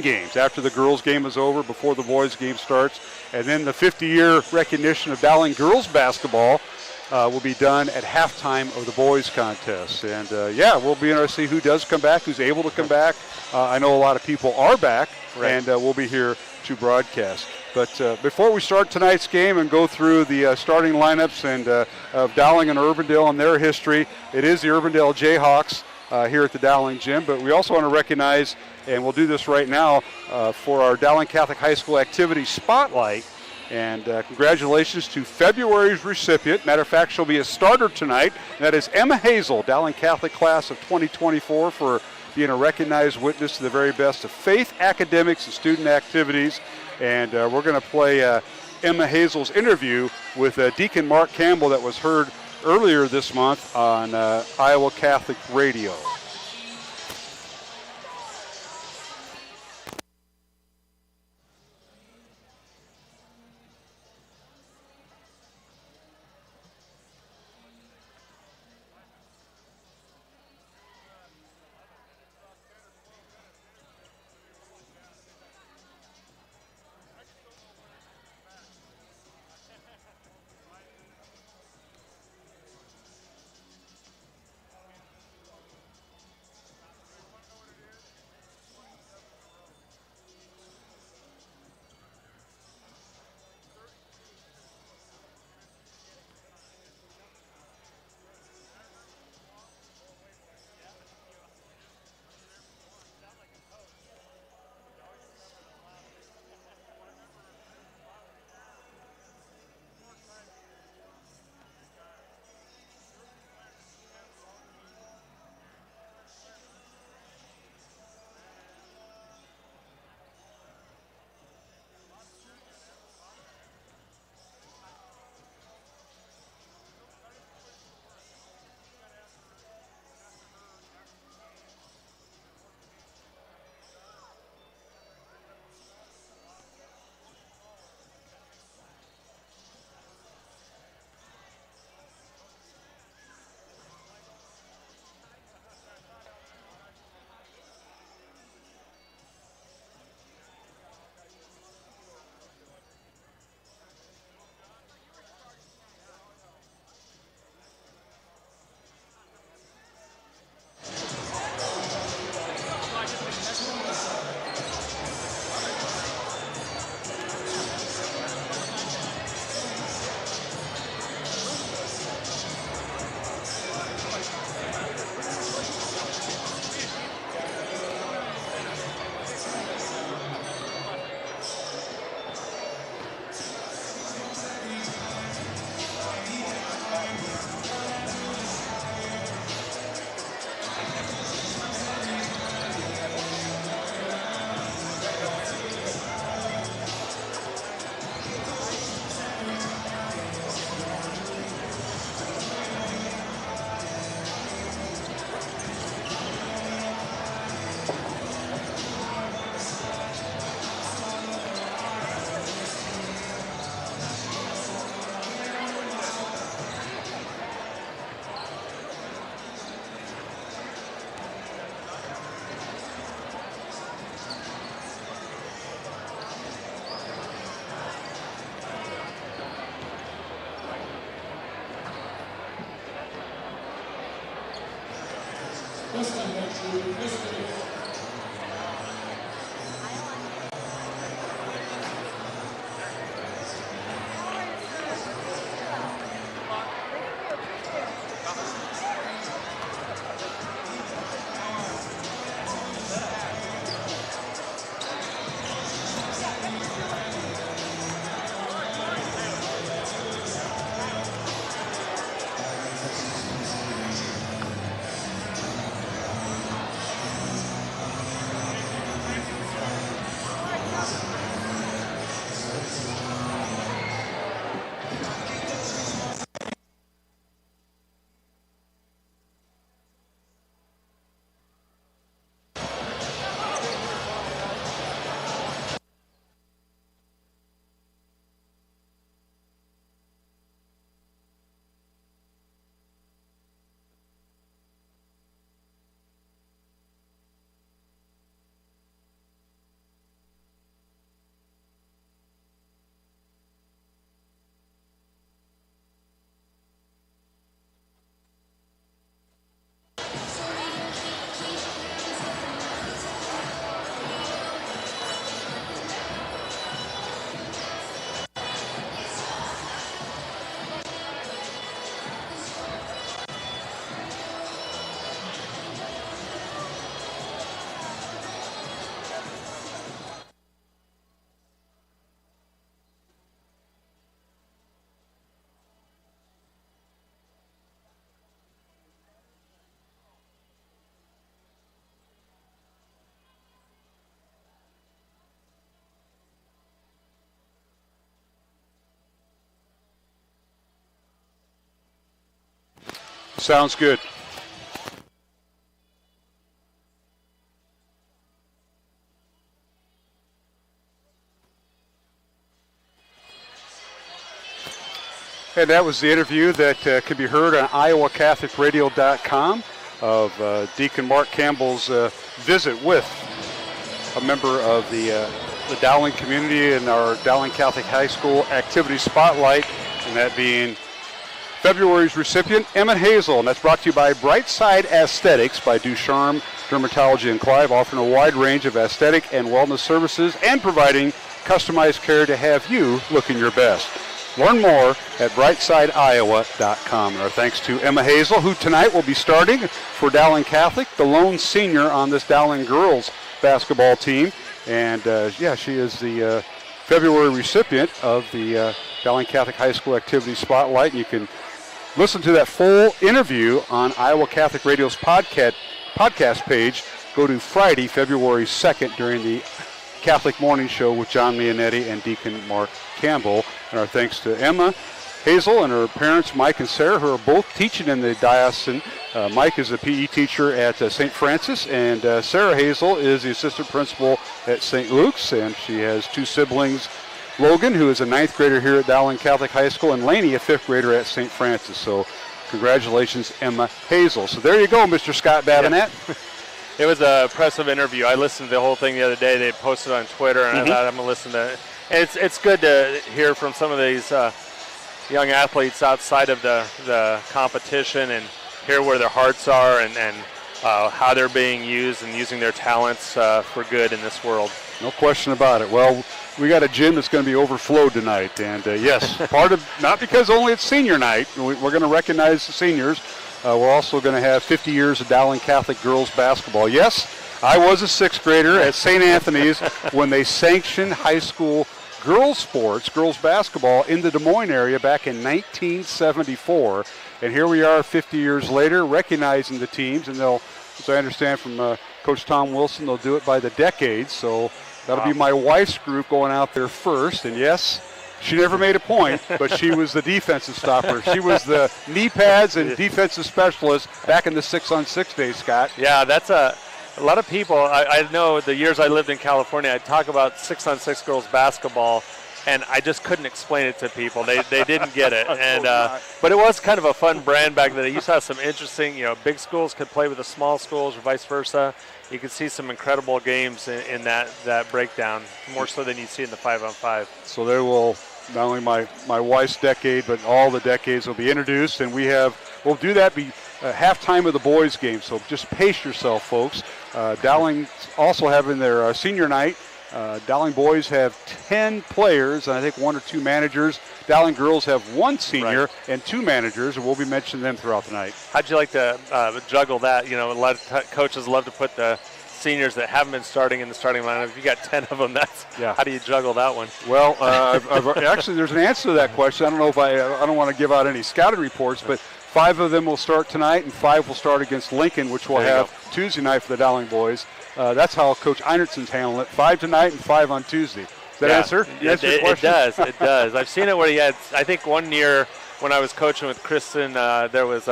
games after the girls' game is over, before the boys' game starts. And then the 50-year recognition of Dowling girls basketball will be done at halftime of the boys' contest. And, we'll be interested to see who does come back, who's able to come back. I know a lot of people are back, right, and we'll be here to broadcast. But before we start tonight's game and go through the starting lineups and of Dowling and Urbandale and their history, it is the Urbandale Jayhawks here at the Dowling Gym. But we also want to recognize, and we'll do this right now, for our Dowling Catholic High School Activity Spotlight. And congratulations to February's recipient. Matter of fact, she'll be a starter tonight. That is Emma Hazel, Dowling Catholic class of 2024, for being a recognized witness to the very best of faith, academics, and student activities. And we're going to play Emma Hazel's interview with Deacon Mark Campbell that was heard earlier this month on Iowa Catholic Radio. Sounds good. And that was the interview that can be heard on iowacatholicradio.com of Deacon Mark Campbell's visit with a member of the Dowling community and our Dowling Catholic High School activity spotlight, and that being February's recipient, Emma Hazel. And that's brought to you by Brightside Aesthetics by Ducharme Dermatology and Clive, offering a wide range of aesthetic and wellness services and providing customized care to have you looking your best. Learn more at brightsideiowa.com. And our thanks to Emma Hazel, who tonight will be starting for Dowling Catholic, the lone senior on this Dowling girls basketball team. And, she is the February recipient of the Dowling Catholic High School Activity Spotlight. And you can listen to that full interview on Iowa Catholic Radio's podcast page. Go to Friday, February 2nd during the Catholic Morning Show with John Leonetti and Deacon Mark Campbell. And our thanks to Emma Hazel and her parents, Mike and Sarah, who are both teaching in the diocesan. Mike is a PE teacher at St. Francis, and Sarah Hazel is the assistant principal at St. Luke's, and she has two siblings, Logan, who is a 9th grader here at Dowling Catholic High School, and Laney, a 5th grader at St. Francis. So congratulations, Emma Hazel. So there you go, Mr. Scott Babinet. Yeah. It was an impressive interview. I listened to the whole thing the other day. They posted on Twitter, and I thought I'm going to listen to it. And it's good to hear from some of these young athletes outside of the competition and hear where their hearts are and how they're being used and using their talents for good in this world. No question about it. Well, we got a gym that's going to be overflowed tonight. And, yes, part of not because only it's senior night. We're going to recognize the seniors. We're also going to have 50 years of Dowling Catholic girls basketball. Yes, I was a 6th grader at St. Anthony's when they sanctioned high school girls sports, girls basketball in the Des Moines area back in 1974. And here we are 50 years later recognizing the teams. And they'll, as I understand from Coach Tom Wilson, they'll do it by the decades. So that'll be my wife's group going out there first. And, yes, she never made a point, but she was the defensive stopper. She was the knee pads and defensive specialist back in the 6-on-6 days, Scott. Yeah, that's a lot of people. I know the years I lived in California, I'd talk about 6-on-6 girls basketball, and I just couldn't explain it to people. They didn't get it. And but it was kind of a fun brand back then. It used to have some interesting, big schools could play with the small schools or vice versa. You could see some incredible games in that breakdown, more so than you see in the 5-on-5. So there will, not only my wife's decade, but all the decades will be introduced, and we'll do that halftime of the boys game. So just pace yourself, folks. Dowling also having their senior night. Dowling boys have 10 players, and I think 1 or 2 managers. Dowling girls have 1 senior and 2 managers, and we'll be mentioning them throughout the night. How'd you like to juggle that? A lot of coaches love to put the seniors that haven't been starting in the starting lineup. If you got 10 of them, how do you juggle that one? Well, actually, there's an answer to that question. I don't know if I don't want to give out any scouting reports, but 5 of them will start tonight, and 5 will start against Lincoln, which we'll have Tuesday night for the Dowling boys. That's how Coach Einertson's handling it. 5 tonight and 5 on Tuesday. Does that answer? It does. It does. I've seen it where he had, I think one year when I was coaching with Kristen, there was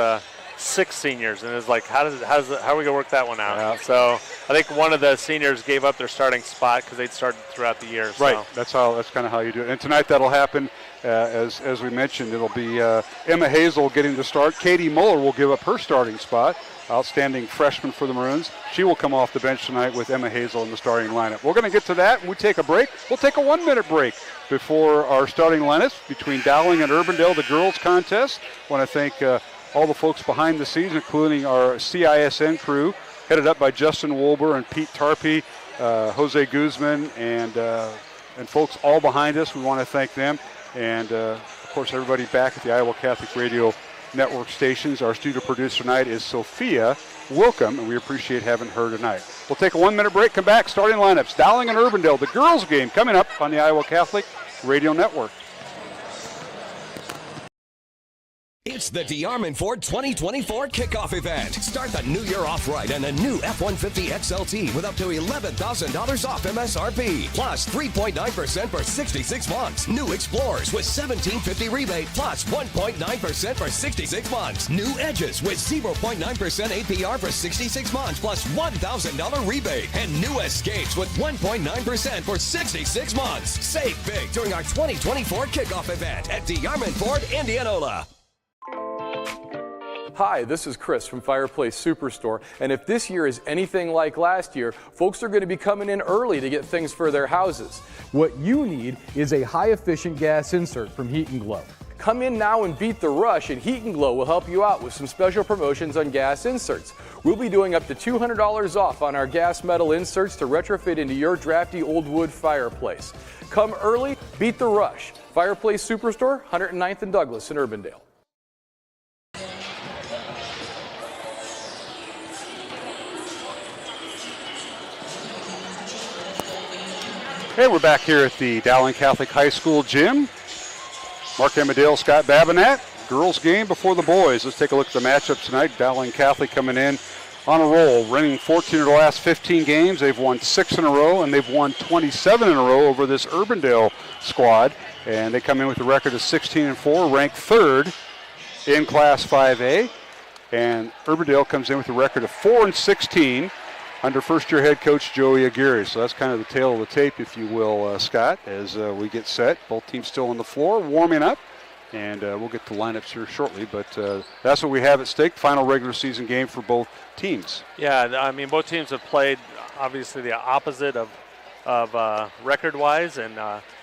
6 seniors, and it was like, how are we going to work that one out? Yeah. So I think one of the seniors gave up their starting spot because they'd started throughout the year. Right. So. That's kind of how you do it. And tonight that'll happen. As we mentioned, it'll be Emma Hazel getting the start. Katie Muller will give up her starting spot. Outstanding freshman for the Maroons. She will come off the bench tonight with Emma Hazel in the starting lineup. We're going to get to that when we take a break. We'll take a 1-minute break before our starting lineups between Dowling and Urbandale, the girls contest. I want to thank all the folks behind the scenes, including our CISN crew, headed up by Justin Wolber and Pete Tarpey, Jose Guzman, and folks all behind us. We want to thank them. And, of course, everybody back at the Iowa Catholic Radio Network stations. Our studio producer tonight is Sophia Wilcom, and we appreciate having her tonight. We'll take a 1-minute break, come back, starting lineups. Dowling and Urbandale, the girls game, coming up on the Iowa Catholic Radio Network. It's the DeArmond Ford 2024 kickoff event. Start the new year off right and a new F-150 XLT with up to $11,000 off MSRP. Plus 3.9% for 66 months. New Explorers with $1,750 rebate plus 1.9% for 66 months. New Edges with 0.9% APR for 66 months plus $1,000 rebate. And new Escapes with 1.9% for 66 months. Save big during our 2024 kickoff event at DeArmond Ford, Indianola. Hi, this is Chris from Fireplace Superstore, and if this year is anything like last year, folks are going to be coming in early to get things for their houses. What you need is a high-efficient gas insert from Heat & Glow. Come in now and beat the rush, and Heat & Glow will help you out with some special promotions on gas inserts. We'll be doing up to $200 off on our gas metal inserts to retrofit into your drafty old wood fireplace. Come early, beat the rush. Fireplace Superstore, 109th and Douglas in Urbandale. Hey, we're back here at the Dowling Catholic High School gym. Mark Amadale, Scott Babinett. Girls game before the boys. Let's take a look at the matchup tonight. Dowling Catholic coming in on a roll, winning 14 of the last 15 games. They've won 6 in a row, and they've won 27 in a row over this Urbandale squad. And they come in with a record of 16-4, ranked 3rd in Class 5A. And Urbandale comes in with a record of 4-16. Under first-year head coach Joey Aguirre. So that's kind of the tail of the tape, if you will, Scott, as we get set. Both teams still on the floor, warming up, and we'll get to lineups here shortly. But that's what we have at stake, final regular season game for both teams. Yeah, I mean, both teams have played, obviously, the opposite of record-wise, and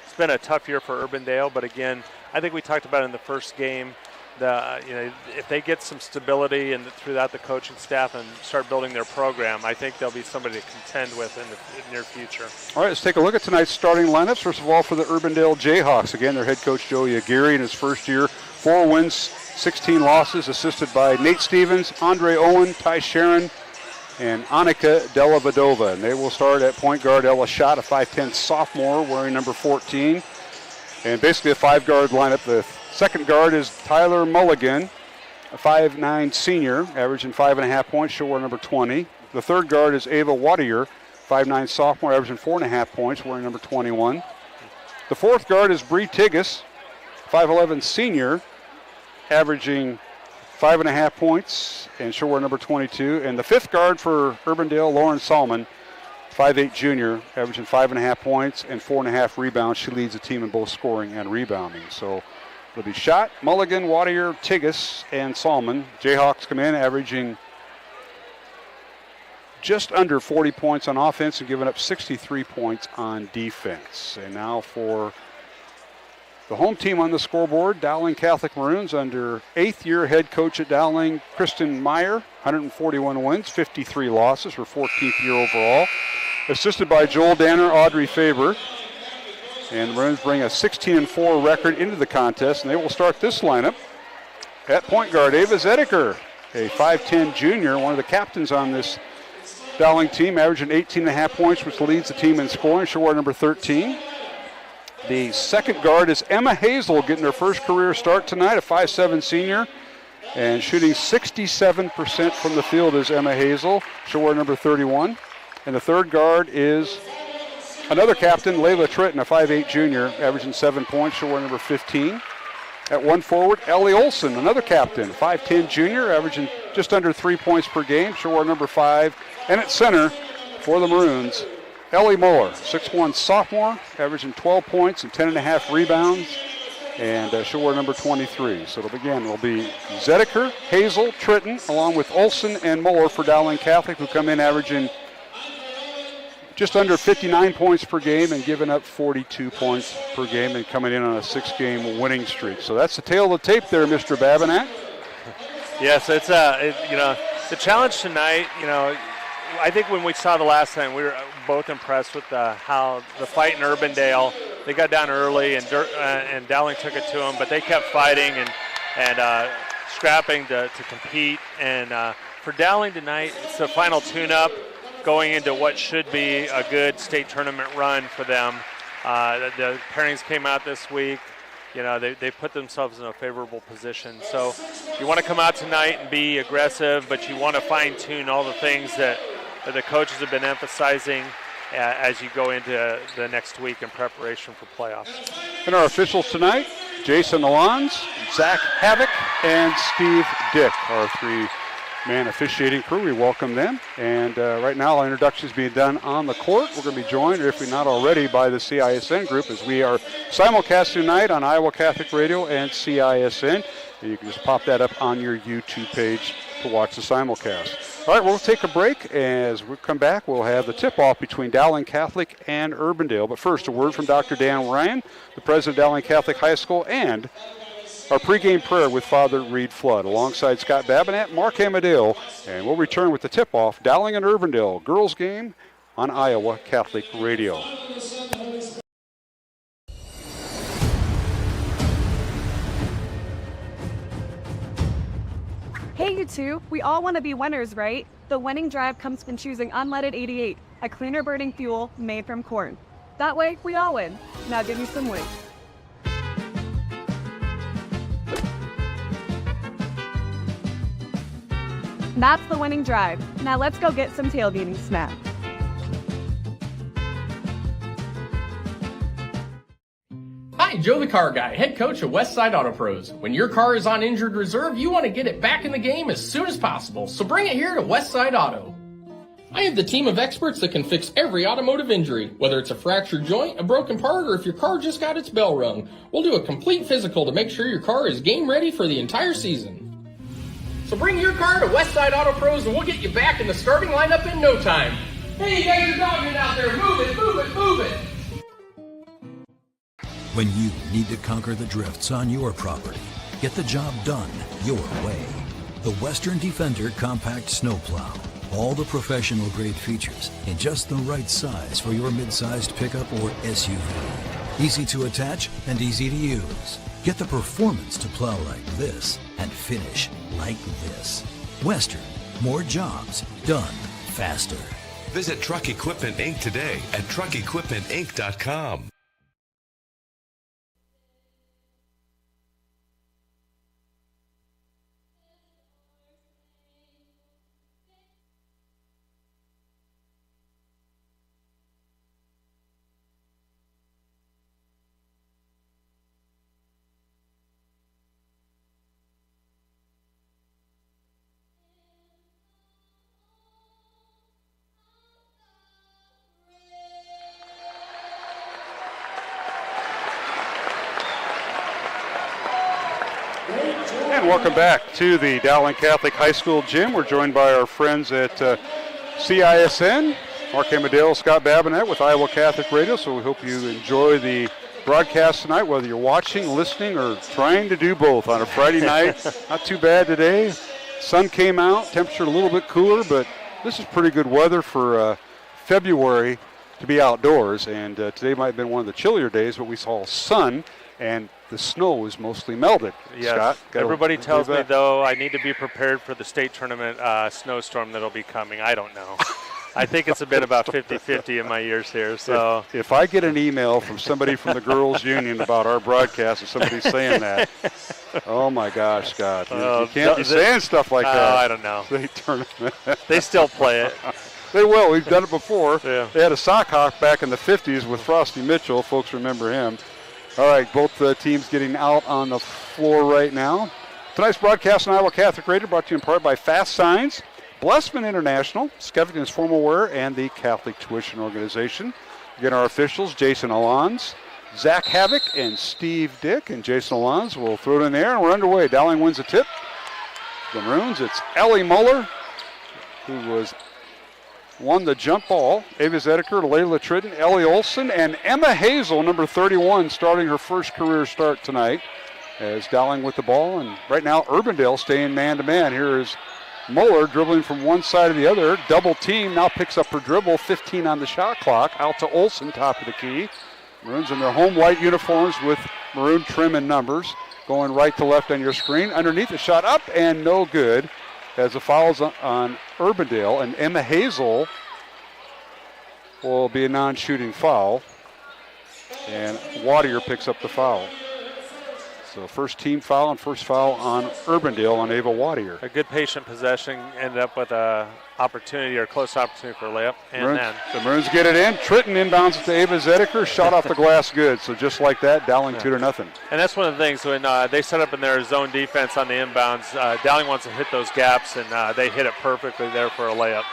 it's been a tough year for Urbandale. But, again, I think we talked about in the first game, if they get some stability and throughout the coaching staff and start building their program, I think they'll be somebody to contend with in the near future. All right, let's take a look at tonight's starting lineups. First of all, for the Urbandale Jayhawks, again, their head coach Joey Aguirre in his first year, 4 wins, 16 losses, assisted by Nate Stevens, Andre Owen, Ty Sharon, and Annika Della Vadova. And they will start at point guard. Ella Schott, a 5'10 sophomore, wearing number 14. And basically a 5-guard lineup. The second guard is Tyler Mulligan, a 5'9 senior, averaging 5.5 points, she'll wear number 20. The third guard is Ava Wattier, 5'9 sophomore, averaging 4.5 points, wearing number 21. The fourth guard is Bree Tigas, 5'11 senior, averaging 5.5 points, and she'll wear number 22. And the fifth guard for Urbandale, Lauren Salmon, 5'8 junior, averaging 5.5 points and 4.5 rebounds. She leads the team in both scoring and rebounding. So it'll be Schott, Mulligan, Wattier, Tigas, and Salmon. Jayhawks come in averaging just under 40 points on offense and giving up 63 points on defense. And now for the home team on the scoreboard, Dowling Catholic Maroons under 8th-year head coach at Dowling, Kristen Meyer, 141 wins, 53 losses, her 14th year overall. Assisted by Joel Danner, Audrey Faber. And the Maroons bring a 16-4 record into the contest, and they will start this lineup at point guard. Ava Zediker, a 5'10 junior, one of the captains on this Dowling team, averaging 18.5 points, which leads the team in scoring. She'll wear number 13. The second guard is Emma Hazel, getting her first career start tonight, a 5'7 senior, and shooting 67% from the field is Emma Hazel. She'll wear number 31. And the third guard is another captain, Layla Tritton, a 5'8 junior, averaging 7 points. She'll wear number 15. At one forward, Ellie Olson, another captain, 5'10 junior, averaging just under 3 points per game. She'll wear number 5. And at center for the Maroons, Ellie Muller, 6'1 sophomore, averaging 12 points and 10.5 rebounds. And she'll wear number 23. So it'll be Zediker, Hazel, Tritton, along with Olson and Muller for Dowling Catholic, who come in averaging just under 59 points per game and giving up 42 points per game and coming in on a 6-game winning streak. So that's the tail of the tape there, Mr. Babinett. Yes, it's the challenge tonight. I think when we saw the last time, we were both impressed with how the fight in Urbandale. They got down early and Dowling took it to them, but they kept fighting and scrapping to compete. And for Dowling tonight, it's the final tune-up, going into what should be a good state tournament run for them. The pairings came out this week. they put themselves in a favorable position. So you want to come out tonight and be aggressive, but you want to fine-tune all the things that the coaches have been emphasizing as you go into the next week in preparation for playoffs. And our officials tonight, Jason Alons, Zach Havoc, and Steve Dick, our three-man officiating crew. We welcome them. And right now, our introductions being done on the court. We're going to be joined, if we're not already, by the CISN group as we are simulcasting tonight on Iowa Catholic Radio and CISN. And you can just pop that up on your YouTube page to watch the simulcast. All right, we'll take a break. As we come back, we'll have the tip-off between Dowling Catholic and Urbandale. But first, a word from Dr. Dan Ryan, the president of Dowling Catholic High School, and our pregame prayer with Father Reed Flood, alongside Scott Babinet, Mark Amadale, and we'll return with the tip-off, Dowling and Urbandale, girls game on Iowa Catholic Radio. Hey, you two, we all want to be winners, right? The winning drive comes from choosing unleaded 88, a cleaner burning fuel made from corn. That way, we all win. Now give me some wings. That's the winning drive. Now let's go get some tailgating snacks. Hi, Joe the Car Guy, head coach of Westside Auto Pros. When your car is on injured reserve, you want to get it back in the game as soon as possible, so bring it here to Westside Auto. I have the team of experts that can fix every automotive injury, whether it's a fractured joint, a broken part, or if your car just got its bell rung. We'll do a complete physical to make sure your car is game ready for the entire season. So bring your car to Westside Auto Pros and we'll get you back in the starting lineup in no time. Hey, you guys are dogging out there. Move it, move it, move it. When you need to conquer the drifts on your property, get the job done your way. The Western Defender Compact Snowplow. All the professional grade features in just the right size for your mid-sized pickup or SUV. Easy to attach and easy to use. Get the performance to plow like this and finish like this. Western, more jobs done faster. Visit Truck Equipment Inc. today at truckequipmentinc.com. And welcome back to the Dowling Catholic High School gym. We're joined by our friends at CISN, Mark Amadale, Scott Babinet with Iowa Catholic Radio. So we hope you enjoy the broadcast tonight, whether you're watching, listening, or trying to do both on a Friday night. Not too bad today. Sun came out, temperature a little bit cooler, but this is pretty good weather for February to be outdoors. And today might have been one of the chillier days, but we saw sun and the snow is mostly melted. Yes. Scott, everybody tells me, though, I need to be prepared for the state tournament snowstorm that'll be coming. I don't know. I think it's been about 50-50 in my years here. So if I get an email from somebody from the girls' union about our broadcast and somebody saying that, oh my gosh, Scott, you can't be saying stuff like that. I don't know. State tournament. They still play it. They will. We've done it before. Yeah. They had a sock hawk back in the 50s with Frosty Mitchell. Folks remember him. All right, both teams getting out on the floor right now. Tonight's broadcast on Iowa Catholic Radio brought to you in part by Fast Signs, Blessman International, Skeffington's Formal Wear, and the Catholic Tuition Organization. Again, our officials, Jason Alons, Zach Havoc, and Steve Dick. And Jason Alons will throw it in there, and we're underway. Dowling wins the tip. The Maroons, it's Ellie Muller, who won the jump ball. Ava Zedeker, Layla Tritton, Ellie Olson, and Emma Hazel, number 31, starting her first career start tonight as Dowling with the ball. And right now, Urbandale staying man-to-man. Here is Muller dribbling from one side to the other. Double team, now picks up her dribble, 15 on the shot clock. Out to Olson, top of the key. Maroons in their home white uniforms with maroon trim and numbers. Going right to left on your screen. Underneath the shot up and no good. As the foul's on Urbandale, and Emma Hazel will be a non-shooting foul, and Wadier picks up the foul. So first team foul and first foul on Urbandale on Ava Wattier. A good patient possession ended up with a opportunity or close opportunity for a layup. And then The Maroons get it in. Tritton inbounds it to Ava Zedeker. Shot off the glass good. So just like that, Dowling 2-0. And that's one of the things when they set up in their zone defense on the inbounds, Dowling wants to hit those gaps, and they hit it perfectly there for a layup.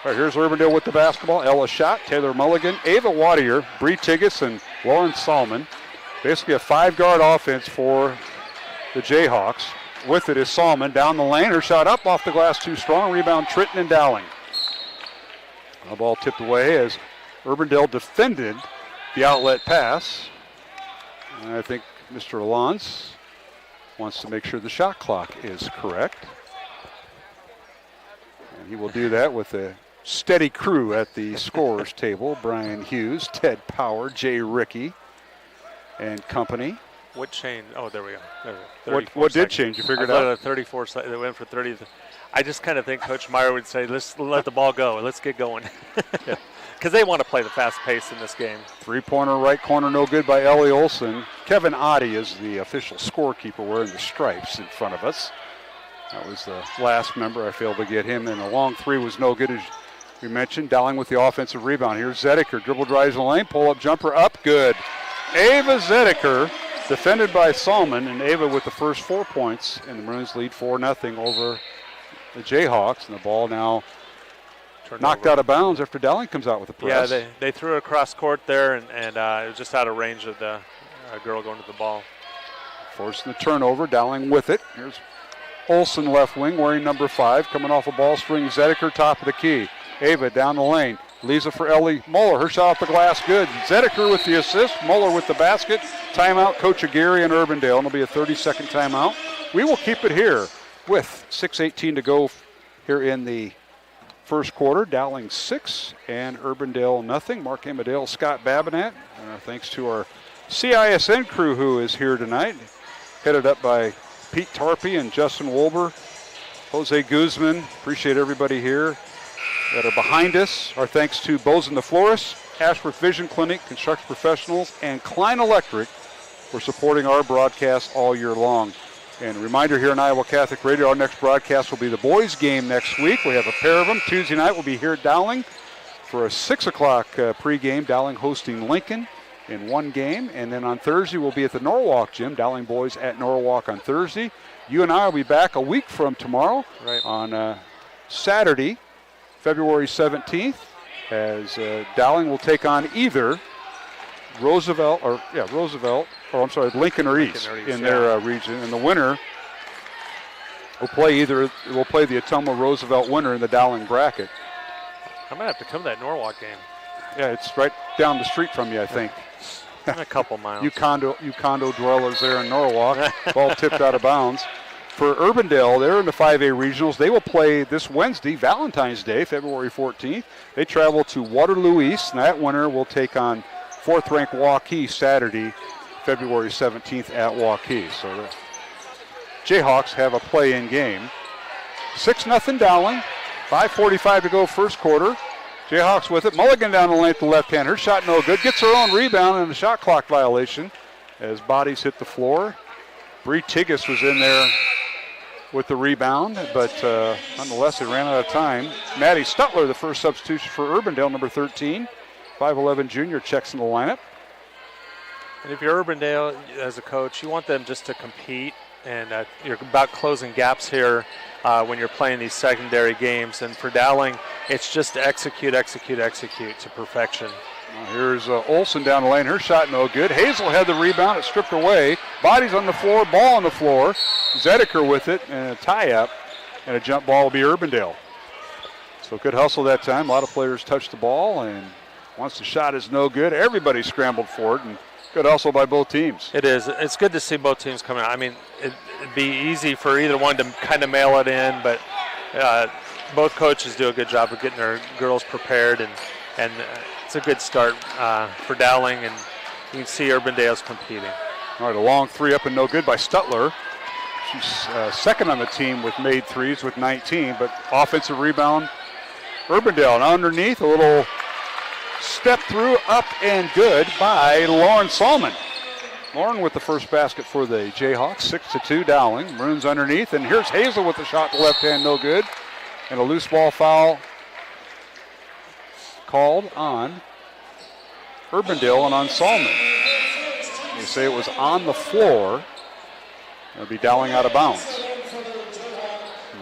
All right, here's Urbandale with the basketball. Ella Schott, Taylor Mulligan, Ava Wattier, Bree Tiggis, and Lauren Salmon. Basically a 5-guard offense for the Jayhawks. With it is Salmon down the lane. Her shot up off the glass too strong. Rebound Tritton and Dowling. The ball tipped away as Urbandale defended the outlet pass. And I think Mr. Alonz wants to make sure the shot clock is correct. And he will do that with a steady crew at the scorer's table. Brian Hughes, Ted Power, Jay Rickey, and company. What changed? Oh, there we go. What did change? You figured out? 34 seconds. They went for 30. I just kind of think Coach Meyer would say, let's let the ball go. Let's get going. Because they want to play the fast pace in this game. Three-pointer, right corner, no good by Ellie Olson. Kevin Oddie is the official scorekeeper wearing the stripes in front of us. That was the last member. I failed to get him, and a long three was no good, as we mentioned. Dowling with the offensive rebound. Here's Zedeker. Dribble drives in the lane. Pull-up jumper up. Good. Ava Zedeker, defended by Salmon, and Ava with the first 4 points, and the Maroons lead 4-0 over the Jayhawks, and the ball now knocked out of bounds after Dowling comes out with the press. Yeah, they threw it across court there, and it was just out of range of the girl going to the ball. Forcing the turnover, Dowling with it. Here's Olson left wing wearing number 5, coming off a ball string. Zedeker top of the key. Ava down the lane. Leaves it for Ellie Muller. Her shot off the glass good. Zedeker with the assist. Muller with the basket. Timeout, Coach Aguirre and Urbandale. And it'll be a 30-second timeout. We will keep it here with 6:18 to go here in the first quarter. Dowling 6 and Urbandale nothing. Mark Amadale, Scott Babinett. Thanks to our CISN crew who is here tonight. Headed up by Pete Tarpey and Justin Wolber. Jose Guzman. Appreciate everybody here that are behind us. Our thanks to Bozen the Florist, Ashworth Vision Clinic, Construction Professionals, and Klein Electric for supporting our broadcast all year long. And a reminder here on Iowa Catholic Radio, our next broadcast will be the boys game next week. We have a pair of them. Tuesday night we'll be here at Dowling for a 6 o'clock pregame. Dowling hosting Lincoln in one game. And then on Thursday we'll be at the Norwalk gym. Dowling boys at Norwalk on Thursday. You and I will be back a week from tomorrow on Saturday, February 17th, as Dowling will take on either Lincoln or East in their region, and the winner will play the Ottumwa Roosevelt winner in the Dowling bracket. I might have to come to that Norwalk game. Yeah, it's right down the street from you, I think. A couple miles. You condo dwellers there in Norwalk. Ball tipped out of bounds. For Urbandale, they're in the 5A regionals. They will play this Wednesday, Valentine's Day, February 14th. They travel to Waterloo East, and that winner will take on 4th-ranked Waukee Saturday, February 17th at Waukee. So the Jayhawks have a play-in game. 6-0 Dowling. 5:45 to go first quarter. Jayhawks with it. Mulligan down the lane to the left hand. Her shot no good. Gets her own rebound and a shot clock violation as bodies hit the floor. Bree Tiggis was in there with the rebound, but nonetheless, they ran out of time. Maddie Stutler, the first substitution for Urbandale, number 13. 5'11 junior, checks in the lineup. And if you're Urbandale as a coach, you want them just to compete, and you're about closing gaps here when you're playing these secondary games. And for Dowling, it's just to execute to perfection. Here's Olson down the lane. Her shot no good. Hazel had the rebound. It stripped away. Bodies on the floor. Ball on the floor. Zedeker with it. And a tie-up. And a jump ball will be Urbandale. So good hustle that time. A lot of players touched the ball. And once the shot is no good, everybody scrambled for it. And good hustle by both teams. It is. It's good to see both teams coming out. I mean, it'd be easy for either one to kind of mail it in. But both coaches do a good job of getting their girls prepared. And it's a good start for Dowling, and you can see Urbandale's competing. All right, a long three up and no good by Stutler. She's second on the team with made threes with 19, but offensive rebound, Urbandale. And underneath, a little step through, up and good by Lauren Salmon. Lauren with the first basket for the Jayhawks, 6-2 Dowling. Maroons underneath, and here's Hazel with the shot to left hand, no good. And a loose ball foul called on Urbandale and on Salmon. They say it was on the floor. It'll be Dowling out of bounds.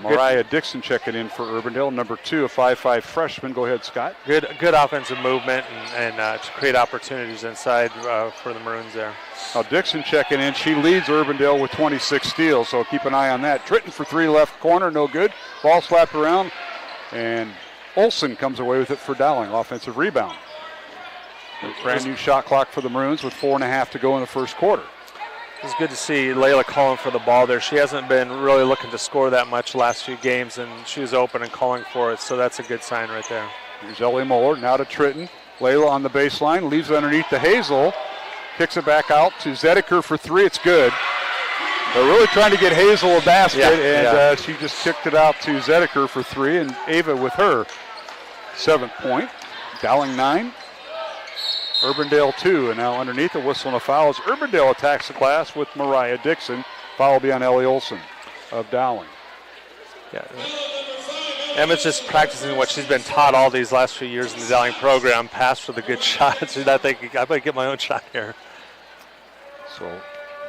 Mariah Dixon checking in for Urbandale, number 2, a 5'5 freshman. Go ahead, Scott. Good offensive movement and to create opportunities inside for the Maroons there. Now Dixon checking in. She leads Urbandale with 26 steals, so keep an eye on that. Tritton for 3 left corner, no good. Ball slapped around, and Olsen comes away with it for Dowling. Offensive rebound. Brand new shot clock for the Maroons with 4.5 to go in the first quarter. It's good to see Layla calling for the ball there. She hasn't been really looking to score that much last few games, and she was open and calling for it, so that's a good sign right there. Here's Ellie Moeller, now to Tritton. Layla on the baseline, leaves it underneath to Hazel. Kicks it back out to Zedeker for 3. It's good. They're really trying to get Hazel a basket, she just kicked it out to Zedeker for 3, and Ava with her 7th point. Dowling 9. Urbandale 2, and now underneath the whistle and a foul as Urbandale attacks the glass with Mariah Dixon. Foul will be on Ellie Olsen of Dowling. Yeah. Emma's just practicing what she's been taught all these last few years in the Dowling program. Pass for the good shots. She's not thinking, I might get my own shot here. So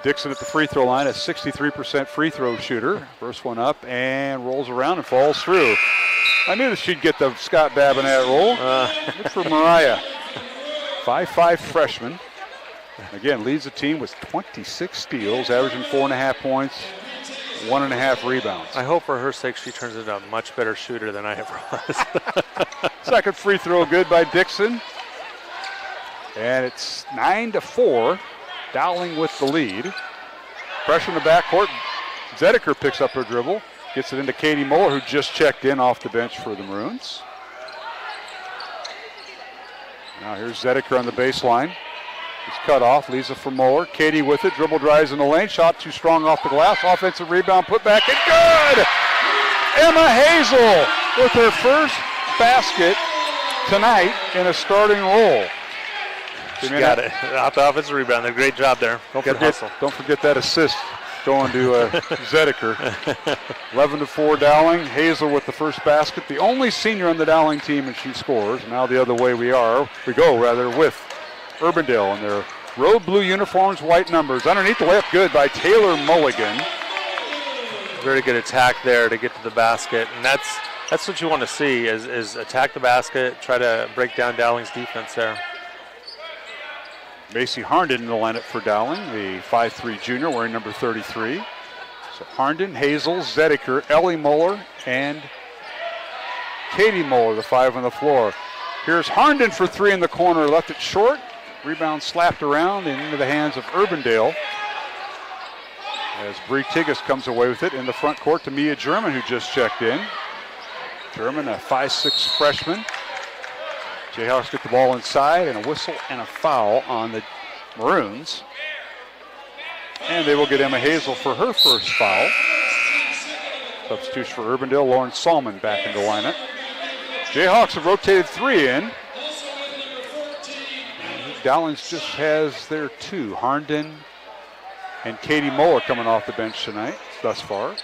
Dixon at the free throw line, a 63% free throw shooter. First one up and rolls around and falls through. I knew that she'd get the Scott Babinette roll. Good for Mariah. 5'5 freshman. Again, leads the team with 26 steals, averaging 4.5 points, 1.5 rebounds. I hope for her sake she turns into a much better shooter than I ever was. Second free throw good by Dixon. And it's 9-4. Dowling with the lead. Pressure in the backcourt. Zedeker picks up her dribble. Gets it into Katie Moeller, who just checked in off the bench for the Maroons. Now here's Zedeker on the baseline. It's cut off, leaves it for Moeller. Katie with it, dribble drives in the lane, shot too strong off the glass. Offensive rebound, put back, and good! Emma Hazel with her first basket tonight in a starting role. She got it. Off the offensive rebound. A great job there. Don't forget that assist going to Zedeker. 11-4 Dowling. Hazel with the first basket. The only senior on the Dowling team, and she scores. Now the other way we go with Urbandale in their road blue uniforms, white numbers. Underneath the layup, good by Taylor Mulligan. Very good attack there to get to the basket, and that's what you want to see is attack the basket, try to break down Dowling's defense there. Macy Harnden in the lineup for Dowling, the 5'3 junior wearing number 33. So Harnden, Hazel, Zedeker, Ellie Moeller, and Katie Moeller, the 5 on the floor. Here's Harnden for 3 in the corner, left it short. Rebound slapped around and into the hands of Urbandale. As Bree Tigas comes away with it in the front court to Mia German, who just checked in. German, a 5'6 freshman. Jayhawks get the ball inside, and a whistle and a foul on the Maroons. And they will get Emma Hazel for her first foul. Substitution for Urbandale, Lauren Salmon back in the lineup. Jayhawks have rotated 3 in. Dowling's just has their 2. Harnden and Katie Moeller coming off the bench tonight thus far.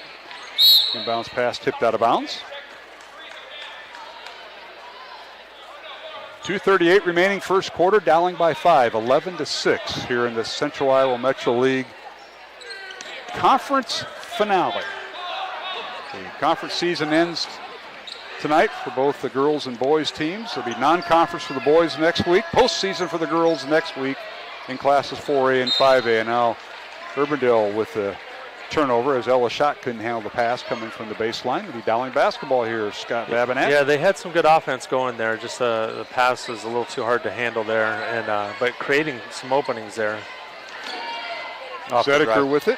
Inbounds pass tipped out of bounds. 2:38 remaining first quarter. Dowling by 5, 11-6 here in the Central Iowa Metro League conference finale. The conference season ends tonight for both the girls and boys teams. There'll be non-conference for the boys next week, postseason for the girls next week in classes 4A and 5A. And now Urbandale with the turnover as Ella Schott couldn't handle the pass coming from the baseline. It'll be Dowling basketball here, Scott Babinette. Yeah, they had some good offense going there. Just the pass was a little too hard to handle there, and but creating some openings there. Zedeker with it.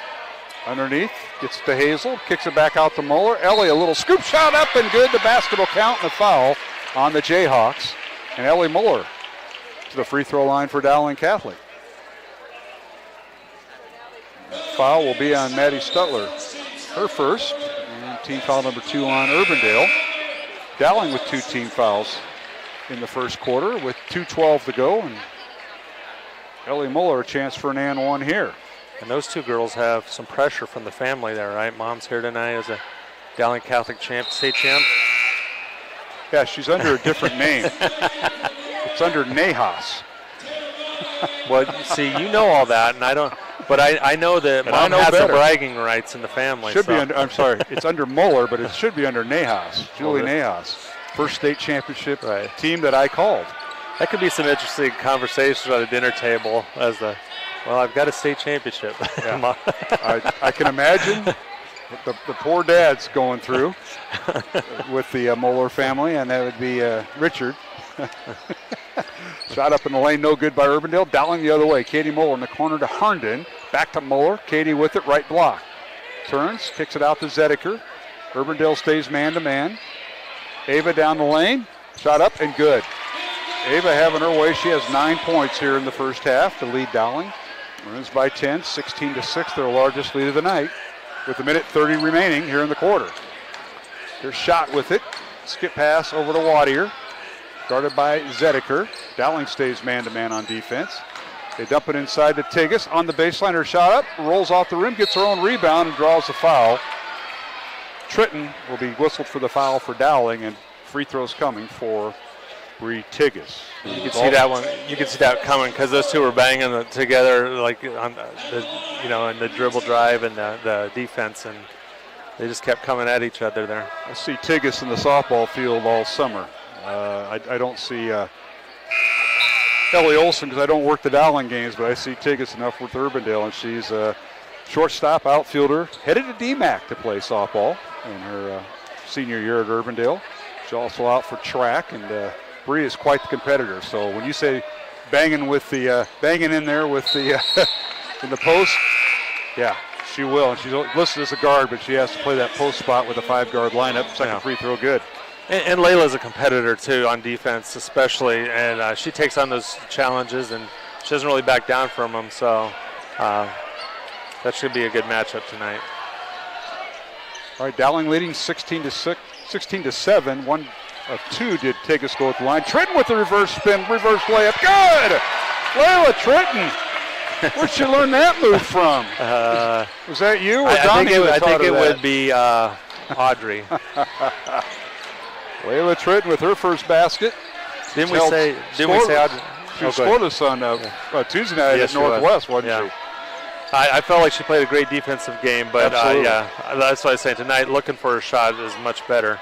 Underneath, gets it to Hazel, kicks it back out to Moeller. Ellie, a little scoop shot up and good. The basket will count and a foul on the Jayhawks. And Ellie Moeller to the free throw line for Dowling Catholic. Foul will be on Maddie Stutler, her first, and team foul number 2 on Urbandale. Dowling with 2 team fouls in the first quarter with 2:12 to go, and Ellie Muller, a chance for an and one here. And those two girls have some pressure from the family there, right? Mom's here tonight as a Dowling Catholic state champ. Yeah, she's under a different name. It's under Nahas. Well, see, you know all that, and I don't. But I know that Mom has the bragging rights in the family. Should be under, I'm sorry, it's under Muller, but it should be under Nahas, Julie Nahas. First state championship team that I called. That could be some interesting conversations at a dinner table as the, well, I've got a state championship. Yeah. I can imagine what the poor dad's going through with the Muller family, and that would be Richard. Shot up in the lane, no good by Urbandale. Dowling the other way. Katie Muller in the corner to Herndon. Back to Muller. Katie with it, right block. Turns, kicks it out to Zediker. Urbandale stays man-to-man. Ava down the lane. Shot up and good. Ava having her way. She has 9 points here in the first half to lead Dowling. Wins by 10, 16-6, their largest lead of the night, with 1:30 remaining here in the quarter. Their shot with it. Skip pass over to Wadier. Guarded by Zediker. Dowling stays man-to-man on defense. They dump it inside to Tigas. On the baseline, her shot up, rolls off the rim, gets her own rebound, and draws the foul. Tritton will be whistled for the foul for Dowling, and free throws coming for Bree Tigas. You can see that one. You can see that coming because those two were banging together, like on the, in the dribble drive and the defense, and they just kept coming at each other there. I see Tigas in the softball field all summer. I don't see Ellie Olson because I don't work the Dowling games, but I see Tigas enough with Urbandale, and she's a shortstop outfielder, headed to DMAC to play softball in her senior year at Urbandale. She's also out for track, and Bree is quite the competitor. So when you say banging in there with the in the post, yeah, she will. And she's listed as a guard, but she has to play that post spot with a 5-guard lineup. Second free throw, good. And Layla's a competitor, too, on defense especially, and she takes on those challenges, and she doesn't really back down from them, so that should be a good matchup tonight. All right, Dowling leading 16-7. One of two did take us go at the line. Tritton with the reverse spin, reverse layup. Good! Layla Tritton. Where'd she learn that move from? Was that you or Donnie? I think it would be Audrey. Layla Tritton with her first basket. Didn't we say Audrey? She scored us on Tuesday night at Northwest, wasn't she? I felt like she played a great defensive game, but that's what I was saying. Tonight, looking for her shot is much better.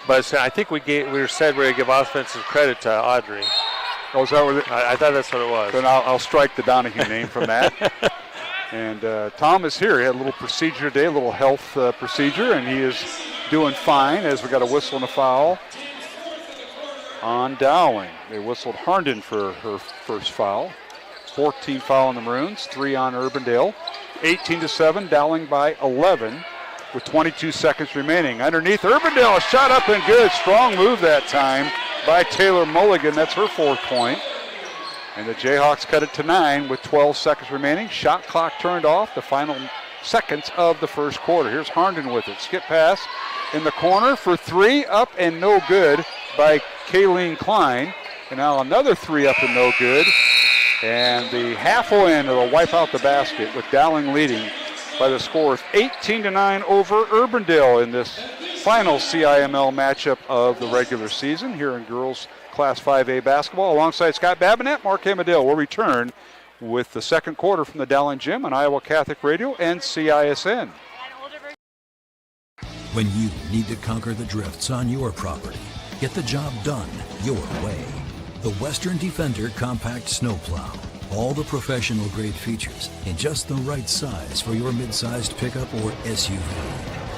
But I think we said we're going to give offensive credit to Audrey. Oh, is that what I thought that's what it was. Then I'll strike the Donahue name from that. And Tom is here. He had a little procedure today, a little health procedure, and he is doing fine as we got a whistle and a foul on Dowling. They whistled Herndon for her first foul. 14 foul on the Maroons, 3 on Urbandale. 18-7, Dowling by 11 with 22 seconds remaining. Underneath Urbandale, a shot up and good. Strong move that time by Taylor Mulligan. That's her 4th point. And the Jayhawks cut it to 9 with 12 seconds remaining. Shot clock turned off, the final seconds of the first quarter. Here's Herndon with it. Skip pass in the corner for 3, up and no good by Kayleen Klein. And now another 3 up and no good. And the half win will wipe out the basket with Dowling leading by the score of 18-9 over Urbandale in this final CIML matchup of the regular season here in girls Class 5A basketball. Alongside Scott Babinet, Mark Hamadale will return with the second quarter from the Dowling Gym on Iowa Catholic Radio and CISN. When you need to conquer the drifts on your property, get the job done your way. The Western Defender Compact Snowplow. All the professional grade features in just the right size for your mid-sized pickup or SUV.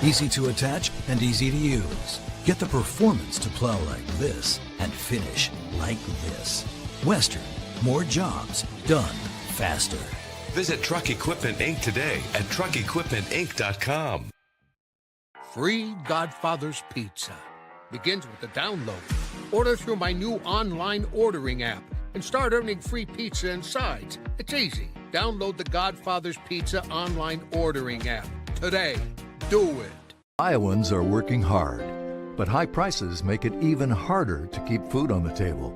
Easy to attach and easy to use. Get the performance to plow like this and finish like this. Western, more jobs done faster. Visit Truck Equipment Inc. today at truckequipmentinc.com. Free Godfather's Pizza begins with the download. Order through my new online ordering app and start earning free pizza and sides. It's easy. Download the Godfather's Pizza online ordering app today. Do it. Iowans are working hard, but high prices make it even harder to keep food on the table.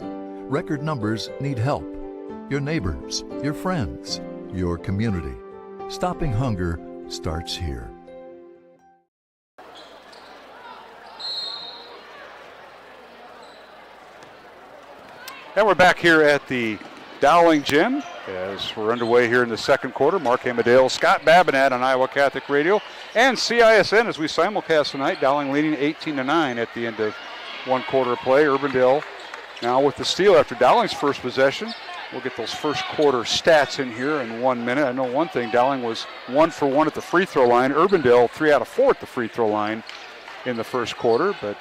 Record numbers need help. your neighbors, your friends, your community. Stopping hunger starts here. And we're back here at the Dowling Gym as we're underway here in the second quarter. Mark Amadale, Scott Babinett on Iowa Catholic Radio and CISN as we simulcast tonight. Dowling leading 18-9 at the end of one quarter of play. Urbandale now with the steal after Dowling's first possession. We'll get those first quarter stats in here in 1 minute. I know one thing, Dowling was 1 for 1 at the free throw line. Urbandale 3 out of 4 at the free throw line in the first quarter, but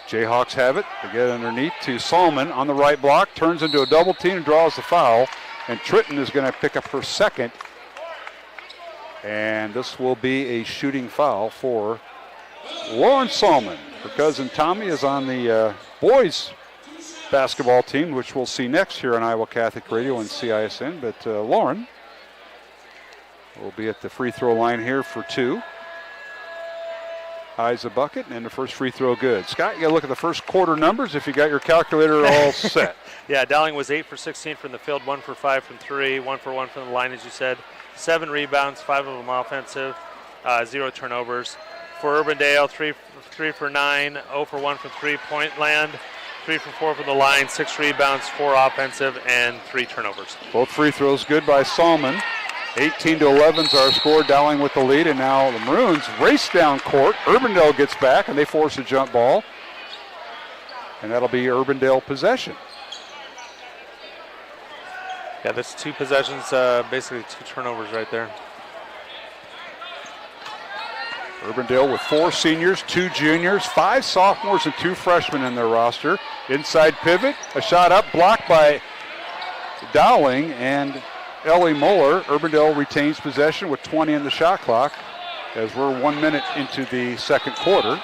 Jayhawks have it. They get underneath to Salmon on the right block, turns into a double team and draws the foul. And Tritton is going to pick up her second. And this will be a shooting foul for Lauren Salmon. Her cousin Tommy is on the boys basketball team, which we'll see next here on Iowa Catholic Radio and CISN. But Lauren will be at the free throw line here for 2. Eyes a bucket, and the first free throw good. Scott, you got to look at the first quarter numbers if you got your calculator all set. Yeah, Dowling was 8 for 16 from the field, 1 for 5 from 3, 1 for 1 from the line, as you said. 7 rebounds, 5 of them offensive, 0 turnovers. For Urbandale, 3 for 9, 0 for 1 from three-point land, 3 for 4 from the line, 6 rebounds, 4 offensive, and 3 turnovers. Both free throws good by Salmon. 18-11 is our score. Dowling with the lead, and now the Maroons race down court. Urbandale gets back, and they force a jump ball. And that'll be Urbandale possession. Yeah, that's 2 possessions, basically 2 turnovers right there. Urbandale with 4 seniors, 2 juniors, 5 sophomores, and 2 freshmen in their roster. Inside pivot, a shot up, blocked by Dowling, and Ellie Moeller. Urbandale retains possession with 20 in the shot clock as we're 1 minute into the second quarter.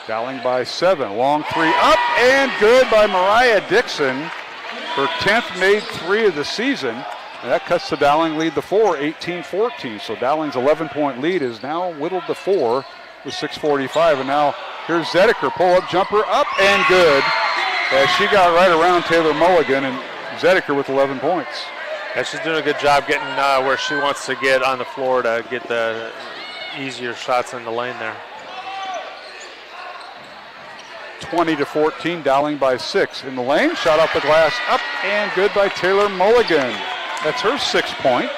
Dowling by 7. Long 3 up and good by Mariah Dixon. Her 10th made 3 of the season. And that cuts the Dowling lead to 4, 18-14. So Dowling's 11-point lead is now whittled to 4 with 6:45. And now here's Zediker. Pull-up jumper up and good as she got right around Taylor Mulligan, and Zediker with 11 points. Yeah, she's doing a good job getting where she wants to get on the floor to get the easier shots in the lane there. 20-14, Dowling by 6 in the lane. Shot off the glass, up and good by Taylor Mulligan. That's her 6th point.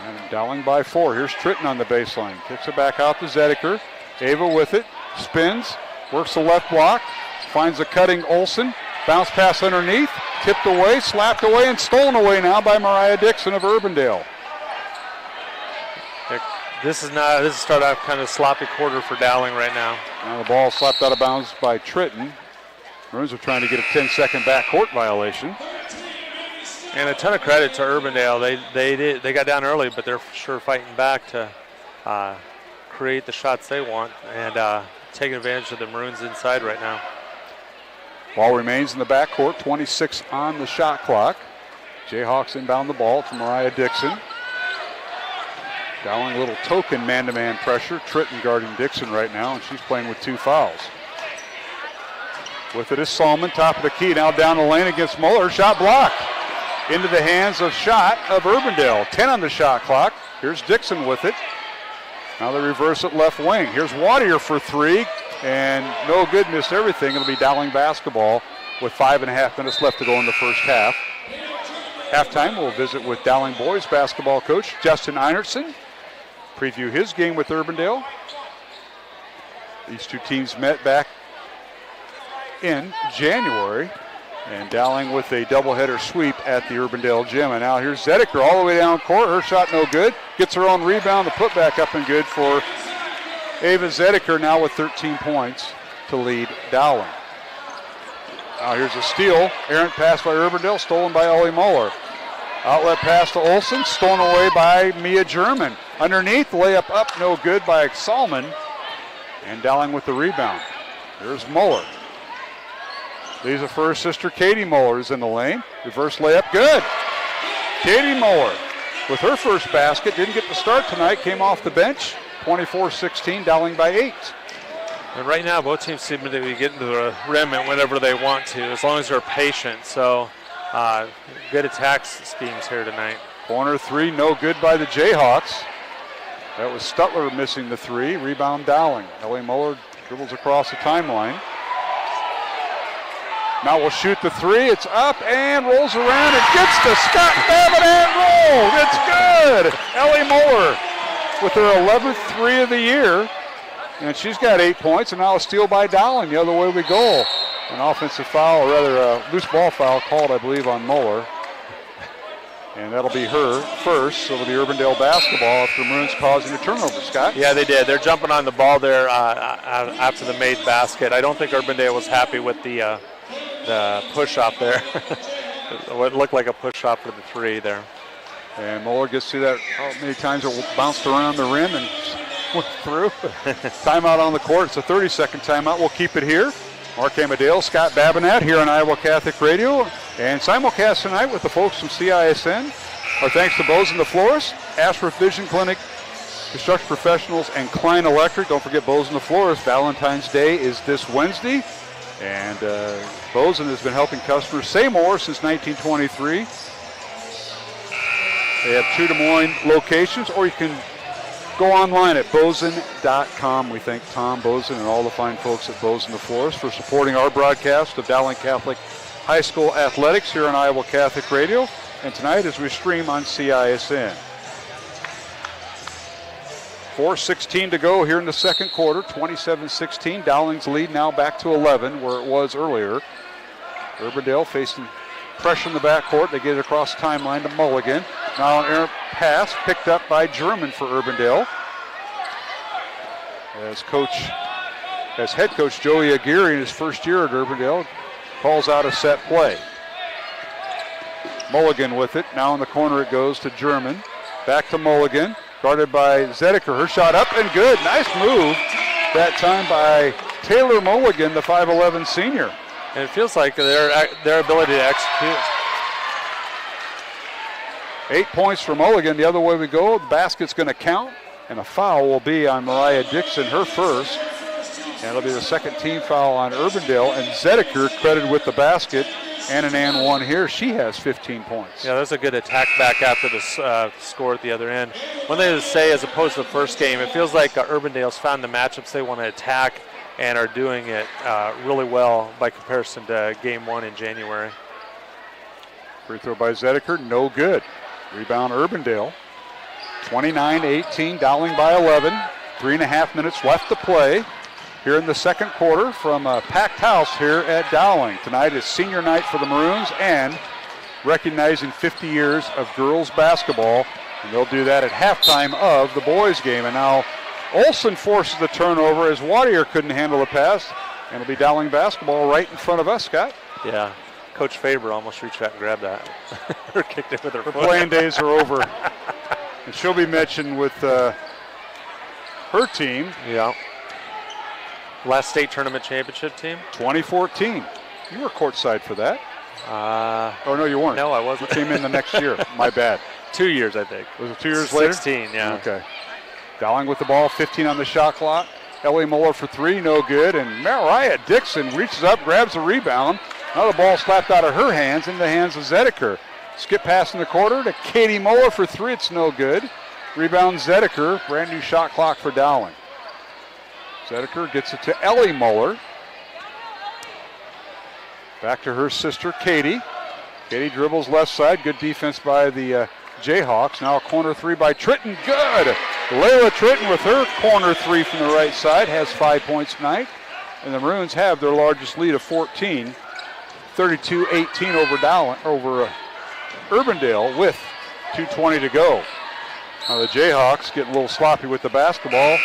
And Dowling by 4. Here's Tritton on the baseline. Kicks it back out to Zediker. Ava with it, spins, works the left block, finds a cutting Olsen. Bounce pass underneath, tipped away, slapped away, and stolen away now by Mariah Dixon of Urbandale. This started off kind of sloppy quarter for Dowling right now. Now the ball slapped out of bounds by Tritton. Maroons are trying to get a 10-second backcourt violation. And a ton of credit to Urbandale. They got down early, but they're sure fighting back to create the shots they want and taking advantage of the Maroons inside right now. Ball remains in the backcourt, 26 on the shot clock. Jayhawks inbound the ball to Mariah Dixon. Dowling a little token man-to-man pressure. Tritton guarding Dixon right now, and she's playing with 2 fouls. With it is Salmon, top of the key, now down the lane against Muller. Shot blocked. Into the hands of Urbandale. 10 on the shot clock. Here's Dixon with it. Now they reverse it left wing. Here's Wadier for 3. And no good, missed everything. It'll be Dowling basketball with 5.5 minutes left to go in the first half. Halftime, we'll visit with Dowling boys basketball coach Justin Einertson. Preview his game with Urbandale. These 2 teams met back in January. And Dowling with a doubleheader sweep at the Urbandale gym. And now here's Zediker all the way down court. Her shot no good. Gets her own rebound. The putback up and good for Ava Zediker, now with 13 points to lead Dowling. Now here's a steal. Errant pass by Urbandale, stolen by Ellie Muller. Outlet pass to Olsen, stolen away by Mia German. Underneath, layup up, no good by Salmon. And Dowling with the rebound. Here's Muller. Leaves it for her sister Katie Muller is in the lane. Reverse layup, good. Katie Muller with her first basket. Didn't get the start tonight, came off the bench. 24-16, Dowling by 8. And right now, both teams seem to be getting to the rim whenever they want to, as long as they're patient. So Good attack schemes here tonight. Corner three, no good by the Jayhawks. That was Stutler missing the three. Rebound Dowling. Ellie Muller dribbles across the timeline. Now we'll shoot the three. It's up and rolls around and gets to Scott Babinet. Rolled. It's good. Ellie Muller with her 11th three of the year. And she's got 8 points, and now a steal by Dowling. The other way we go. An offensive foul, or rather a loose ball foul called, I believe, on Muller. And that'll be her first over the Urbandale basketball after Maroons causing a turnover, Scott. Yeah, they did. They're jumping on the ball there after the made basket. I don't think Urbandale was happy with the push-up there. It looked like a push-up for the three there. And Muller gets to that many times it bounced around the rim and went through. Timeout on the court. It's a 30-second timeout. We'll keep it here. Mark Amadale, Scott Babinet here on Iowa Catholic Radio. And simulcast tonight with the folks from CISN. Our thanks to Bozen the Florist, Ashworth Vision Clinic, Construction Professionals, and Klein Electric. Don't forget Bozen the Florist. Valentine's Day is this Wednesday. And Bozen has been helping customers say more since 1923. They have 2 Des Moines locations, or you can go online at bozen.com. We thank Tom Bozen and all the fine folks at Bozen the Florist for supporting our broadcast of Dowling Catholic High School Athletics here on Iowa Catholic Radio. And tonight as we stream on CISN. 4:16 to go here in the second quarter, 27-16. Dowling's lead now back to 11 where it was earlier. Urbandale facing pressure in the backcourt. They get it across the timeline to Mulligan. Now an errant pass picked up by German for Urbandale. As head coach Joey Aguirre in his first year at Urbandale calls out a set play. Mulligan with it. Now in the corner it goes to German. Back to Mulligan. Guarded by Zedeker. Her shot up and good. Nice move that time by Taylor Mulligan, the 5'11 senior. And it feels like their ability to execute. 8 points for Mulligan. The other way we go, the basket's going to count, and a foul will be on Mariah Dixon, her first. And it'll be the second team foul on Urbandale. And Zedeker credited with the basket and an and one here. She has 15 points. Yeah, that's a good attack back after the score at the other end. One thing to say, as opposed to the first game, it feels like Urbandale's found the matchups they want to attack and are doing it really well by comparison to game one in January. Free throw by Zedeker, no good. Rebound Urbandale. 29-18, Dowling by 11. 3.5 minutes left to play here in the second quarter from a packed house here at Dowling. Tonight is senior night for the Maroons and recognizing 50 years of girls basketball. And they'll do that at halftime of the boys game. And now Olsen forces the turnover as Wadier couldn't handle the pass. And it'll be Dowling basketball right in front of us, Scott. Yeah, Coach Faber almost reached out and grabbed that. Or kicked it with her foot. Her playing days are over. And she'll be mentioned with her team. Yeah. Last state tournament championship team? 2014. You were courtside for that. Oh, no, you weren't. No, I wasn't. You came in the next year. My bad. 2 years, I think. Was it 2 years later? 16, yeah. Okay. Dowling with the ball, 15 on the shot clock. Ellie Muller for three, no good. And Mariah Dixon reaches up, grabs the rebound. Now the ball slapped out of her hands into the hands of Zedeker. Skip pass in the quarter to Katie Muller for three. It's no good. Rebound Zedeker. Brand new shot clock for Dowling. Zedeker gets it to Ellie Muller. Back to her sister, Katie. Katie dribbles left side. Good defense by the Jayhawks. Now a corner three by Tritton. Good. Layla Tritton with her corner three from the right side has 5 points tonight. And the Maroons have their largest lead of 14. 32-18 over Urbandale with 2:20 to go. Now the Jayhawks getting a little sloppy with the basketball.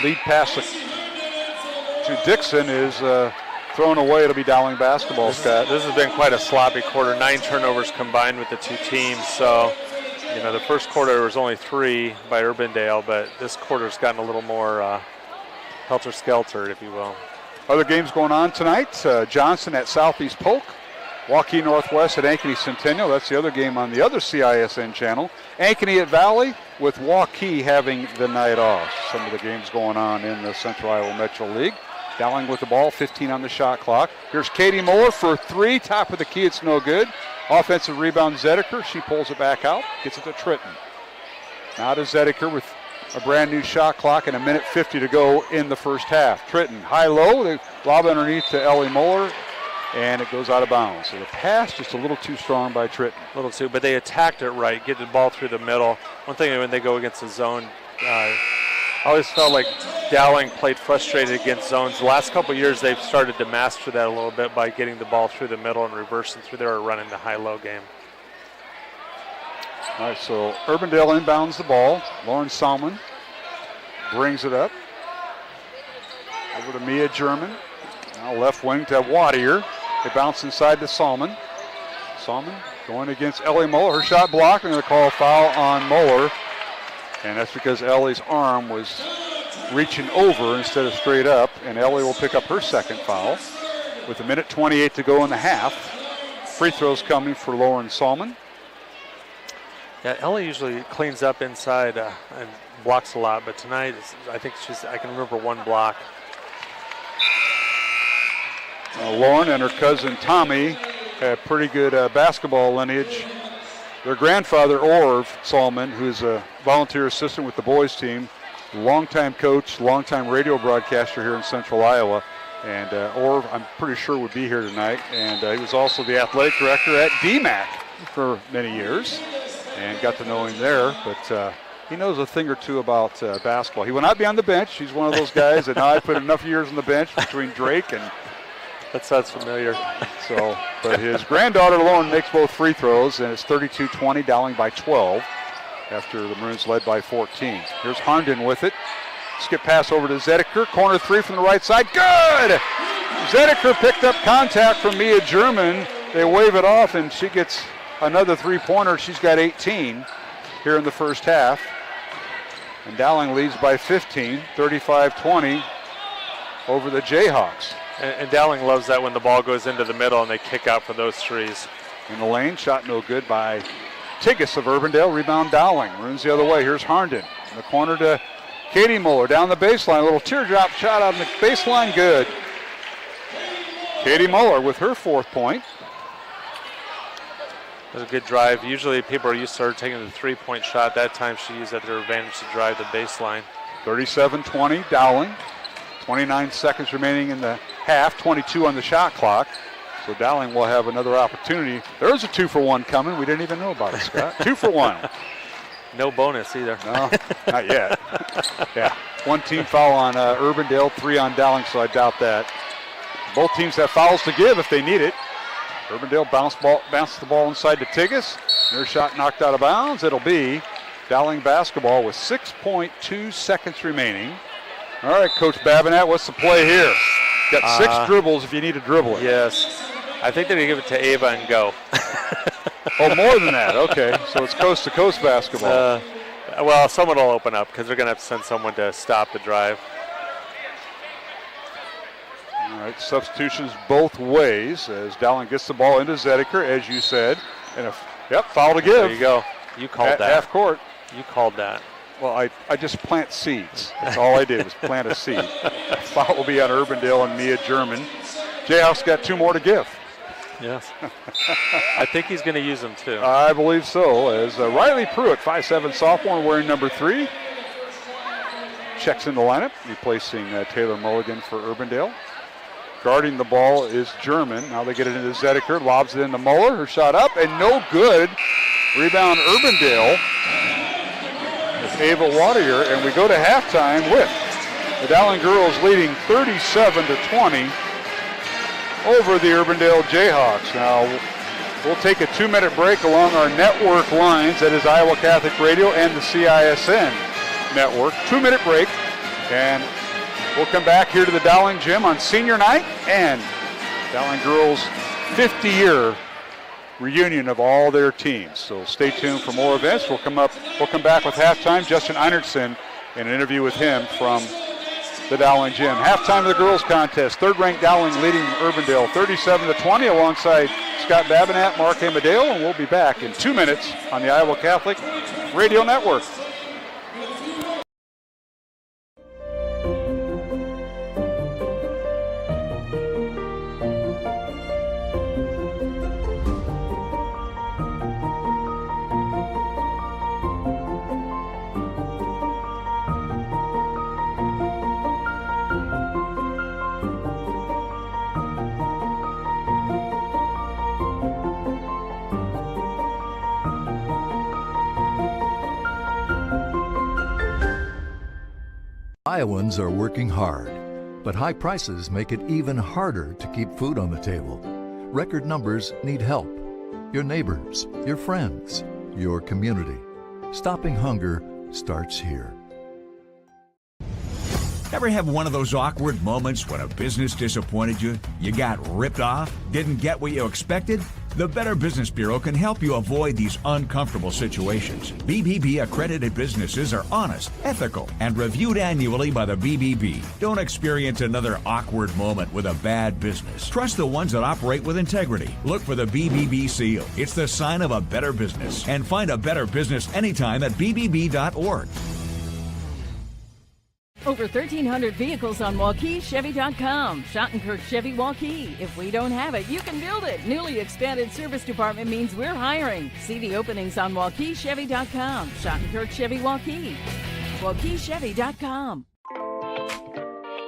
Lead pass to Dixon is thrown away. It'll be Dowling basketball, Scott. This has been quite a sloppy quarter. 9 turnovers combined with the two teams. So, you know, the first quarter was only 3 by Urbandale, but this quarter's gotten a little more helter-skelter, if you will. Other games going on tonight. Johnson at Southeast Polk. Waukee Northwest at Ankeny Centennial. That's the other game on the other CISN channel. Ankeny at Valley with Waukee having the night off. Some of the games going on in the Central Iowa Metro League. Dowling with the ball, 15 on the shot clock. Here's Katie Moeller for 3, top of the key, it's no good. Offensive rebound, Zedeker. She pulls it back out, gets it to Tritton. Now to Zedeker with a brand new shot clock and 1:50 to go in the first half. Tritton, high-low, they lob underneath to Ellie Moeller, and it goes out of bounds. So the pass just a little too strong by Tritton. A little too, but they attacked it right, get the ball through the middle. One thing when they go against the zone, I always felt like Dowling played frustrated against zones. The last couple of years, they've started to master that a little bit by getting the ball through the middle and reversing through there or running the high-low game. All right, so Urbandale inbounds the ball. Lauren Salmon brings it up. Over to Mia German. Now left wing to Wadier. They bounce inside to Salmon. Salmon going against Ellie Moeller. Her shot blocked, and they call a foul on Moeller. And that's because Ellie's arm was reaching over instead of straight up. And Ellie will pick up her second foul with 1:28 to go in the half. Free throws coming for Lauren Salmon. Yeah, Ellie usually cleans up inside and blocks a lot, but tonight I think I can remember one block. Lauren and her cousin Tommy have pretty good basketball lineage. Their grandfather, Orv Salmon, who's a volunteer assistant with the boys team, longtime coach, longtime radio broadcaster here in Central Iowa. And Orv, I'm pretty sure, would be here tonight. And he was also the athletic director at DMAC for many years and got to know him there. But he knows a thing or two about basketball. He will not be on the bench. He's one of those guys that now I put enough years on the bench between Drake and... That sounds familiar. So, but his granddaughter Lauren makes both free throws, and it's 32-20, Dowling by 12 after the Maroons led by 14. Here's Harnden with it. Skip pass over to Zedeker. Corner 3 from the right side. Good! Zedeker picked up contact from Mia German. They wave it off, and she gets another three-pointer. She's got 18 here in the first half. And Dowling leads by 15, 35-20 over the Jayhawks. And Dowling loves that when the ball goes into the middle and they kick out for those threes. In the lane, shot no good by Tigas of Urbandale. Rebound Dowling. Runs the other way. Here's Harnden. In the corner to Katie Moeller. Down the baseline. A little teardrop shot on the baseline. Good. Katie Moeller with her 4th point. It was a good drive. Usually people are used to her taking the 3-point shot. That time she used that to her advantage to drive the baseline. 37-20, Dowling. 29 seconds remaining in the half, 22 on the shot clock. So Dowling will have another opportunity. There's a 2-for-1 coming. We didn't even know about it, Scott. 2-for-1. No bonus either. No, not yet. Yeah, 1 team foul on Urbandale, 3 on Dowling, so I doubt that. Both teams have fouls to give if they need it. Urbandale bounces the ball inside to Tigas. Their shot knocked out of bounds. It'll be Dowling basketball with 6.2 seconds remaining. All right, Coach Babinette, what's the play here? Got 6 dribbles if you need to dribble it. Yes. I think they're going to give it to Ava and go. Oh, more than that. Okay, so it's coast-to-coast basketball. Well, someone will open up because they're going to have to send someone to stop the drive. All right, substitutions both ways as Dowling gets the ball into Zedeker, as you said. And foul to give. There you go. You called that. Half court. You called that. Well, I just plant seeds. That's all I did was plant a seed. Foul will be on Urbandale and Mia German. Jayhawks got 2 more to give. Yes. I think he's going to use them too. I believe so. As Riley Pruitt, 5'7" sophomore, wearing number 3, checks in the lineup, replacing Taylor Mulligan for Urbandale. Guarding the ball is German. Now they get it into Zedeker, lobs it into Muller. Her shot up and no good. Rebound Urbandale. Ava Wadier, and we go to halftime with the Dowling girls leading 37-20 over the Urbandale Jayhawks. Now we'll take a 2-minute break along our network lines, that is Iowa Catholic Radio and the CISN network. 2-minute break, and we'll come back here to the Dowling Gym on senior night and Dowling girls 50-year reunion of all their teams. So stay tuned for more events. We'll come back with halftime. Justin Einertson and an interview with him from the Dowling Gym. Halftime of the girls contest. 3rd-ranked Dowling leading Urbandale 37-20 alongside Scott Babinette, Mark Amadeo, and we'll be back in 2 minutes on the Iowa Catholic Radio Network. Iowans are working hard, but high prices make it even harder to keep food on the table. Record numbers need help. Your neighbors, your friends, your community. Stopping hunger starts here. Ever have one of those awkward moments when a business disappointed you? You got ripped off? Didn't get what you expected? The Better Business Bureau can help you avoid these uncomfortable situations. BBB accredited businesses are honest, ethical, and reviewed annually by the BBB. Don't experience another awkward moment with a bad business. Trust the ones that operate with integrity. Look for the BBB seal. It's the sign of a better business. And find a better business anytime at bbb.org. Over 1,300 vehicles on WaukeeChevy.com. Schottenkirk Chevy Waukee. If we don't have it, you can build it. Newly expanded service department means we're hiring. See the openings on WaukeeChevy.com. Schottenkirk Chevy Waukee. WaukeeChevy.com.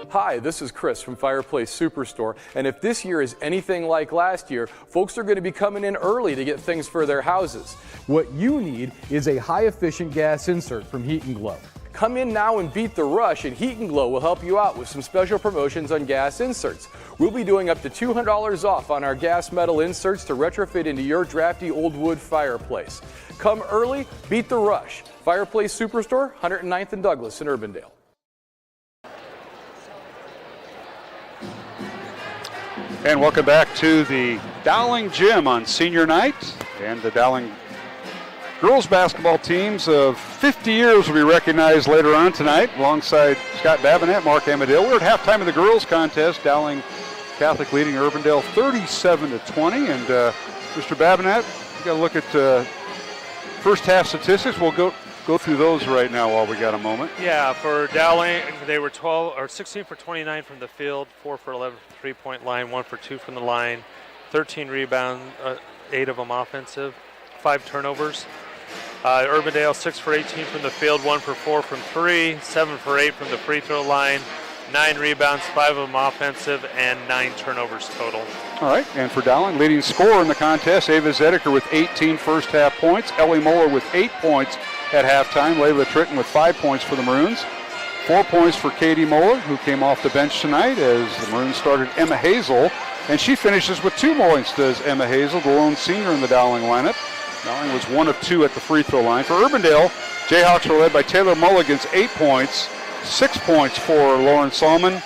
Hi, this is Chris from Fireplace Superstore, and if this year is anything like last year, folks are going to be coming in early to get things for their houses. What you need is a high-efficient gas insert from Heat & Glow. Come in now and beat the rush, and Heat & Glow will help you out with some special promotions on gas inserts. We'll be doing up to $200 off on our gas metal inserts to retrofit into your drafty old wood fireplace. Come early, beat the rush. Fireplace Superstore, 109th and Douglas in Urbandale. And welcome back to the Dowling Gym on senior night. And the Dowling girls basketball teams of 50 years will be recognized later on tonight alongside Scott Babinet, Mark Amadale. We're at halftime of the girls contest. Dowling Catholic leading Urbandale 37-20. And Mr. Babinet, you got to look at first half statistics. We'll go through those right now while we got a moment. Yeah, for Dowling, they were 16 for 29 from the field, 4 for 11 from the three-point line, 1 for 2 from the line, 13 rebounds, 8 of them offensive, 5 turnovers. Urbandale 6 for 18 from the field, 1 for 4 from 3, 7 for 8 from the free throw line, 9 rebounds, 5 of them offensive, and 9 turnovers total. All right, and for Dowling, leading scorer in the contest, Ava Zedeker with 18 first half points, Ellie Moeller with 8 points at halftime, Layla Tritton with 5 points for the Maroons, 4 points for Katie Moeller, who came off the bench tonight as the Maroons started Emma Hazel, and she finishes with 2 points, does Emma Hazel, the lone senior in the Dowling lineup. Dowling was 1 of 2 at the free throw line. For Urbandale, Jayhawks were led by Taylor Mulligan's 8 points, 6 points for Lauren Salmon,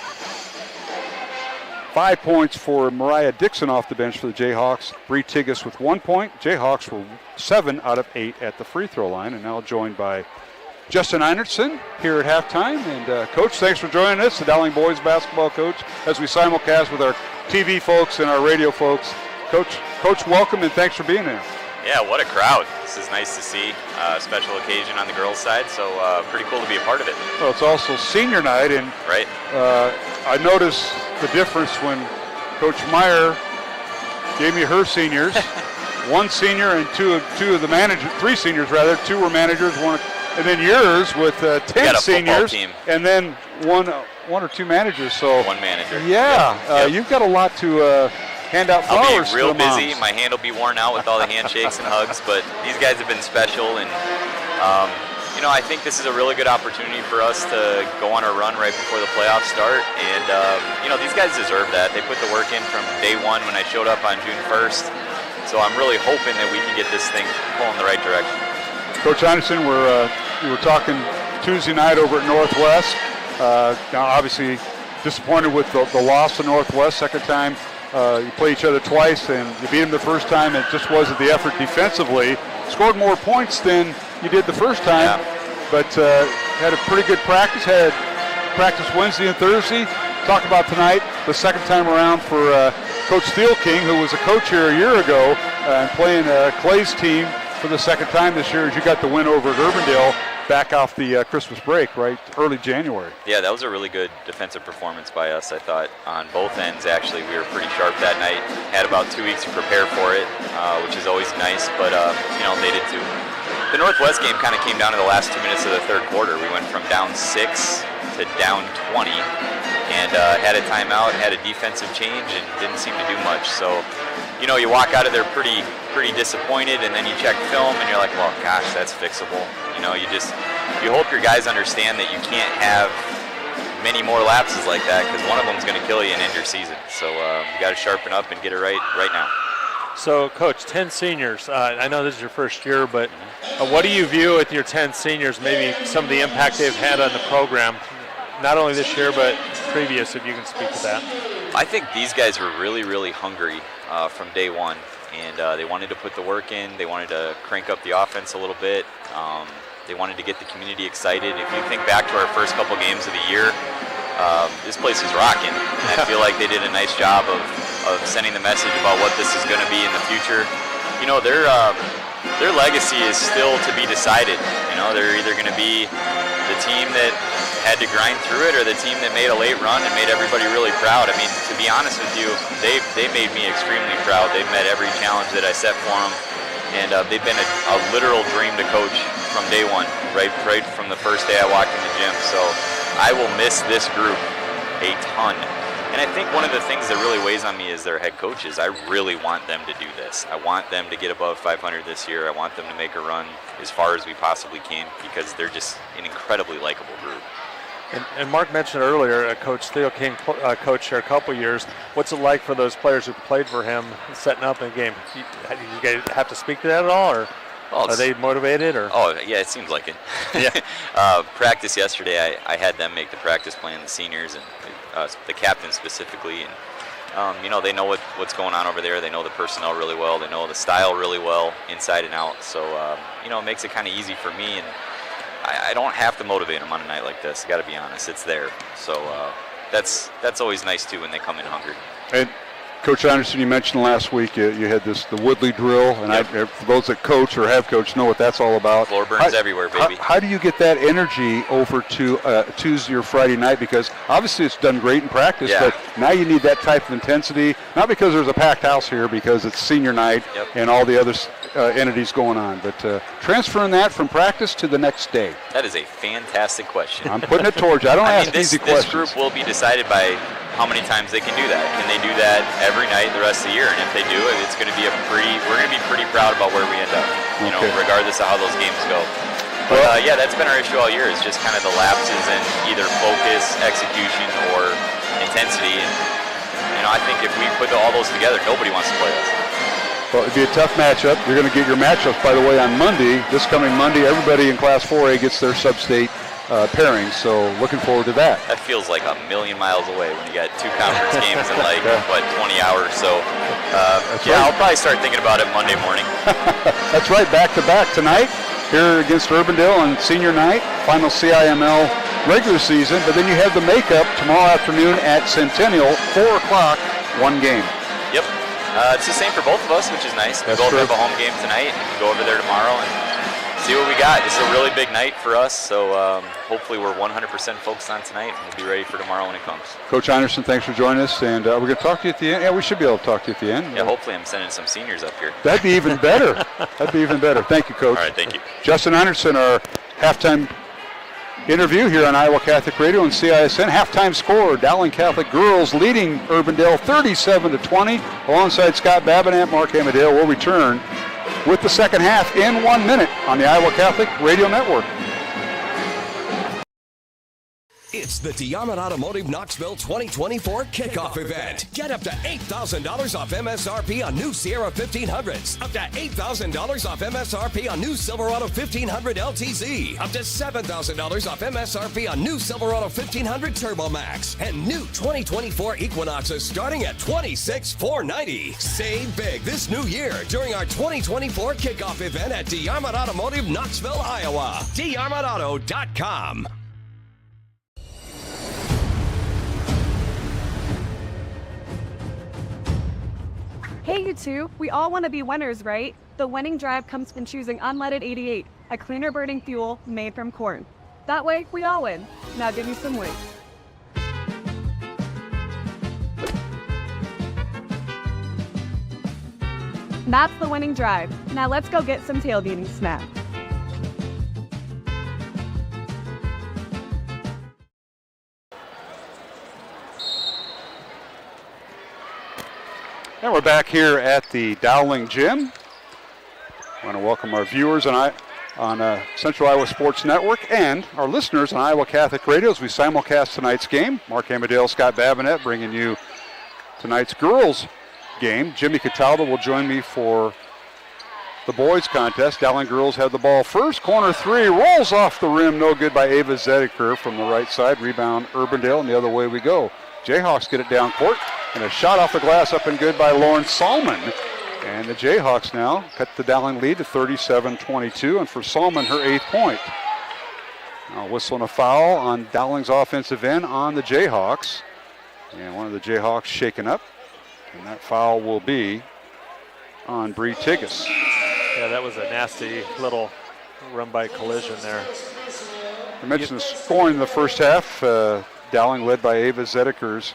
5 points for Mariah Dixon off the bench for the Jayhawks. Bree Tigas with 1 point. Jayhawks were 7 out of 8 at the free throw line, and now joined by Justin Einertson here at halftime. And Coach, thanks for joining us, the Dowling boys basketball coach, as we simulcast with our TV folks and our radio folks. Coach, welcome and thanks for being here. Yeah, what a crowd. This is nice to see. Special occasion on the girls' side, so pretty cool to be a part of it. Well, it's also senior night, and right. I noticed the difference when Coach Meyer gave me her seniors. 1 senior and 2 of the managers, 3 seniors rather. 2 were managers, 1, and then yours with 10 seniors, and then one or 2 managers. So 1 manager. Yeah, yep. You've got a lot to hand out flowers. I'll be real to the busy. moms. My hand will be worn out with all the handshakes and hugs, but these guys have been special, and I think this is a really good opportunity for us to go on a run right before the playoffs start, and these guys deserve that. They put the work in from day 1 when I showed up on June 1st, so I'm really hoping that we can get this thing pulling in the right direction. Coach Anderson, we were talking Tuesday night over at Northwest. Now obviously disappointed with the loss to Northwest, second time. You play each other twice, and you beat them the first time. It just wasn't the effort defensively. Scored more points than you did the first time, but had a pretty good practice. Had practice Wednesday and Thursday. Talk about tonight, the second time around for Coach Steele-King, who was a coach here a year ago, and playing Clay's team for the second time this year as you got the win over at Urbandale back off the Christmas break, right, early January. Yeah, that was a really good defensive performance by us, I thought, on both ends. Actually, we were pretty sharp that night. Had about 2 weeks to prepare for it, which is always nice, but, they did too. The Northwest game kind of came down to the last 2 minutes of the third quarter. We went from down 6 to down 20, and had a timeout, had a defensive change, and didn't seem to do much. So, you walk out of there pretty disappointed, and then you check film, and you're like, well, gosh, that's fixable. You hope your guys understand that you can't have many more lapses like that, because one of them is going to kill you and end your season. So we got to sharpen up and get it right now. So, Coach, 10 seniors. I know this is your first year, but what do you view with your 10 seniors, maybe some of the impact they've had on the program, not only this year but previous, if you can speak to that? I think these guys were really, really hungry from day one, and they wanted to put the work in. They wanted to crank up the offense a little bit. They wanted to get the community excited. If you think back to our first couple games of the year, this place is rocking. And I feel like they did a nice job of sending the message about what this is going to be in the future. You know, their legacy is still to be decided. You know, they're either going to be the team that had to grind through it, or the team that made a late run and made everybody really proud. I mean, to be honest with you, they made me extremely proud. They've met every challenge that I set for them, and they've been a literal dream to coach from day one, right from the first day I walked in the gym. So I will miss this group a ton. And I think one of the things that really weighs on me is their head coaches. I really want them to do this. I want them to get above 500 this year. I want them to make a run as far as we possibly can, because they're just an incredibly likable group. And Mark mentioned earlier, Coach Theo King coached here a couple years. What's it like for those players who played for him setting up in a game? Do you guys have to speak to that at all, or are they motivated? Or? Oh, yeah, it seems like it. Yeah. Practice yesterday, I had them make the practice plan, the seniors, and the captain specifically. And, you know, they know what's going on over there. They know the personnel really well. They know the style really well, inside and out. So, you know, it makes it kind of easy for me. And I don't have to motivate them on a night like this. I got to be honest, it's there. So that's always nice too when they come in hungry. And Coach Anderson, you mentioned last week you had the Woodley drill, and Yep. for those that coach or have coached know what that's all about. Floor burns everywhere, baby. How do you get that energy over to Tuesday or Friday night? Because obviously it's done great in practice, Yeah. but now you need that type of intensity, not because there's a packed house here, because it's senior night Yep. and all the other entities going on, but transferring that from practice to the next day. That is a fantastic question. I'm putting it towards you. I don't ask easy this questions. group will be decided by how many times they can do that. Can they do that every night the rest of the year? And if they do it, it's going to be we're going to be pretty proud about where we end up, you know, regardless of how those games go. But yeah, that's been our issue all year, is just kind of the lapses in either focus, execution, or intensity. And, you know, I think if we put all those together, nobody wants to play us. Well, it'd be a tough matchup. You're going to get your matchups, by the way, on Monday. This coming Monday, everybody in Class 4A gets their sub-state pairings, so looking forward to that. That feels like a million miles away when you got two conference games in like, 20 hours. So, yeah, I'll probably start thinking about it Monday morning. That's right, back-to-back tonight here against Urbandale on senior night, final CIML regular season, but then you have the makeup tomorrow afternoon at Centennial, 4 o'clock, one game. Yep. It's the same for both of us, which is nice. We That's both true. have a home game tonight, and we can go over there tomorrow and see what we got. This is a really big night for us, so hopefully we're 100% focused on tonight, and we'll be ready for tomorrow when it comes. Coach Anderson, thanks for joining us, and we're going to talk to you at the end. Yeah, we should be able to talk to you at the end. Yeah, hopefully I'm sending some seniors up here. That'd be even better. That'd be even better. Thank you, Coach. All right, thank you. Justin Anderson, our halftime interview here on Iowa Catholic Radio and CISN. Halftime score, Dowling Catholic girls leading Urbandale 37-20. Alongside Scott Babinant, Mark Amadale will return with the second half in 1 minute on the Iowa Catholic Radio Network. It's the Diamond Automotive Knoxville 2024 kickoff event. Get up to $8,000 off MSRP on new Sierra 1500s. Up to $8,000 off MSRP on new Silverado 1500 LTZ. Up to $7,000 off MSRP on new Silverado 1500 Turbo Max. And new 2024 Equinoxes starting at $26,490. Save big this new year during our 2024 kickoff event at DeArmond Automotive Knoxville, Iowa. DeArmondAuto.com. Hey, you two, we all want to be winners, right? The winning drive comes from choosing unleaded 88, a cleaner burning fuel made from corn. That way, we all win. Now give me some weight. That's the winning drive. Now let's go get some tailgating snacks. And we're back here at the Dowling Gym. I want to welcome our viewers on on Central Iowa Sports Network, and our listeners on Iowa Catholic Radio as we simulcast tonight's game. Mark Amadale, Scott Babinet bringing you tonight's girls game. Jimmy Cataldo will join me for the boys contest. Dowling girls have the ball first. Corner three rolls off the rim. No good by Ava Zedeker from the right side. Rebound Urbandale, and the other way we go. Jayhawks get it down court, and a shot off the glass up and good by Lauren Salmon. And the Jayhawks now cut the Dowling lead to 37-22, and for Salmon, her 8th point. Now whistling a foul on Dowling's offensive end on the Jayhawks. And one of the Jayhawks shaken up, and that foul will be on Bree Tigas. Yeah, that was a nasty little run-by collision there. I mentioned the scoring in the first half. Dowling led by Ava Zedeker's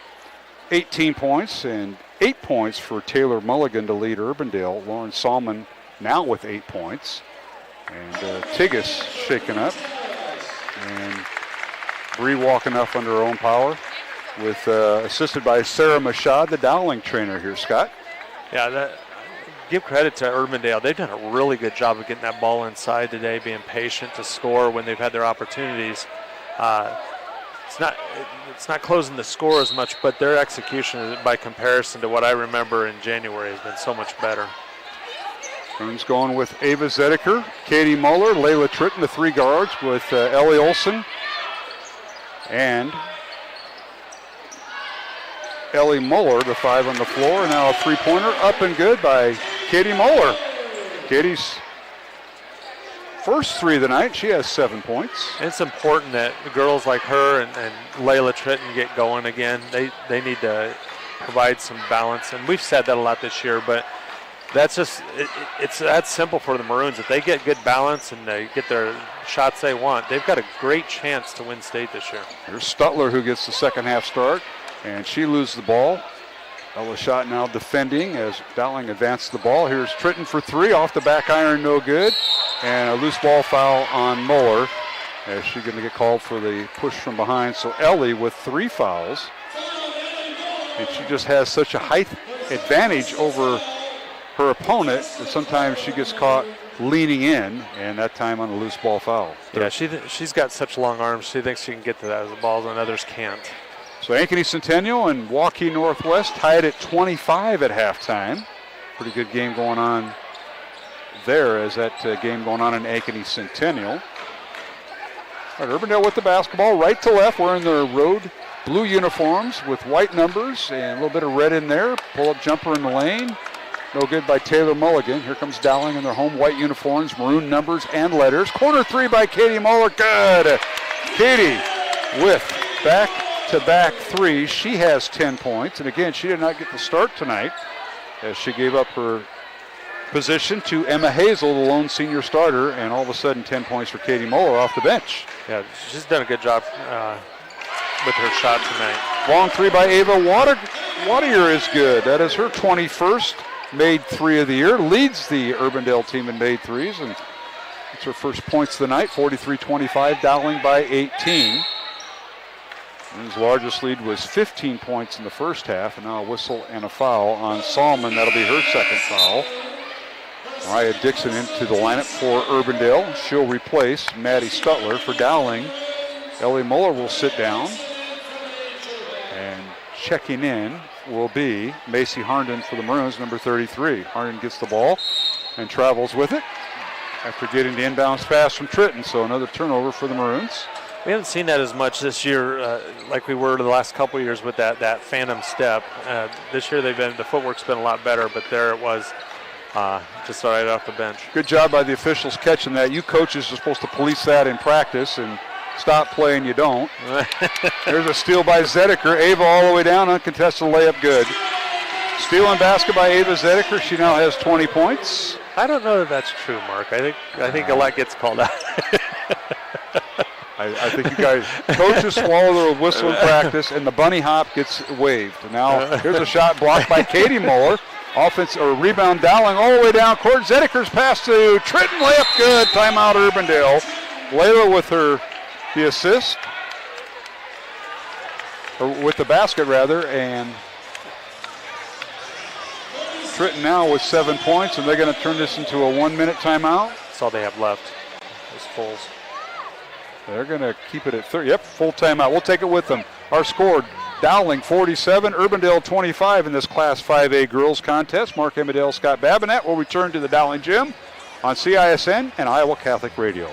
18 points, and 8 points for Taylor Mulligan to lead Urbandale. Lauren Salmon now with 8 points. And Tigas shaken up. And Bree walking up under her own power, with assisted by Sarah Mashad, the Dowling trainer here, Scott. Yeah, give credit to Urbandale. They've done a really good job of getting that ball inside today, being patient to score when they've had their opportunities. It's not closing the score as much, but their execution, by comparison to what I remember in January, has been so much better. Bruins going with Ava Zedeker, Katie Muller, Layla Tritton, the 3 guards, with Ellie Olson and Ellie Muller, the 5 on the floor. Now a 3-pointer up and good by Katie Muller. Katie's first 3 of the night. She has 7 points. It's important that girls like her and Layla Tritton get going again. They need to provide some balance, and we've said that a lot this year, but that's just it's that simple for the Maroons. If they get good balance and they get their shots they want, they've got a great chance to win state this year. Here's Stutler, who gets the second half start, and she loses the ball. Ella Schott now defending as Dowling advances the ball. Here's Tritton for 3, off the back iron, no good. And a loose ball foul on Muller, as she's going to get called for the push from behind. So Ellie with 3 fouls. And she just has such a height advantage over her opponent that sometimes she gets caught leaning in, and that time on a loose ball foul. Yeah, she's got such long arms. She thinks she can get to that as the balls and others can't. So Ankeny Centennial and Waukee Northwest tied at 25 at halftime. Pretty good game going on there, as that game going on in Ankeny Centennial. All right, Urbandale with the basketball, right to left, wearing their road blue uniforms with white numbers and a little bit of red in there. Pull-up jumper in the lane. No good by Taylor Mulligan. Here comes Dowling in their home white uniforms, maroon numbers and letters. Corner 3 by Katie Muller. Good. Katie with back-to-back 3. She has 10 points. And again, she did not get the start tonight, as she gave up her position to Emma Hazel, the lone senior starter, and all of a sudden 10 points for Katie Muller off the bench. Yeah, she's done a good job with her shot tonight. Long 3 by Ava Wadier is good. That is her 21st made 3 of the year. Leads the Urbandale team in made 3s, and it's her first points of the night. 43-25, Dowling by 18. His largest lead was 15 points in the first half, and now a whistle and a foul on Salmon. That'll be her second foul. Mariah Dixon into the lineup for Urbandale. She'll replace Maddie Stutler. For Dowling, Ellie Muller will sit down. And checking in will be Macy Harnden for the Maroons, number 33. Harnden gets the ball and travels with it after getting the inbounds pass from Tritton. So another turnover for the Maroons. We haven't seen that as much this year like we were the last couple of years with that phantom step. This year the footwork's been a lot better, but there it was. Just right off the bench. Good job by the officials catching that. You coaches are supposed to police that in practice and stop playing, you don't. There's a steal by Zedeker. Ava all the way down, uncontested layup, good. Steal and basket by Ava Zedeker. She now has 20 points. I don't know that that's true, Mark. I think a lot gets called out. I think you guys, coaches swallow their whistle in practice, and the bunny hop gets waved. Now here's a shot blocked by Katie Muller. Offense or rebound Dowling all the way down court. Zedeker's pass to Tritton, layup good. Timeout Urbandale. Layla with the assist, or with the basket rather, and Tritton now with 7 points, and they're going to turn this into a 1-minute timeout. That's all they have left. Those fulls. They're going to keep it at 30. Yep, full timeout. We'll take it with them. Our score, Dowling 47, Urbandale 25 in this Class 5A girls contest. Mark Emmerdale, Scott Babinett will return to the Dowling gym on CISN and Iowa Catholic Radio.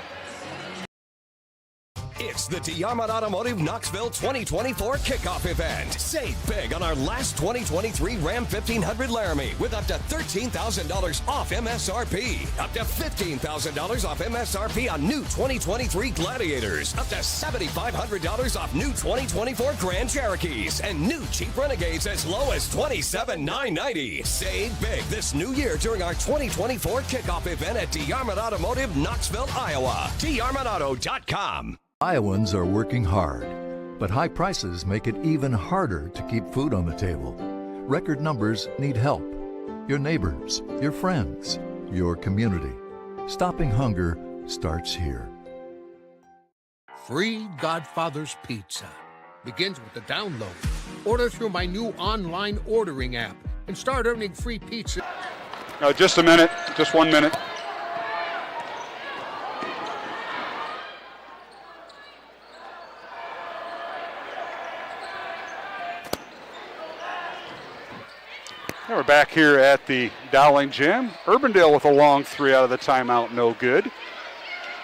It's the DeArmond Automotive Knoxville 2024 kickoff event. Save big on our last 2023 Ram 1500 Laramie with up to $13,000 off MSRP. Up to $15,000 off MSRP on new 2023 Gladiators. Up to $7,500 off new 2024 Grand Cherokees. And new Jeep Renegades as low as $27,990. Save big this new year during our 2024 kickoff event at DeArmond Automotive Knoxville, Iowa. DeArmondAuto.com. Iowans are working hard, but high prices make it even harder to keep food on the table. Record numbers need help. Your neighbors, your friends, your community. Stopping hunger starts here. Free Godfather's Pizza begins with the download. Order through my new online ordering app and start earning free pizza. No, just a minute, just 1 minute. We're back here at the Dowling gym. Urbandale with a long three out of the timeout, no good.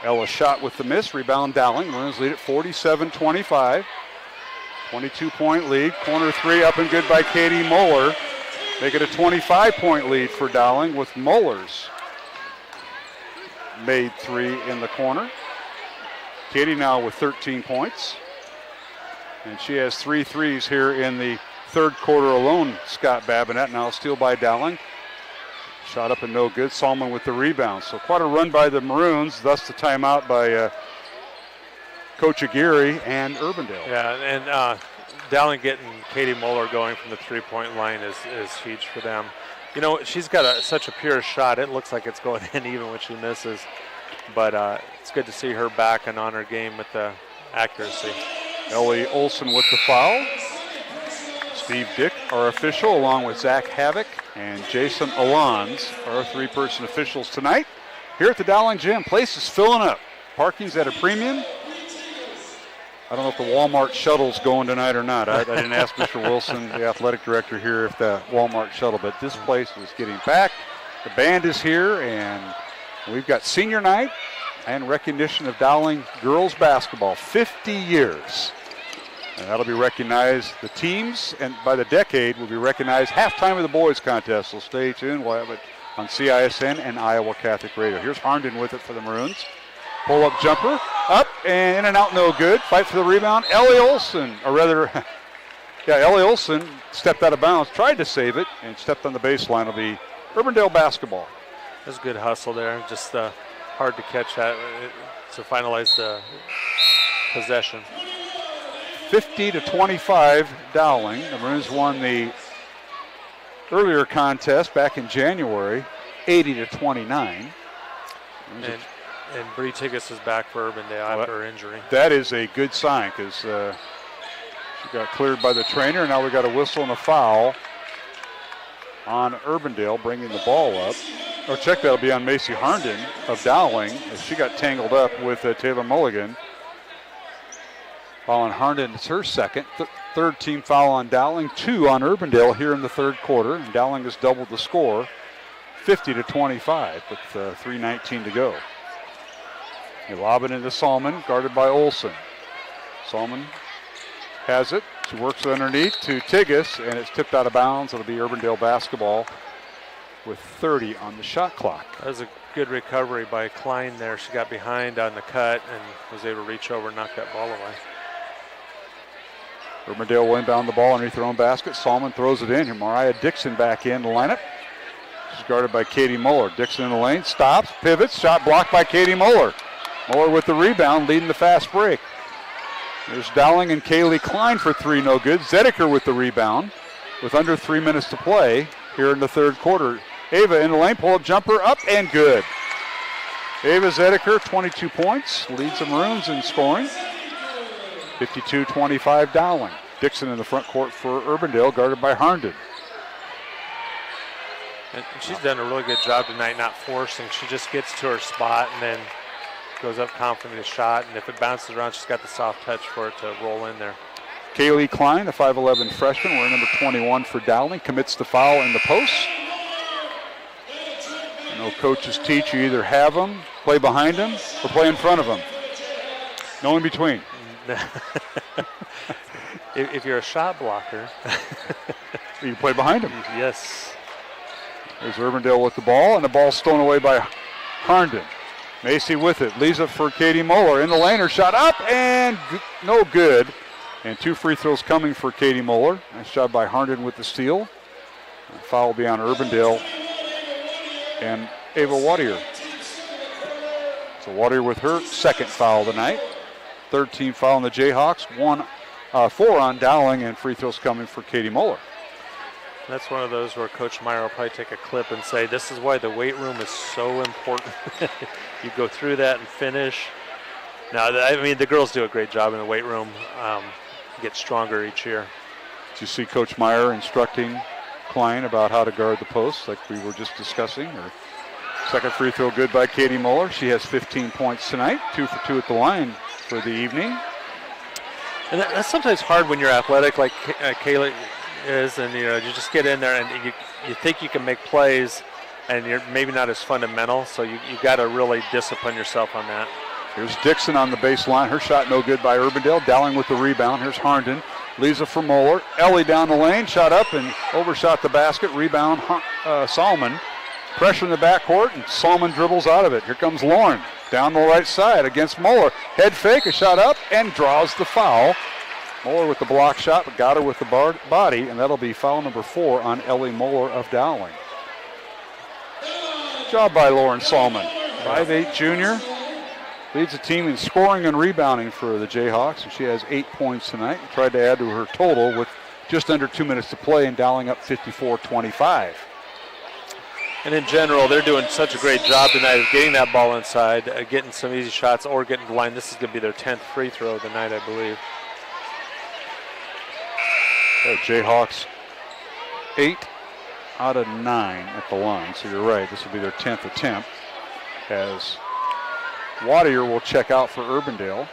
Ella shot with the miss, rebound Dowling. Maroons lead at 47-25. 22-point lead. Corner three up and good by Katie Moeller. Make it a 25-point lead for Dowling with Moeller's made three in the corner. Katie now with 13 points. And she has 3 threes here in the third quarter alone. Scott Babinett now steal by Dowling. Shot up and no good. Salmon with the rebound. So quite a run by the Maroons. Thus the timeout by Coach Aguirre and Urbandale. Yeah, and Dowling getting Katie Moeller going from the three-point line is huge for them. You know, she's got such a pure shot. It looks like it's going in even when she misses. But it's good to see her back and on her game with the accuracy. Ellie Olson with the foul. Steve Dick, our official, along with Zach Havoc and Jason Alons, our three-person officials tonight. Here at the Dowling gym, place is filling up. Parking's at a premium. I don't know if the Walmart shuttle's going tonight or not. I didn't ask Mr. Wilson, the athletic director here, if the Walmart shuttle, but this place is getting packed. The band is here, and we've got senior night and recognition of Dowling girls basketball, 50 years. And that'll be recognized, the teams, and by the decade will be recognized halftime of the boys contest. So stay tuned. We'll have it on CISN and Iowa Catholic Radio. Here's Harnden with it for the Maroons. Pull-up jumper, up and in and out, no good. Fight for the rebound. Ellie Olson, or rather, Ellie Olson stepped out of bounds, tried to save it, and stepped on the baseline. It'll be Urbandale basketball. There's a good hustle there. Just hard to catch that to finalize the possession. 50-25 Dowling. The Maroons won the earlier contest back in January, 80-29. And Bree Tiggis is back for Urbandale after her injury. That is a good sign because she got cleared by the trainer. Now we got a whistle and a foul on Urbandale, bringing the ball up. Or check, that'll be on Macy Harnden of Dowling as she got tangled up with Taylor Mulligan. Foul on Harnden, it's her second. Third team foul on Dowling, 2 on Urbandale here in the third quarter. And Dowling has doubled the score, 50-25 with 3:19 to go. They lob it into Salmon, guarded by Olson. Salmon has it. She works it underneath to Tiggis, and it's tipped out of bounds. It'll be Urbandale basketball with 30 on the shot clock. That was a good recovery by Klein there. She got behind on the cut and was able to reach over and knock that ball away. Urbandale will inbound the ball underneath their own basket. Salmon throws it in. Here, Mariah Dixon back in the lineup. She's guarded by Katie Moeller. Dixon in the lane, stops, pivots, shot blocked by Katie Moeller. Moeller with the rebound, leading the fast break. There's Dowling and Kaylee Klein for 3, no good. Zediker with the rebound with under 3 minutes to play here in the third quarter. Ava in the lane, pull-up jumper, up and good. Ava Zediker, 22 points, leads the Maroons in scoring. 52-25 Dowling. Dixon in the front court for Urbandale, guarded by Harnden. And she's done a really good job tonight not forcing. She just gets to her spot and then goes up confident in his shot, and if it bounces around, she's got the soft touch for it to roll in there. Kaylee Klein, the 5'11 freshman, wearing number 21 for Dowling, commits the foul in the post. I know coaches teach you either have them, play behind them, or play in front of them. No in between. If you're a shot blocker, you play behind them. Yes. There's Urbandale with the ball, and the ball stolen away by Harnden. Macy with it, leaves it for Katie Moeller. In the lane, her shot up, and no good. And 2 free throws coming for Katie Moeller. Nice job by Harnden with the steal. Foul will be on Urbandale and Ava Wadier. So Wadier with her second foul tonight. 3rd team foul on the Jayhawks. 4 on Dowling, and free throws coming for Katie Moeller. That's one of those where Coach Meyer will probably take a clip and say, this is why the weight room is so important. You go through that and finish. Now, I mean, the girls do a great job in the weight room. Get stronger each year. Did you see Coach Meyer instructing Klein about how to guard the post like we were just discussing? Her second free throw good by Katie Moeller. She has 15 points tonight, 2 for 2 at the line for the evening. And that's sometimes hard when you're athletic like Kaylee is, and you just get in there and you think you can make plays, and you're maybe not as fundamental, so you got to really discipline yourself on that. Here's Dixon on the baseline. Her shot no good by Urbandale. Dowling with the rebound. Here's Harnden. Leaves it for Moeller. Ellie down the lane. Shot up and overshot the basket. Rebound Salmon. Pressure in the backcourt, and Salmon dribbles out of it. Here comes Lauren down the right side against Moeller. Head fake, a shot up, and draws the foul. Moeller with the block shot, but got her with the body, and that'll be foul number 4 on Ellie Moeller of Dowling. Good job by Lauren Salmon. 5'8" junior. Leads the team in scoring and rebounding for the Jayhawks, and she has 8 points tonight. Tried to add to her total with just under 2 minutes to play, and Dowling up 54-25. And in general, they're doing such a great job tonight of getting that ball inside, getting some easy shots, or getting to the line. This is going to be their 10th free throw of the night, I believe. Jayhawks 8 out of 9 at the line, so you're right. This will be their 10th attempt, as Wadier will check out for Urbandale.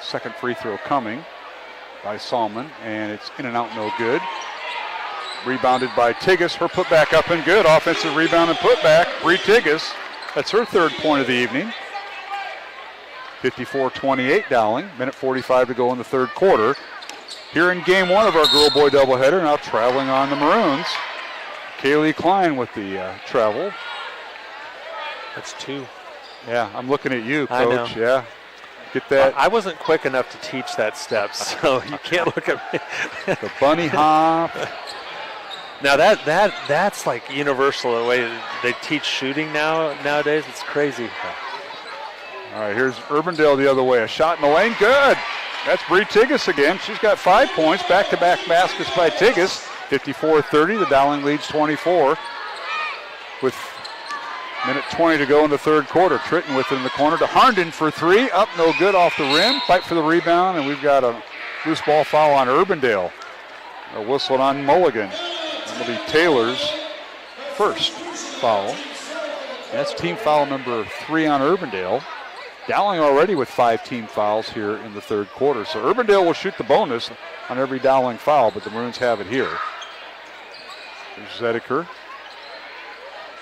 Second free throw coming by Salmon, and it's in and out, no good. Rebounded by Tigges. Her putback up and good. Offensive rebound and putback. Bree Tigges. That's her 3rd point of the evening. 54-28 Dowling. Minute 45 to go in the 3rd quarter. Here in game 1 of our girl-boy doubleheader, now traveling on the Maroons. Kaylee Klein with the travel. That's 2. Yeah, I'm looking at you, Coach. I know. Yeah. Get that. I wasn't quick enough to teach that step, so you can't look at me. The bunny hop. Now that's like universal, the way they teach shooting nowadays. It's crazy. All right, here's Urbandale the other way. A shot in the lane, good. That's Bree Tigges again. She's got 5 points. Back-to-back baskets by Tigges. 54-30. The Dowling leads 24 with minute 20 to go in the 3rd quarter. Tritton with it in the corner to Harnden for 3. Up, no good, off the rim. Fight for the rebound, and we've got a loose ball foul on Urbandale. A whistle on Mulligan. That'll be Taylor's first foul. That's team foul number 3 on Urbandale. Dowling already with 5 team fouls here in the 3rd quarter. So Urbandale will shoot the bonus on every Dowling foul, but the Maroons have it here. There's Zediker.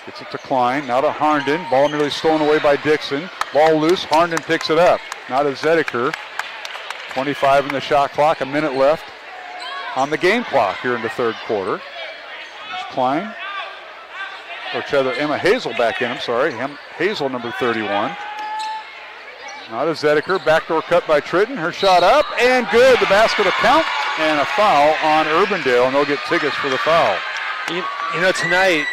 Gets it to Klein, now to Harnden. Ball nearly stolen away by Dixon. Ball loose, Harnden picks it up. Now to Zediker. 25 in the shot clock, a minute left on the game clock here in the 3rd quarter. There's Klein. Or rather, Emma Hazel back in, I'm sorry. Hazel, number 31. Now to Zediker, backdoor cut by Tritton. Her shot up, and good. The basket will count, and a foul on Urbandale, and they'll get Tigges for the foul. You know, tonight,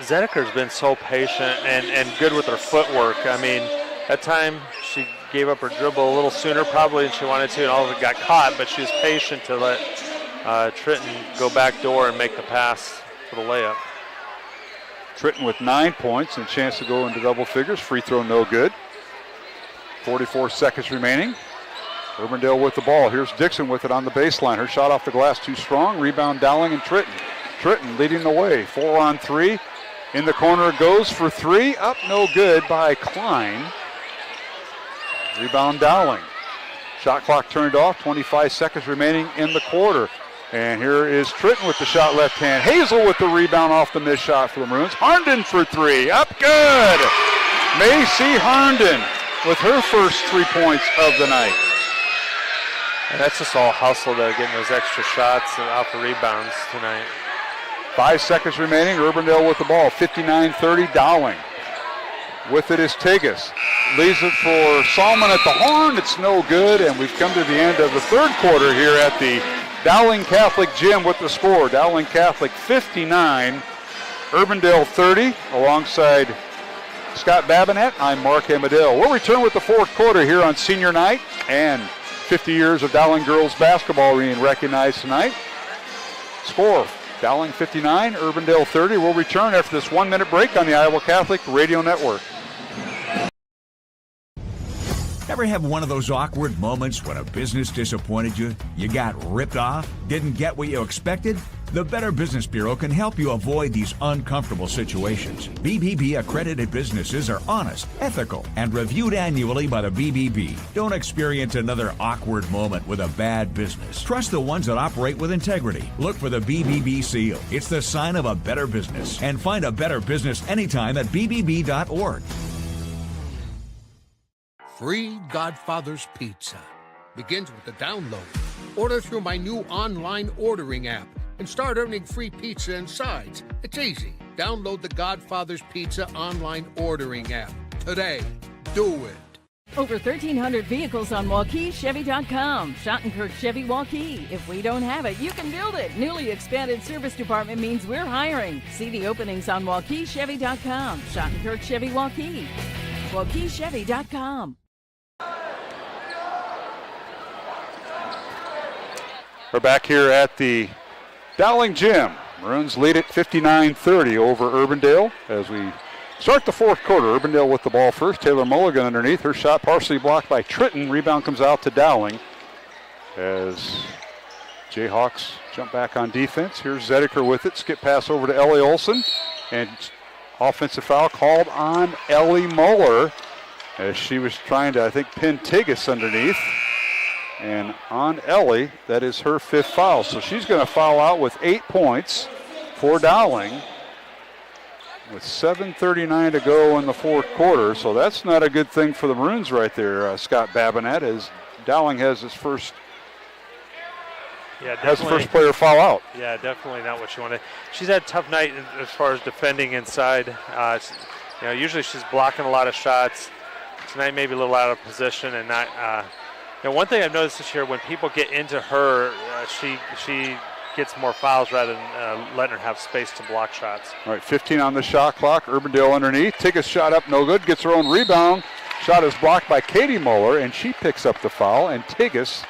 Zediker's been so patient and good with her footwork. I mean, at time she gave up her dribble a little sooner probably than she wanted to, and all of it got caught, but she was patient to let Tritton go back door and make the pass for the layup. Tritton with 9 points and a chance to go into double figures. Free throw no good. 44 seconds remaining. Urbandale with the ball. Here's Dixon with it on the baseline. Her shot off the glass too strong. Rebound Dowling and Tritton. Tritton leading the way. 4 on 3. In the corner goes for three. Up, no good by Klein. Rebound Dowling. Shot clock turned off. 25 seconds remaining in the quarter. And here is Tritton with the shot left hand. Hazel with the rebound off the missed shot for the Maroons. Harnden for three. Up good. Macy Harnden with her first 3 points of the night. And that's just all hustle, though, getting those extra shots off the rebounds tonight. 5 seconds remaining. Urbandale with the ball. 59-30 Dowling. With it is Tegas. Leaves it for Salmon at the horn. It's no good. And we've come to the end of the third quarter here at the Dowling Catholic Gym with the score. Dowling Catholic 59, Urbandale 30. Alongside Scott Babinet, I'm Mark Amadale. We'll return with the fourth quarter here on senior night, and 50 years of Dowling girls basketball being recognized tonight. Score, Dowling 59, Urbandale 30. We'll return after this 1 minute break on the Iowa Catholic Radio Network. Ever have one of those awkward moments when a business disappointed you? You got ripped off? Didn't get what you expected? The Better Business Bureau can help you avoid these uncomfortable situations. BBB accredited businesses are honest, ethical, and reviewed annually by the BBB. Don't experience another awkward moment with a bad business. Trust the ones that operate with integrity. Look for the BBB seal. It's the sign of a better business. And find a better business anytime at bbb.org. Free Godfather's Pizza begins with the download. Order through my new online ordering app and start earning free pizza and sides. It's easy. Download the Godfather's Pizza online ordering app today. Do it. Over 1,300 vehicles on WaukeeChevy.com. Schottenkirk Chevy Waukee. If we don't have it, you can build it. Newly expanded service department means we're hiring. See the openings on WaukeeChevy.com. Schottenkirk Chevy Waukee. WaukeeChevy.com. We're back here at the Dowling Gym. Maroons lead it 59-30 over Urbandale as we start the fourth quarter. Urbandale with the ball first. Taylor Mulligan underneath. Her shot partially blocked by Tritton. Rebound comes out to Dowling as Jayhawks jump back on defense. Here's Zediker with it. Skip pass over to Ellie Olson. And offensive foul called on Ellie Muller as she was trying to, I think, pin Tegas underneath. And on Ellie, that is her fifth foul. So she's going to foul out with 8 points for Dowling with 7:39 to go in the fourth quarter. So that's not a good thing for the Maroons right there, Scott Babinet, as Dowling has his first player foul out. Yeah, definitely not what she wanted. She's had a tough night as far as defending inside. Usually she's blocking a lot of shots. Tonight maybe a little out of position and not. One thing I've noticed this year, when people get into her, she gets more fouls rather than letting her have space to block shots. All right, 15 on the shot clock. Urbandale underneath. Tigas shot up, no good. Gets her own rebound. Shot is blocked by Katie Muller, and she picks up the foul. And Tigas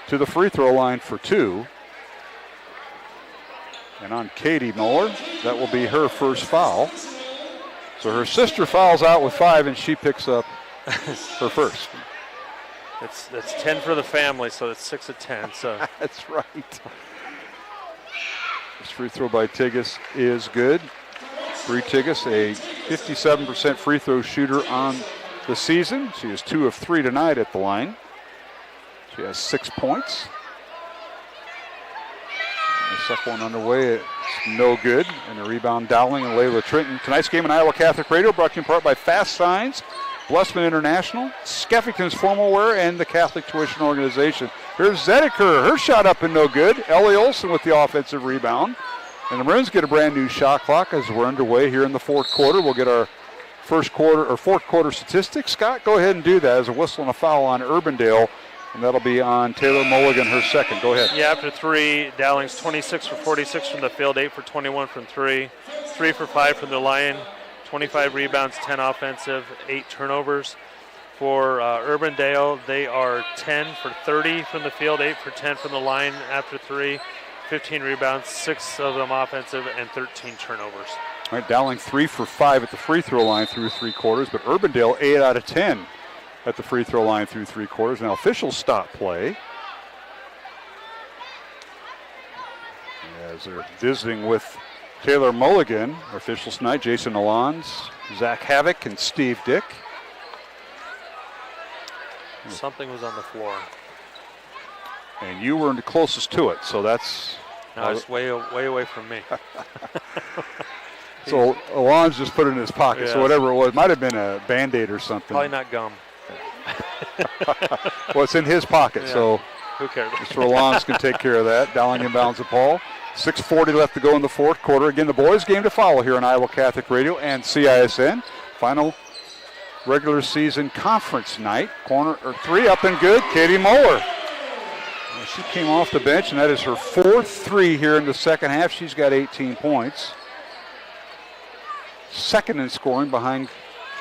to the free throw line for two. And on Katie Muller, that will be her first foul. So her sister fouls out with 5, and she picks up her first. That's 10 for the family, so it's 6 of 10. So that's right. This free throw by Tigas is good. Bree Tigas, a 57% free throw shooter on the season. She is 2 of 3 tonight at the line. She has 6 points. And the second one underway, it's no good. And a rebound, Dowling and Layla Tritton. Tonight's game on Iowa Catholic Radio brought to you in part by Fast Signs, Blessman International, Skeffington's Formal Wear, and the Catholic Tuition Organization. Here's Zediker. Her shot up and no good. Ellie Olson with the offensive rebound. And the Maroons get a brand new shot clock as we're underway here in the fourth quarter. We'll get our fourth quarter statistics. Scott, go ahead and do that as a whistle and a foul on Urbandale. And that'll be on Taylor Mulligan, her second. Go ahead. Yeah, after 3, Dowling's 26 for 46 from the field, 8 for 21 from 3, 3 for 5 from the line. 25 rebounds, 10 offensive, 8 turnovers. For Urbandale, they are 10 for 30 from the field, 8 for 10 from the line after 3, 15 rebounds, 6 of them offensive, and 13 turnovers. All right, Dowling 3 for 5 at the free throw line through 3 quarters, but Urbandale 8 out of 10 at the free throw line through 3 quarters. Now officials stop play as they're visiting with Taylor Mulligan, our officials tonight, Jason Alons, Zach Havoc, and Steve Dick. Something was on the floor. And you were the closest to it, so that's... No, it's way away from me. So Alon's just put it in his pocket, so whatever it was, might have been a Band-Aid or something. Probably not gum. Well, it's in his pocket, so who cares? Mr. Alon's can take care of that. Dowling inbounds the ball. 6:40 left to go in the fourth quarter. Again, the boys' game to follow here on Iowa Catholic Radio and CISN. Final regular season conference night. Corner or three up and good. Katie Moeller. She came off the bench, and that is her fourth three here in the second half. She's got 18 points. Second in scoring behind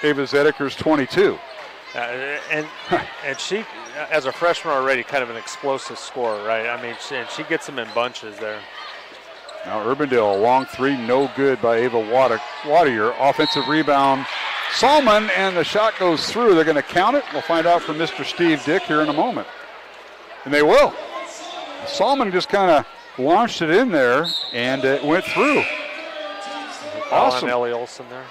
Ava Zedeker's 22. And she, as a freshman already, kind of an explosive scorer, right? I mean, she gets them in bunches there. Now Urbandale, a long three, no good by Ava Wattier. Offensive rebound, Salmon, and the shot goes through. They're going to count it. We'll find out from Mr. Steve Dick here in a moment. And they will. Salmon just kind of launched it in there, and it went through. Awesome. Ellie Olson there.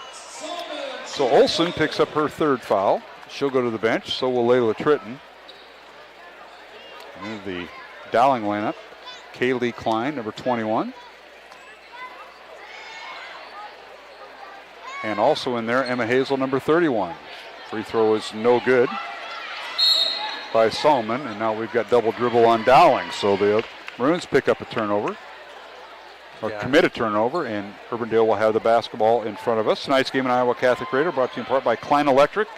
So Olson picks up her third foul. She'll go to the bench. So will Layla Tritton. And the Dowling lineup. Kaylee Klein, number 21. And also in there, Emma Hazel, number 31. Free throw is no good by Salmon. And now we've got double dribble on Dowling. So the Maroons pick up a turnover. Or commit a turnover, and Urbandale will have the basketball in front of us. Tonight's game in Iowa Catholic Radio brought to you in part by Klein Electric,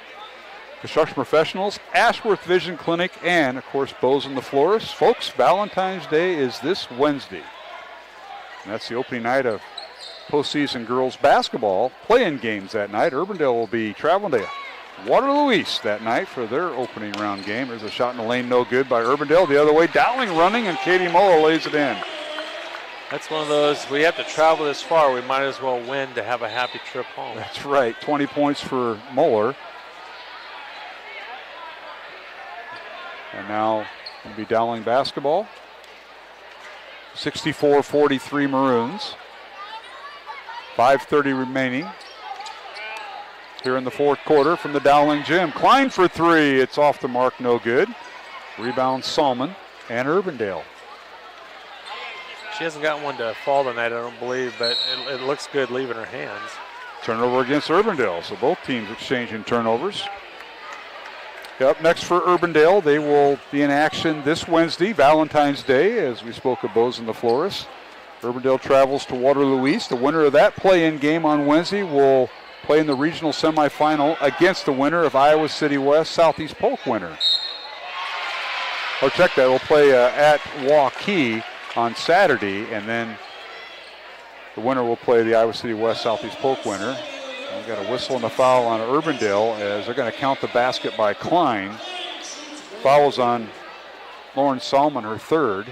Construction Professionals, Ashworth Vision Clinic, and, of course, Bozen the Florist. Folks, Valentine's Day is this Wednesday. And that's the opening night of postseason girls basketball play-in games that night. Urbandale will be traveling to Waterloo East that night for their opening round game. There's a shot in the lane, no good by Urbandale. The other way, Dowling running, and Katie Moeller lays it in. That's one of those, we have to travel this far, we might as well win to have a happy trip home. That's right, 20 points for Moeller. And now it'll be Dowling basketball. 64-43 Maroons. 5:30 remaining here in the fourth quarter from the Dowling gym. Klein for three, it's off the mark, no good. Rebound Salmon and Urbandale. She hasn't got one to fall tonight, I don't believe, but it looks good leaving her hands. Turnover against Urbandale, so both teams exchanging turnovers. Up next for Urbandale, they will be in action this Wednesday, Valentine's Day, as we spoke of Bozen the Florist. Urbandale travels to Waterloo East. The winner of that play-in game on Wednesday will play in the regional semifinal against the winner of Iowa City West, Southeast Polk winner. Or check that, we'll play at Waukee on Saturday, and then the winner will play the Iowa City West Southeast Polk winner. We've got a whistle and a foul on Urbandale as they're going to count the basket by Klein. Fouls on Lauren Salmon, her third.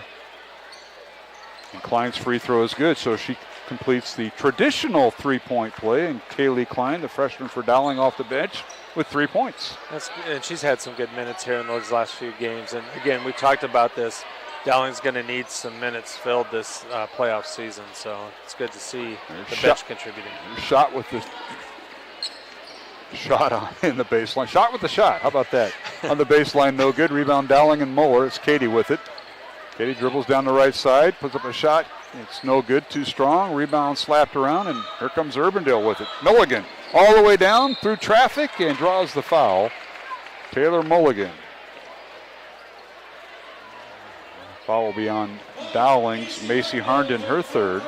And Klein's free throw is good, so she completes the traditional three-point play. And Kaylee Klein, the freshman for Dowling, off the bench with 3 points. And she's had some good minutes here in those last few games. And again, we talked about this. Dowling's going to need some minutes filled this playoff season, so it's good to see the bench contributing. Shot with the shot in the baseline. Shot with the shot. How about that? On the baseline, no good. Rebound Dowling and Moeller. It's Katie with it. Katie dribbles down the right side, puts up a shot. It's no good, too strong. Rebound slapped around, and here comes Urbandale with it. Mulligan all the way down through traffic and draws the foul. Taylor Mulligan. Foul will be on Dowling's Macy Harnden, her third.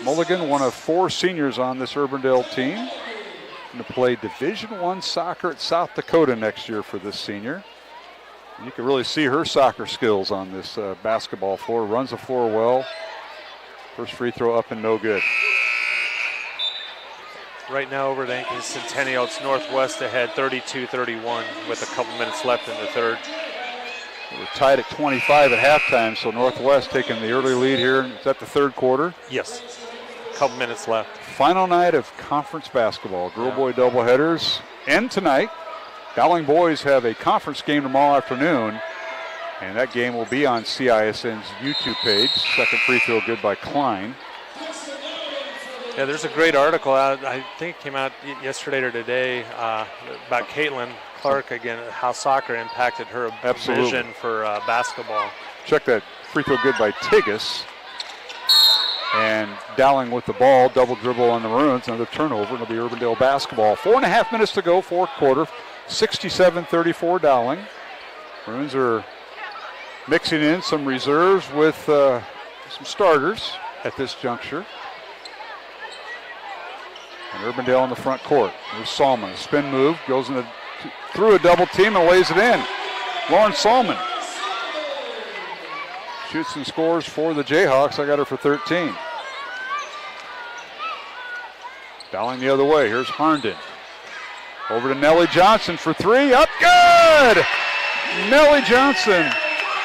Mulligan, one of four seniors on this Urbandale team. Going to play Division I soccer at South Dakota next year for this senior. You can really see her soccer skills on this basketball floor. Runs the floor well. First free throw up and no good. Right now over at Ankeny Centennial, it's Northwest ahead 32-31 with a couple minutes left in the third. We're tied at 25 at halftime, so Northwest taking the early lead here. Is that the third quarter? Yes. A couple minutes left. Final night of conference basketball. Girl-boy doubleheaders end tonight. Dowling boys have a conference game tomorrow afternoon. And that game will be on CISN's YouTube page. Second free throw good by Klein. Yeah, there's a great article out, I think it came out yesterday or today, about Caitlin Clark again, how soccer impacted her vision for basketball. Check that free throw good by Tigas. And Dowling with the ball, double dribble on the Maroons, another turnover, and it'll be Urbandale basketball. 4.5 minutes to go, fourth quarter, 67-34 Dowling. Maroons are mixing in some reserves with some starters at this juncture. And Urbandale in the front court. There's Salmon, a spin move, goes through a double team and lays it in. Lauren Salmon shoots and scores for the Jayhawks. I got her for 13. Dowling the other way. Here's Harnden. Over to Nellie Johnson for three. Up good! Nellie Johnson,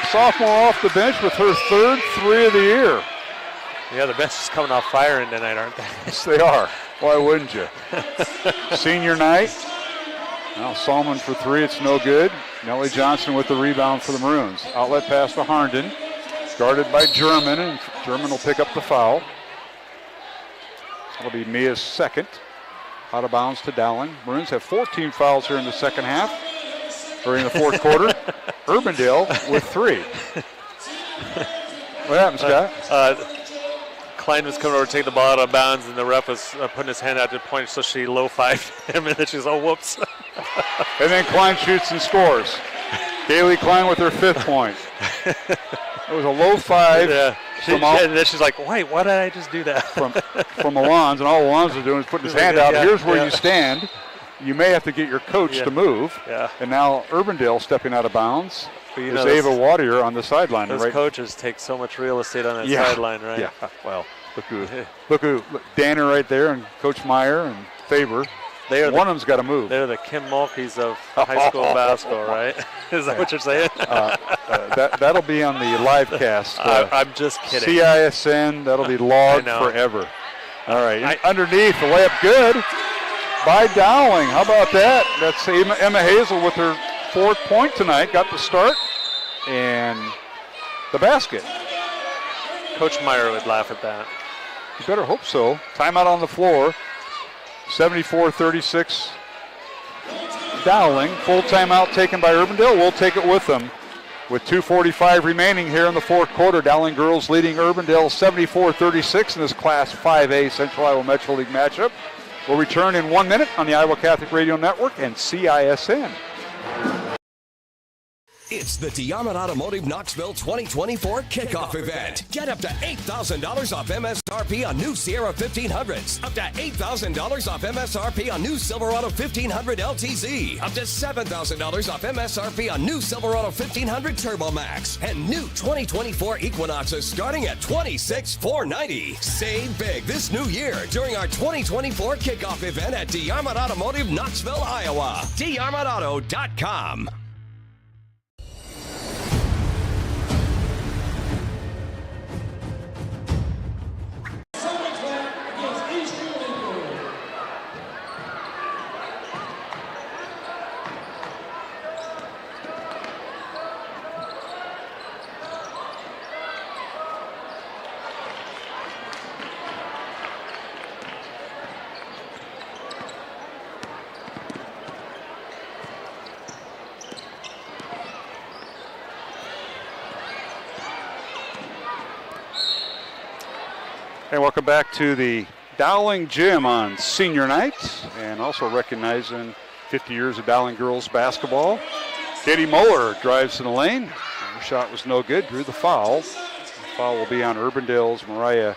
sophomore off the bench with her third three of the year. Yeah, the bench is coming off firing tonight, aren't they? Yes, they are. Why wouldn't you? Senior night. Now Salmon for three. It's no good. Nellie Johnson with the rebound for the Maroons. Outlet pass to Harnden. Guarded by German, and German will pick up the foul. That'll be Mia's second. Out of bounds to Dowling. Maroons have 14 fouls here in the second half, or in the fourth quarter. Urbandale with three. What happened, Scott? Klein was coming over to take the ball out of bounds, and the ref was putting his hand out to point, so she low-fived him, and then she's, oh, whoops. And then Klein shoots and scores. Kaylee Klein with her fifth point. It was a low five. Yeah. And then she's like, wait, why did I just do that? From Alonz, and all Alonz was doing is putting his hand out. Here's where you stand. You may have to get your coach to move. Yeah. And now Urbandale stepping out is Ava Wadier on the sideline. Those coaches take so much real estate on that sideline, right? Yeah, well, look who Danner right there, and Coach Meyer and Faber. One of them's got to move. They're the Kim Mulkeys of high school basketball, right? Is that what you're saying? That'll be on the live cast. I'm just kidding. CISN, that'll be logged forever. All right, underneath, the layup good by Dowling. How about that? That's Emma Hazel with her fourth point tonight. Got the start and the basket. Coach Meyer would laugh at that. You better hope so. Timeout on the floor. 74-36 Dowling. Full timeout taken by Urbandale. We'll take it with them. With 2:45 remaining here in the fourth quarter, Dowling girls leading Urbandale 74-36 in this Class 5A Central Iowa Metro League matchup. We'll return in 1 minute on the Iowa Catholic Radio Network and CISN. It's the Diamond Automotive Knoxville 2024 kickoff event. Get up to $8,000 off MSRP on new Sierra 1500s. Up to $8,000 off MSRP on new Silverado 1500 LTZ. Up to $7,000 off MSRP on new Silverado 1500 Turbo Max. And new 2024 Equinoxes starting at $26,490. Save big this new year during our 2024 kickoff event at Diamond Automotive Knoxville, Iowa. DiarmondAuto.com. And welcome back to the Dowling Gym on senior night, and also recognizing 50 years of Dowling girls basketball. Katie Muller drives in the lane. Her shot was no good, drew the foul. The foul will be on Urbandale's Mariah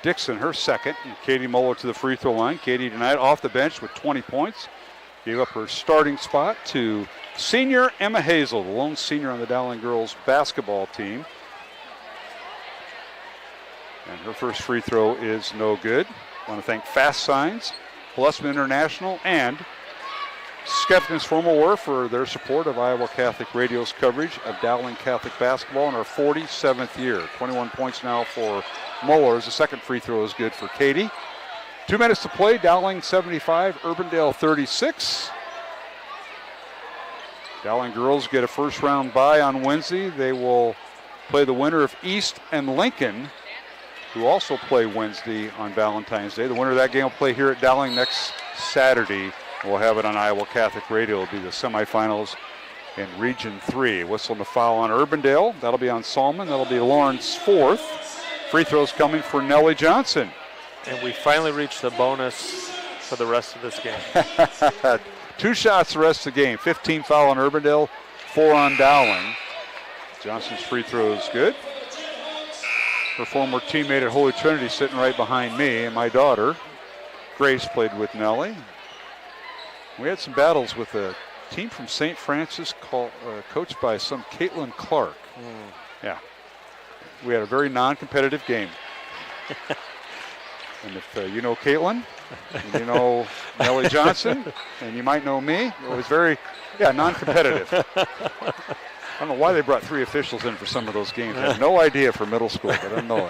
Dixon, her second. And Katie Muller to the free throw line. Katie tonight off the bench with 20 points. Gave up her starting spot to senior Emma Hazel, the lone senior on the Dowling girls basketball team. And her first free throw is no good. I want to thank Fast Signs, Plusman International, and Skeptic's Formal Wear for their support of Iowa Catholic Radio's coverage of Dowling Catholic basketball in our 47th year. 21 points now for Muller. The second free throw is good for Katie. 2 minutes to play. Dowling 75, Urbandale 36. Dowling girls get a first-round bye on Wednesday. They will play the winner of East and Lincoln, who also play Wednesday on Valentine's Day. The winner of that game will play here at Dowling next Saturday. We'll have it on Iowa Catholic Radio. It'll be the semifinals in Region 3. Whistle and the foul on Urbandale. That'll be on Salmon. That'll be Lauren's fourth. Free throws coming for Nellie Johnson. And we finally reached the bonus for the rest of this game. 2 shots the rest of the game. 15 foul on Urbandale, 4 on Dowling. Johnson's free throw is good. Her former teammate at Holy Trinity sitting right behind me, and my daughter, Grace, played with Nellie. We had some battles with a team from St. Francis coached by some Caitlin Clark. Yeah. We had a very non-competitive game. And if you know Caitlin, and you know Nellie Johnson, and you might know me, it was very, non-competitive. I don't know why they brought 3 officials in for some of those games. I have no idea for middle school, but I don't know.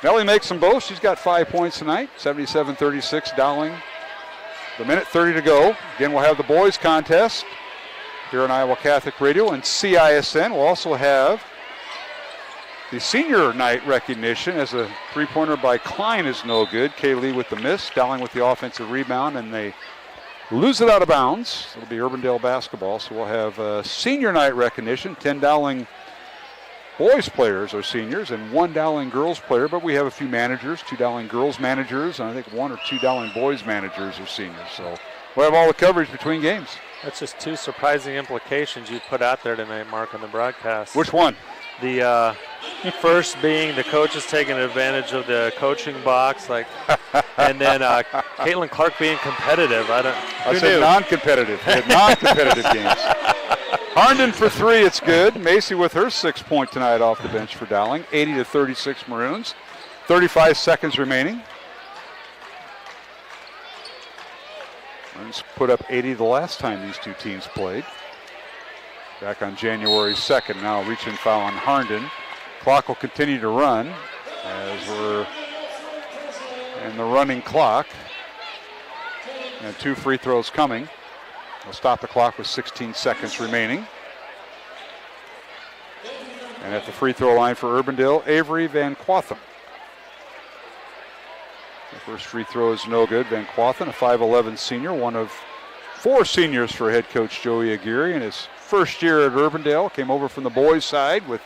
Nellie makes them both. She's got 5 points tonight, 77-36, Dowling. The minute 30 to go. Again, we'll have the boys contest here on Iowa Catholic Radio and CISN. We'll also have the senior night recognition as a three-pointer by Klein is no good. Kaylee with the miss, Dowling with the offensive rebound, and they lose it out of bounds. It'll be Urbandale basketball, so we'll have senior night recognition. 10 Dowling boys players are seniors and 1 Dowling girls player, but we have a few managers, 2 Dowling girls managers, and I think 1 or 2 Dowling boys managers are seniors. So we'll have all the coverage between games. That's just 2 surprising implications you put out there tonight, Mark, on the broadcast. Which one? The first being the coaches taking advantage of the coaching box, and then Caitlin Clark being competitive. I said non-competitive. We had non-competitive games. Harnden for 3, it's good. Macy with her 6-point tonight off the bench for Dowling. 80-36 Maroons. 35 seconds remaining. Maroons put up 80 the last time these 2 teams played. Back on January 2nd. Now reaching foul on Harnden. Clock will continue to run as we're in the running clock. And 2 free throws coming. We'll stop the clock with 16 seconds remaining. And at the free throw line for Urbandale, Avery Van Quatham. The first free throw is no good. Van Quatham, a 5'11 senior, one of 4 seniors for head coach Joey Aguirre in his first year at Urbandale. Came over from the boys' side with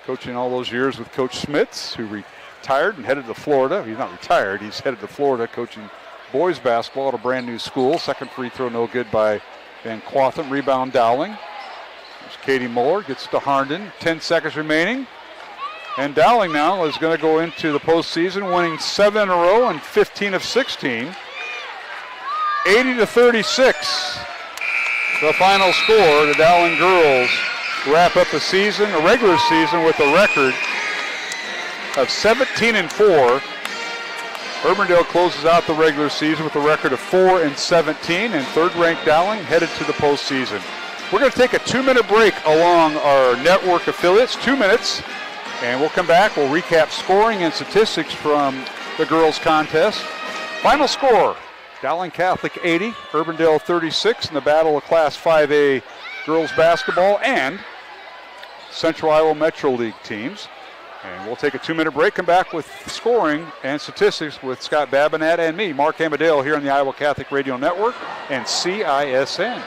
coaching all those years with Coach Smits, who retired and headed to Florida. He's not retired, he's headed to Florida coaching boys basketball at a brand new school. Second free throw no good by Van Quatham. Rebound Dowling. There's Katie Muller, gets to Harnden. 10 seconds remaining. And Dowling now is going to go into the postseason winning 7 in a row and 15 of 16. 80-36. The final score. The Dowling girls wrap up the season, a regular season, with a record of 17-4. Urbandale closes out the regular season with a record of 4-17, and third-ranked Dowling headed to the postseason. We're going to take a 2-minute break along our network affiliates, 2 minutes, and we'll come back. We'll recap scoring and statistics from the girls' contest. Final score, Dowling Catholic 80, Urbandale 36 in the Battle of Class 5A girls basketball and Central Iowa Metro League teams. And we'll take a 2-minute break, come back with scoring and statistics with Scott Babinat and me, Mark Amadale, here on the Iowa Catholic Radio Network and CISN.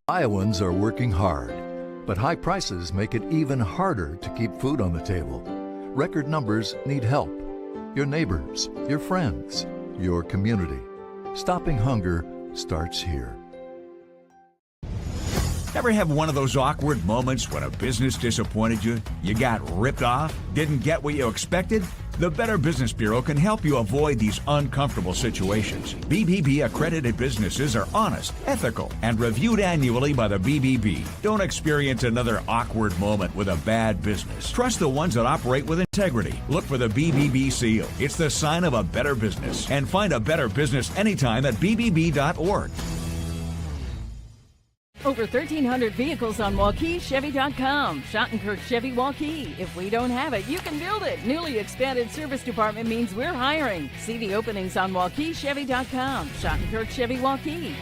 Iowans are working hard, but high prices make it even harder to keep food on the table. Record numbers need help. Your neighbors, your friends, your community. Stopping hunger starts here. Ever have one of those awkward moments when a business disappointed you? You got ripped off? Didn't get what you expected? The Better Business Bureau can help you avoid these uncomfortable situations. BBB accredited businesses are honest, ethical, and reviewed annually by the BBB. Don't experience another awkward moment with a bad business. Trust the ones that operate with integrity. Look for the BBB seal. It's the sign of a better business. And find a better business anytime at bbb.org. Over 1,300 vehicles on WaukeeChevy.com. Schottenkirk Chevy Waukee. If we don't have it, you can build it. Newly expanded service department means we're hiring. See the openings on WaukeeChevy.com. Schottenkirk Chevy Waukee.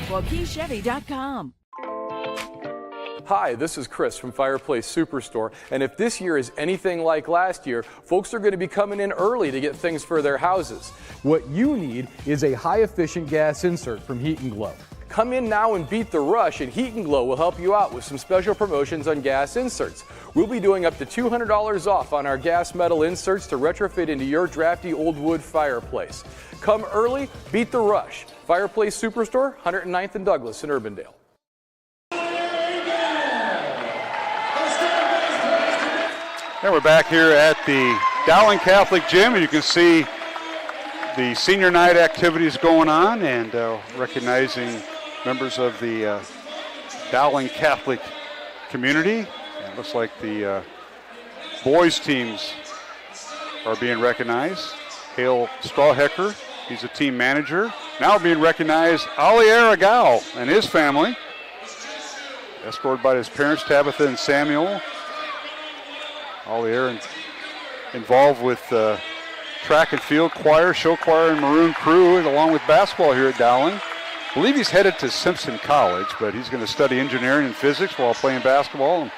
WaukeeChevy.com. Hi, this is Chris from Fireplace Superstore, and if this year is anything like last year, folks are going to be coming in early to get things for their houses. What you need is a high-efficient gas insert from Heat & Glow. Come in now and beat the rush, and Heat & Glow will help you out with some special promotions on gas inserts. We'll be doing up to $200 off on our gas metal inserts to retrofit into your drafty old wood fireplace. Come early, beat the rush. Fireplace Superstore, 109th and Douglas in Urbandale. And we're back here at the Dowling Catholic Gym, and you can see the senior night activities going on, and recognizing members of the Dowling Catholic community. And it looks like the boys teams are being recognized. Hale Strawhecker, he's a team manager. Now being recognized, Ali Aragao and his family, escorted by his parents, Tabitha and Samuel. Ali Aaron involved with track and field choir, show choir, and maroon crew, along with basketball here at Dowling. I believe he's headed to Simpson College, but he's going to study engineering and physics while playing basketball.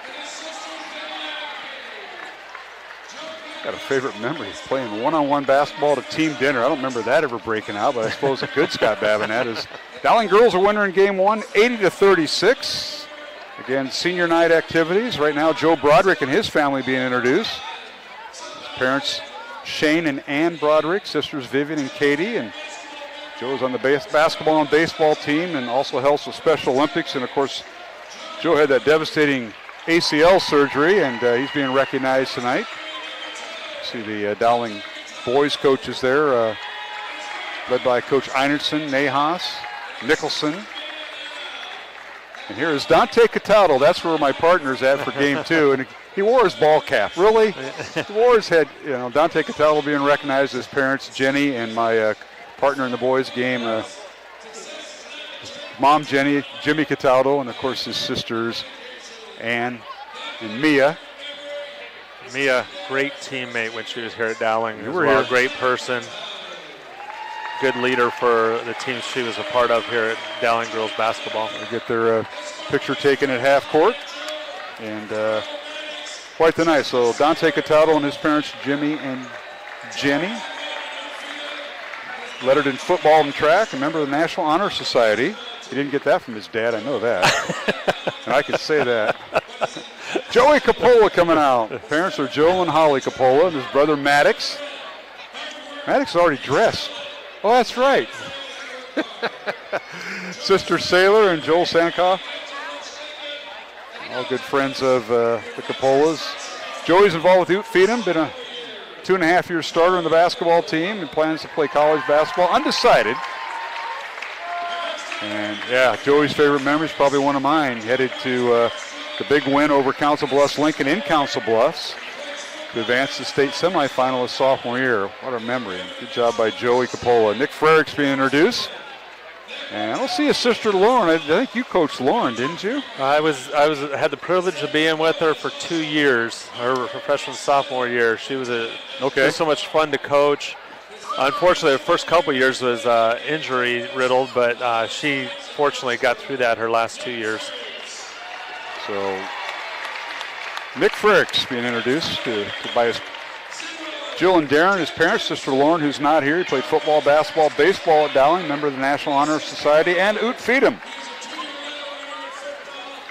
Got a favorite memory, playing one-on-one basketball at a team dinner. I don't remember that ever breaking out, but I suppose the good Scott Babinet is. Dowling girls are winner in game one, 80-36. Again, senior night activities. Right now, Joe Broderick and his family being introduced. His parents, Shane and Ann Broderick, sisters Vivian and Katie, and Joe's on the basketball and baseball team and also helps with Special Olympics. And, of course, Joe had that devastating ACL surgery, and he's being recognized tonight. See the Dowling boys coaches there, led by Coach Einertson, Nahas, Nicholson. And here is Dante Cataldo. That's where my partner's at for game two. And he wore his ball cap. Really? He wore his head. You know, Dante Cataldo being recognized as parents, Jenny, and my partner in the boys game, mom Jenny, Jimmy Cataldo, and of course his sisters, Ann and Mia. Mia, great teammate when she was here at Dowling. You were here. A great person. Good leader for the team she was a part of here at Dowling girls basketball. They get their picture taken at half court, and quite the night. So Dante Cataldo and his parents, Jimmy and Jenny, lettered in football and track, a member of the National Honor Society. He didn't get that from his dad, I know that. And I can say that. Joey Capola coming out. Parents are Joe and Holly Capola, and his brother Maddox. Maddox is already dressed. Oh, that's right. Sister Saylor and Joel Sankoff. All good friends of the Capolas. Joey's involved with Ute Feedham, been a 2.5-year starter in the basketball team and plans to play college basketball. Undecided. And yeah, Joey's favorite memory is probably one of mine. Headed to the big win over Council Bluffs Lincoln in Council Bluffs to advance to the state semifinal his sophomore year. What a memory. Good job by Joey Capola. Nick Frericks being introduced. And I don't see his sister Lauren. I think you coached Lauren, didn't you? I had the privilege of being with her for 2 years, her freshman sophomore year. She was so much fun to coach. Unfortunately, the first couple of years was injury riddled, but she fortunately got through that her last 2 years. So Nick Frericks being introduced by his Jill and Darren, his parents, sister Lauren, who's not here. He played football, basketball, baseball at Dowling, member of the National Honor Society, and Ute Feedham.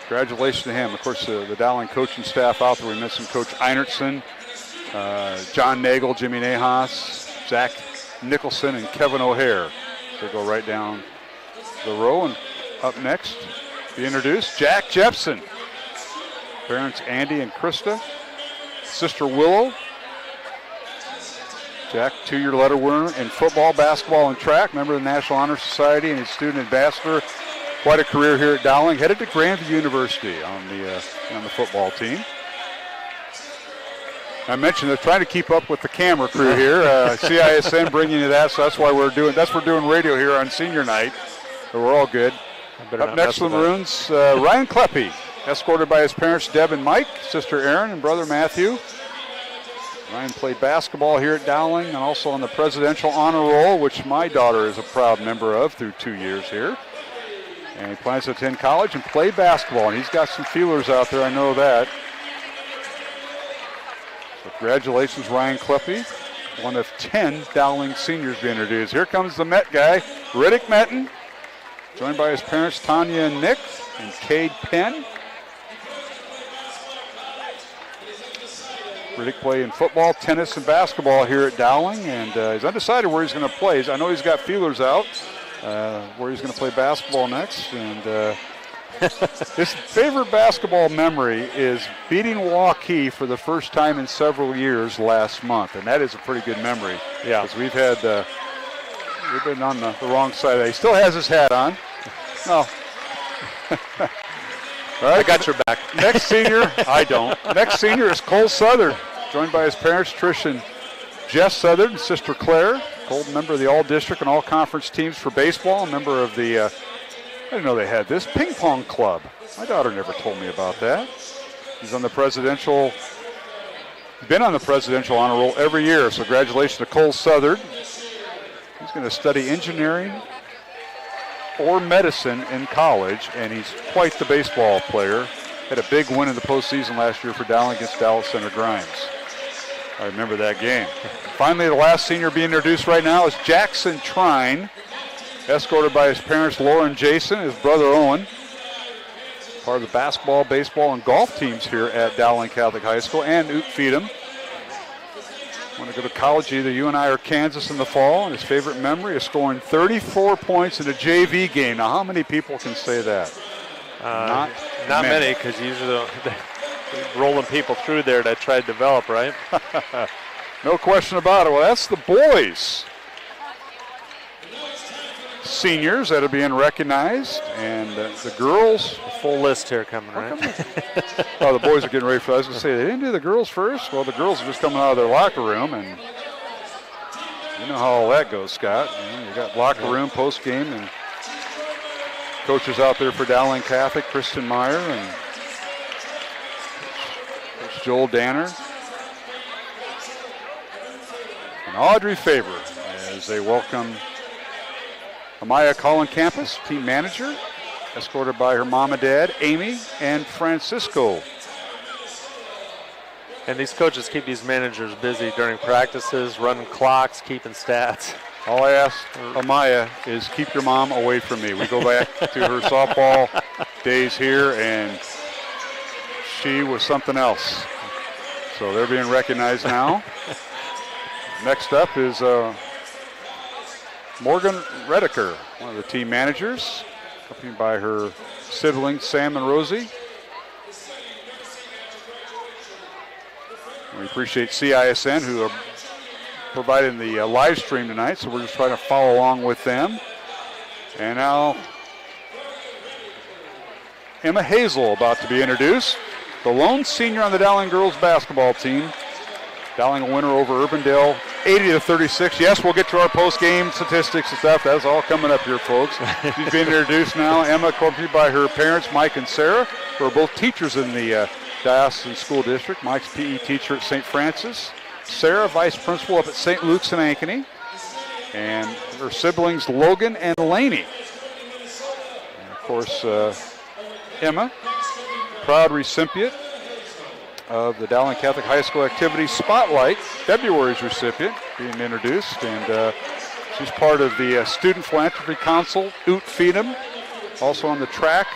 Congratulations to him. Of course, the Dowling coaching staff out there. We mentioned Coach Einertson, John Nagel, Jimmy Nahas, Zach Nicholson, and Kevin O'Hare. They go right down the row. And up next, be introduced, Jack Jepson. Parents Andy and Krista, sister Willow, Jack, 2-year letter winner in football, basketball, and track, member of the National Honor Society, and a student ambassador. Quite a career here at Dowling. Headed to Grandview University on the football team. I mentioned they're trying to keep up with the camera crew here. CISN bringing you that, so that's why we're doing radio here on senior night. So we're all good. Up next to the Maroons, Ryan Kleppe, escorted by his parents Deb and Mike, sister Erin, and brother Matthew. Ryan played basketball here at Dowling and also on the Presidential Honor Roll, which my daughter is a proud member of through 2 years here. And he plans to attend college and play basketball, and he's got some feelers out there, I know that. So congratulations, Ryan Kleppe, one of 10 Dowling seniors being introduced. Here comes the Met guy, Riddick Metten, joined by his parents Tanya and Nick and Cade Penn. Riddick playing football, tennis, and basketball here at Dowling, and he's undecided where he's going to play. I know he's got feelers out where he's going to play basketball next. And his favorite basketball memory is beating Waukee for the first time in several years last month, and that is a pretty good memory. Yeah, because we've been on the wrong side of that. He still has his hat on. No. All right, I got your back. Next senior, I don't. Next senior is Cole Southern, joined by his parents, Trish and Jess Southern, and sister Claire. Cole, member of the All-District and All-Conference teams for baseball, member of the, I didn't know they had this, ping pong club. My daughter never told me about that. He's on the presidential, been on the Presidential Honor Roll every year, so congratulations to Cole Southern. He's going to study engineering or medicine in college, and he's quite the baseball player. Had a big win in the postseason last year for Dowling against Dallas Center Grimes. I remember that game. Finally, the last senior being introduced right now is Jackson Trine, escorted by his parents Laura and Jason, his brother Owen. Part of the basketball, baseball, and golf teams here at Dowling Catholic High School, and Oot Feedham. Want to go to college, either UNI or Kansas in the fall, and his favorite memory is scoring 34 points in a JV game. Now, how many people can say that? Not many, because usually they're rolling people through there to try to develop, right? No question about it. Well, that's the boys. Seniors that are being recognized, and the girls. Full list here coming, right? Oh, the boys are getting ready for that. I was going to say, they didn't do the girls first. Well, the girls are just coming out of their locker room, and you know how all that goes, Scott. You got locker room, post-game, and coaches out there for Dowling Catholic, Kristen Meyer and Coach Joel Danner. And Audrey Faber as they welcome Amaya Collin Campus, team manager, escorted by her mom and dad, Amy and Francisco. And these coaches keep these managers busy during practices, running clocks, keeping stats. All I ask Amaya is keep your mom away from me. We go back to her softball days here, and she was something else. So they're being recognized now. Next up is Morgan Redeker, one of the team managers, accompanied by her siblings, Sam and Rosie. We appreciate CISN, who are providing the live stream tonight, so we're just trying to follow along with them. And now Emma Hazel about to be introduced, the lone senior on the Dowling girls basketball team. Dowling a winner over Urbandale, 80-36. Yes, we'll get to our post-game statistics and stuff. That's all coming up here, folks. She's being introduced now. Emma, accompanied by her parents, Mike and Sarah, who are both teachers in the Diocesan School District. Mike's PE teacher at St. Francis. Sarah, vice principal up at St. Luke's in Ankeny. And her siblings, Logan and Laney. And of course, Emma, proud recipient of the Dowling Catholic High School Activity Spotlight, February's recipient, being introduced. And she's part of the Student Philanthropy Council, Oot Feedham, also on the track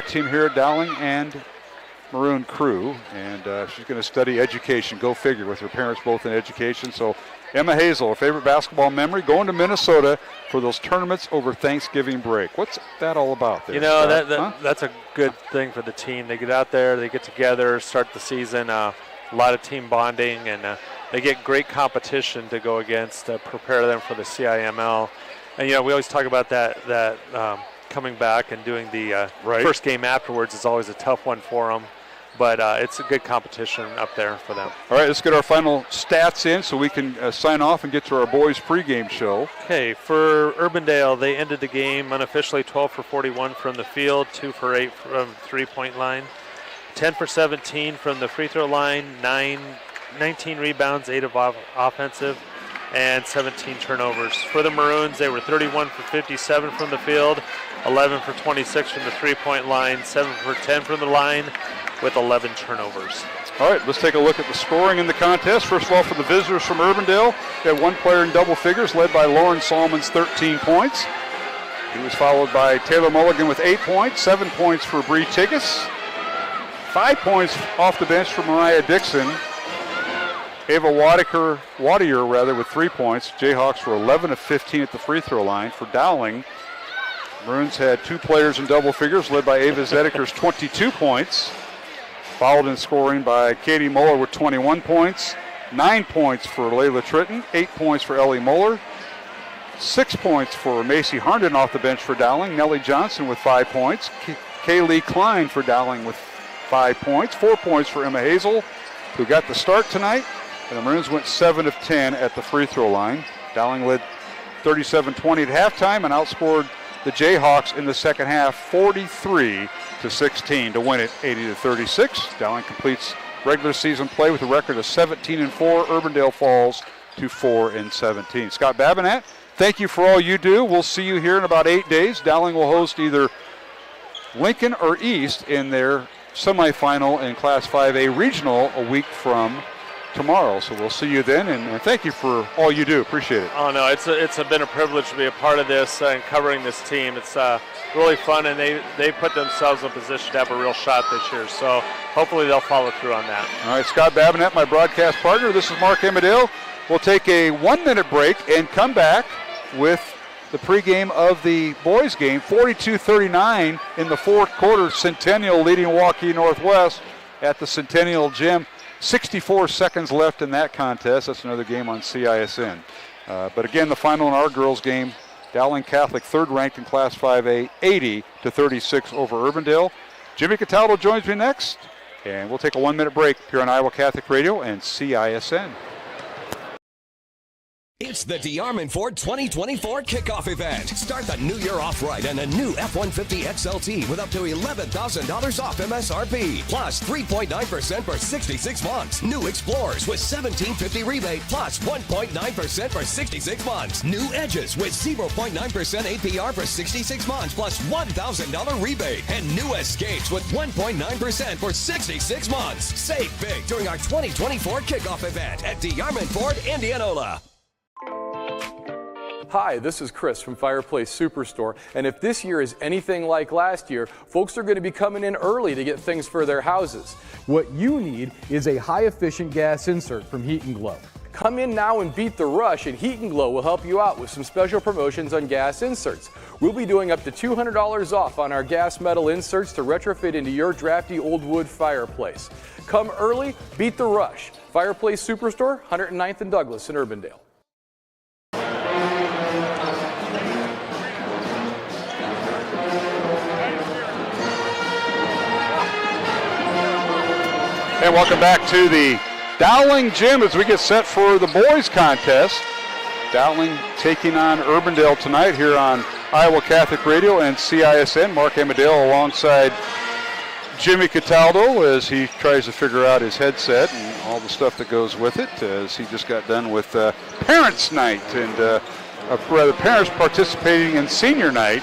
team here at Dowling and Maroon Crew. And she's going to study education, go figure, with her parents both in education. So Emma Hazel, her favorite basketball memory, going to Minnesota for those tournaments over Thanksgiving break. What's that all about there? You know, that's a good thing for the team. They get out there, they get together, start the season, a lot of team bonding, and they get great competition to go against to prepare them for the CIML. And, we always talk about that coming back and doing the first game afterwards is always a tough one for them. But it's a good competition up there for them. All right, let's get our final stats in so we can sign off and get to our boys pregame show. Okay, for Urbandale, they ended the game unofficially 12 for 41 from the field, 2 for 8 from three-point line, 10 for 17 from the free throw line, 19 rebounds, 8 of offensive, and 17 turnovers. For the Maroons, they were 31 for 57 from the field, 11 for 26 from the three-point line, 7 for 10 from the line, with 11 turnovers. All right, let's take a look at the scoring in the contest. First of all, for the visitors from Urbandale, we had one player in double figures, led by Lauren Salmons, 13 points. He was followed by Taylor Mulligan with 8 points, 7 points for Bree Tigas, 5 points off the bench for Mariah Dixon. Ava Wadier with 3 points. Jayhawks were 11 of 15 at the free throw line. For Dowling, Maroons had 2 players in double figures, led by Ava Zedekers, 22 points. Followed in scoring by Katie Muller with 21 points, 9 points for Layla Tritton, 8 points for Ellie Muller, 6 points for Macy Harnden off the bench for Dowling, Nellie Johnson with 5 points, Kaylee Klein for Dowling with 5 points, 4 points for Emma Hazel, who got the start tonight, and the Maroons went 7 of 10 at the free throw line. Dowling led 37-20 at halftime and outscored the Jayhawks in the second half 43-16 to win it 80-36. Dowling completes regular season play with a record of 17-4. Urbandale falls to 4-17. Scott Babinett, thank you for all you do. We'll see you here in about 8 days. Dowling will host either Lincoln or East in their semifinal in Class 5A regional a week from tomorrow. So we'll see you then, and thank you for all you do. Appreciate it. Oh, no, it's been a privilege to be a part of this and covering this team. It's really fun, and they put themselves in a position to have a real shot this year. So hopefully they'll follow through on that. All right, Scott Babinett, my broadcast partner. This is Mark Amadale. We'll take a 1-minute break and come back with the pregame of the boys game. 42-39 in the fourth quarter. Centennial leading Waukee Northwest at the Centennial Gym. 64 seconds left in that contest. That's another game on CISN. But again, the final in our girls game, Dowling Catholic, third ranked in Class 5A, 80-36 over Urbandale. Jimmy Cataldo joins me next, and we'll take a 1-minute break here on Iowa Catholic Radio and CISN. It's the DeArmond Ford 2024 kickoff event. Start the new year off right and a new F-150 XLT with up to $11,000 off MSRP. Plus 3.9% for 66 months. New Explorers with $1,750 rebate plus 1.9% for 66 months. New Edges with 0.9% APR for 66 months plus $1,000 rebate. And new Escapes with 1.9% for 66 months. Save big during our 2024 kickoff event at DeArmond Ford, Indianola. Hi, this is Chris from Fireplace Superstore, and if this year is anything like last year, folks are going to be coming in early to get things for their houses. What you need is a high-efficient gas insert from Heat & Glow. Come in now and beat the rush, and Heat & Glow will help you out with some special promotions on gas inserts. We'll be doing up to $200 off on our gas metal inserts to retrofit into your drafty old wood fireplace. Come early, beat the rush. Fireplace Superstore, 109th and Douglas in Urbandale. And welcome back to the Dowling Gym as we get set for the boys contest. Dowling taking on Urbandale tonight here on Iowa Catholic Radio and CISN. Mark Amadale alongside Jimmy Cataldo as he tries to figure out his headset and all the stuff that goes with it, as he just got done with Parents' Night and rather parents participating in Senior Night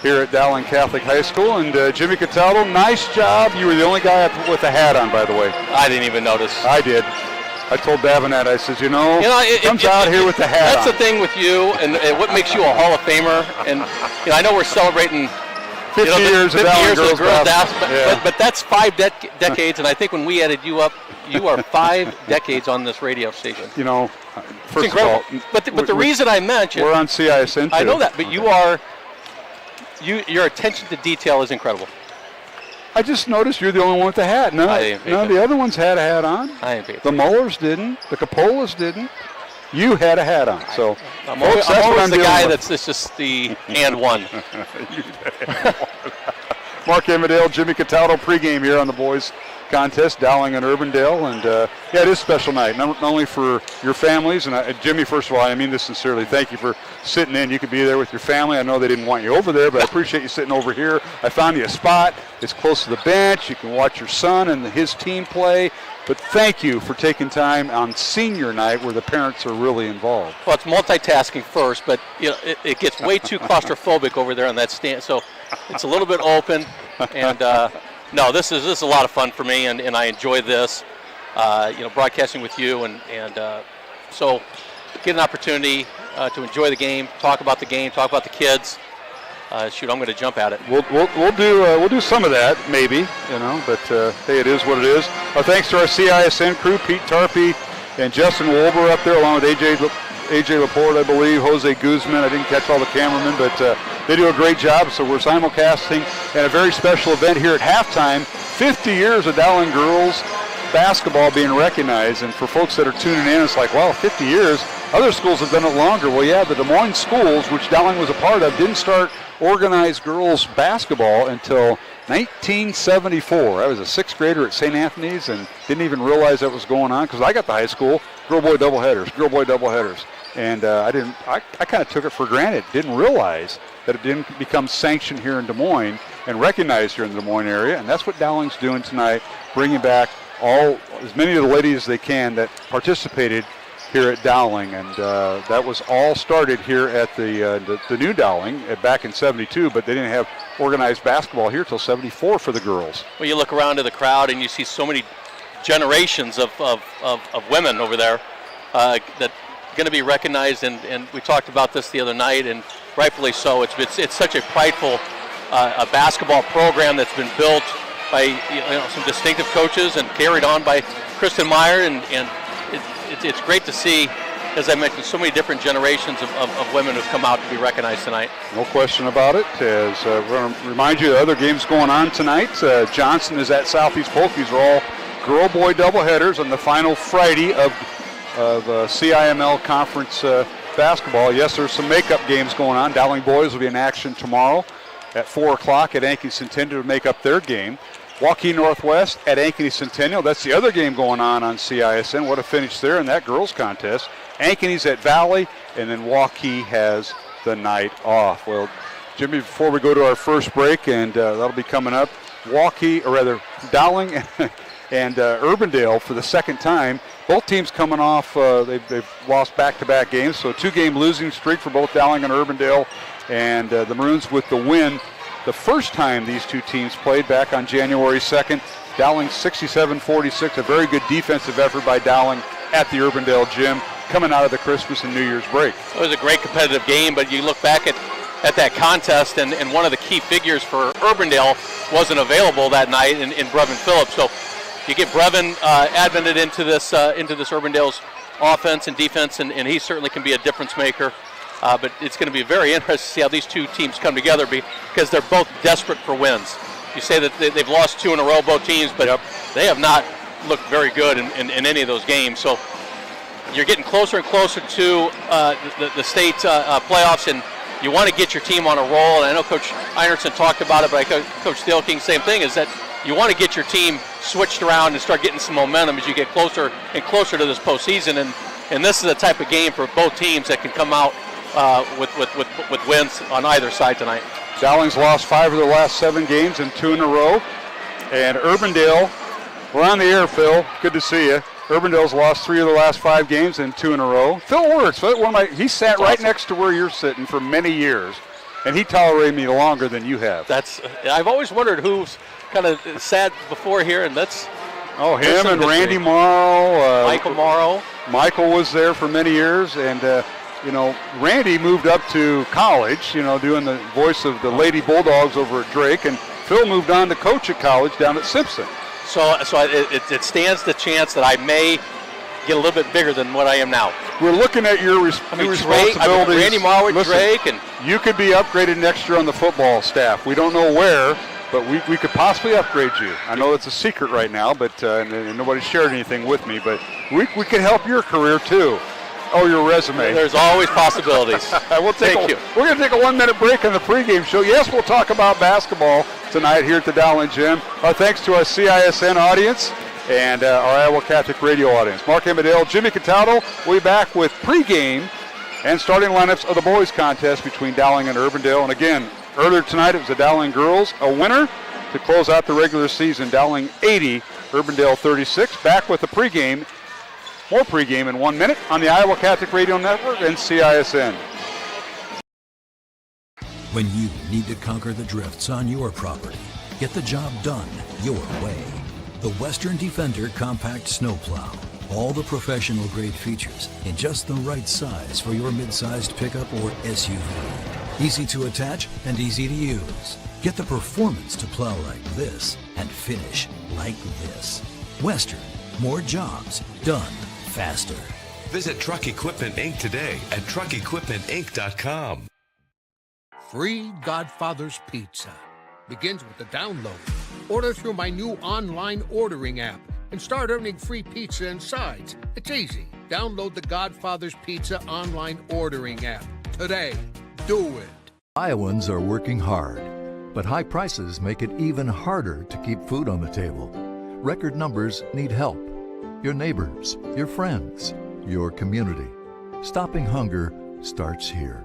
here at Dowling Catholic High School. And Jimmy Cataldo, nice job. You were the only guy with a hat on, by the way. I didn't even notice. I did. I told Davenant, I said, comes out here with the hat That's on. the thing with you, and what makes you a Hall of Famer. And I know we're celebrating 50 years of Dowling girls basketball. But that's 5 decades, and I think when we added you up, you are 5 decades on this radio station. First of all, but the reason I mentioned, we're on CISN too. I know that, but your attention to detail is incredible. I just noticed you're the only one with the hat. None of the other ones had a hat on. I didn't pay The Mullers didn't. The Capolas didn't. You had a hat on. So I'm always the guy that's just the and one. Mark Emmerdale, Jimmy Cataldo, pregame here on the boys contest, Dowling and Urbandale. And yeah, it is a special night, not only for your families. And Jimmy, first of all, I mean this sincerely. Thank you for sitting in. You could be there with your family. I know they didn't want you over there, but I appreciate you sitting over here. I found you a spot. It's close to the bench. You can watch your son and his team play. But thank you for taking time on senior night where the parents are really involved. Well, it's multitasking first, but it gets way too claustrophobic over there on that stand. So it's a little bit open. And no, this is a lot of fun for me, and I enjoy this. Broadcasting with you, and so get an opportunity to enjoy the game, talk about the game, talk about the kids. Shoot, I'm going to jump at it. We'll do some of that, maybe, but hey, it is what it is. Thanks to our CISN crew, Pete Tarpey and Justin Wolber up there, along with AJ Laporte, I believe, Jose Guzman. I didn't catch all the cameramen, but they do a great job. So we're simulcasting and a very special event here at halftime. 50 years of Dowling girls basketball being recognized, and for folks that are tuning in, it's like, wow, 50 years. Other schools have done it longer. Well, yeah, the Des Moines schools, which Dowling was a part of, didn't start organized girls basketball until 1974. I was a sixth grader at St. Anthony's and didn't even realize that was going on because I got to high school, girl-boy doubleheaders. And I kind of took it for granted, didn't realize that it didn't become sanctioned here in Des Moines and recognized here in the Des Moines area. And that's what Dowling's doing tonight, bringing back as many of the ladies as they can that participated here at Dowling, and that was all started here at the new Dowling back in '72, but they didn't have organized basketball here till '74 for the girls. Well, you look around to the crowd and you see so many generations of women over there that going to be recognized, and we talked about this the other night, and rightfully so. It's such a prideful basketball program that's been built by some distinctive coaches and carried on by Kristen Meyer, and it's great to see, as I mentioned, so many different generations of women who've come out to be recognized tonight. No question about it. As we're going to remind you of other games going on tonight. Johnson is at Southeast Polk. These are all girl-boy doubleheaders on the final Friday of CIML conference basketball. Yes, there's some makeup games going on. Dowling boys will be in action tomorrow at 4 o'clock at Ankeny Centennial to make up their game. Waukee Northwest at Ankeny Centennial. That's the other game going on CISN. What a finish there in that girls contest. Ankeny's at Valley, and then Waukee has the night off. Well, Jimmy, before we go to our first break, and that'll be coming up, Dowling and Urbandale for the second time. Both teams coming off, they've lost back-to-back games, so a 2-game losing streak for both Dowling and Urbandale, and the Maroons with the win. The first time these two teams played back on January 2nd, Dowling 67-46, a very good defensive effort by Dowling at the Urbandale gym coming out of the Christmas and New Year's break. It was a great competitive game, but you look back at that contest, and one of the key figures for Urbandale wasn't available that night in Brevin Phillips. So you get Brevin advented into this Urbandale's offense and defense, and he certainly can be a difference maker. But it's going to be very interesting to see how these two teams come together because they're both desperate for wins. You say that they've lost 2 in a row, both teams, but they have not looked very good in any of those games. So you're getting closer and closer to the state playoffs, and you want to get your team on a roll. And I know Coach Einertson talked about it, but Coach Steelking, same thing, is that you want to get your team switched around and start getting some momentum as you get closer and closer to this postseason. And this is the type of game for both teams that can come out with wins on either side tonight. Dowling's lost 5 of their last 7 games and 2 in a row. And Urbandale, we're on the air, Phil. Good to see you. Urbandale's lost 3 of the last 5 games and 2 in a row. Phil Wirtz, he sat right next to where you're sitting for many years, and he tolerated me longer than you have. I've always wondered who's kind of sat before here, and that's him and Randy Morrow. Michael Morrow. Michael was there for many years, and Randy moved up to college, doing the voice of the Lady Bulldogs over at Drake, and Phil moved on to coach at college down at Simpson. So it stands the chance that I may get a little bit bigger than what I am now. We're looking at your responsibilities. Randy Morrow at Drake, and you could be upgraded next year on the football staff. We don't know where, but we could possibly upgrade you. I know it's a secret right now, but and nobody shared anything with me, but we could help your career too. Oh, your resume. There's always possibilities. We're going to take a 1-minute break on the pregame show. Yes, we'll talk about basketball tonight here at the Dowling Gym. Our thanks to our CISN audience and our Iowa Catholic Radio audience. Mark Urbandale, Jimmy Cataldo. We'll be back with pregame and starting lineups of the boys contest between Dowling and Urbandale. And again, earlier tonight it was the Dowling girls, a winner to close out the regular season. Dowling 80, Urbandale 36. Back with the pregame. More pregame in 1 minute on the Iowa Catholic Radio Network and CISN. When you need to conquer the drifts on your property, get the job done your way. The Western Defender Compact Snowplow. All the professional grade features in just the right size for your mid-sized pickup or SUV. Easy to attach and easy to use. Get the performance to plow like this and finish like this. Western, more jobs done faster. Visit Truck Equipment Inc. today at truckequipmentinc.com. Free Godfather's Pizza begins with the download. Order through my new online ordering app and start earning free pizza and sides. It's easy. Download the Godfather's Pizza online ordering app today. Do it. Iowans are working hard, but high prices make it even harder to keep food on the table. Record numbers need help. Your neighbors, your friends, your community. Stopping hunger starts here.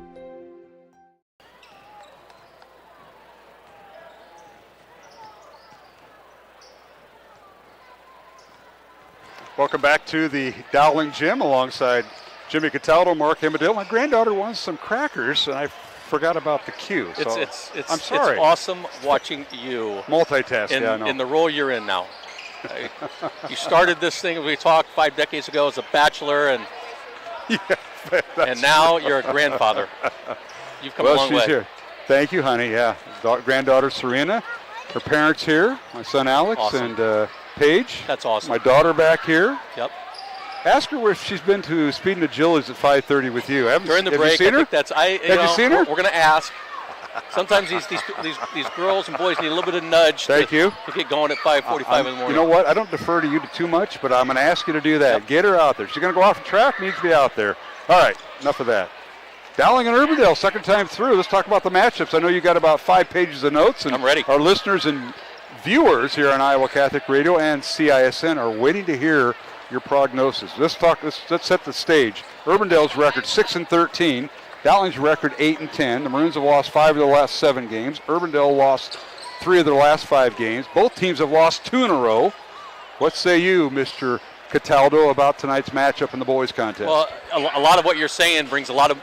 Welcome back to the Dowling Gym alongside Jimmy Cataldo, Mark Urbandale. My granddaughter wants some crackers, and I forgot about the cue. So I'm sorry. It's awesome watching you multitask in the role you're in now. You started this thing, we talked 5 decades ago as a bachelor, and and now you're a grandfather. You've come a long way. Here. Thank you, honey. Yeah, granddaughter Serena, her parents here, my son Alex, awesome. And Paige. That's awesome. My daughter back here. Yep. Ask her where she's been to Speed and Agility's at 5:30 with you. During the break, have you seen her? Have you seen her? We're going to ask. Sometimes these girls and boys need a little bit of nudge to get going at 5:45 in the morning. You know what? I don't defer to you too much, but I'm going to ask you to do that. Yep. Get her out there. She's going to go off the track, needs to be out there. All right, enough of that. Dowling and Urbandale, second time through. Let's talk about the matchups. I know you got about 5 pages of notes. And I'm ready. Our listeners and viewers here on Iowa Catholic Radio and CISN are waiting to hear your prognosis. Let's set the stage. Urbandale's record 6-13. Dowling's record 8-10. The Maroons have lost 5 of their last 7 games. Urbandale lost 3 of their last 5 games. Both teams have lost 2 in a row. What say you, Mr. Cataldo, about tonight's matchup in the boys contest? Well, a lot of what you're saying brings a lot of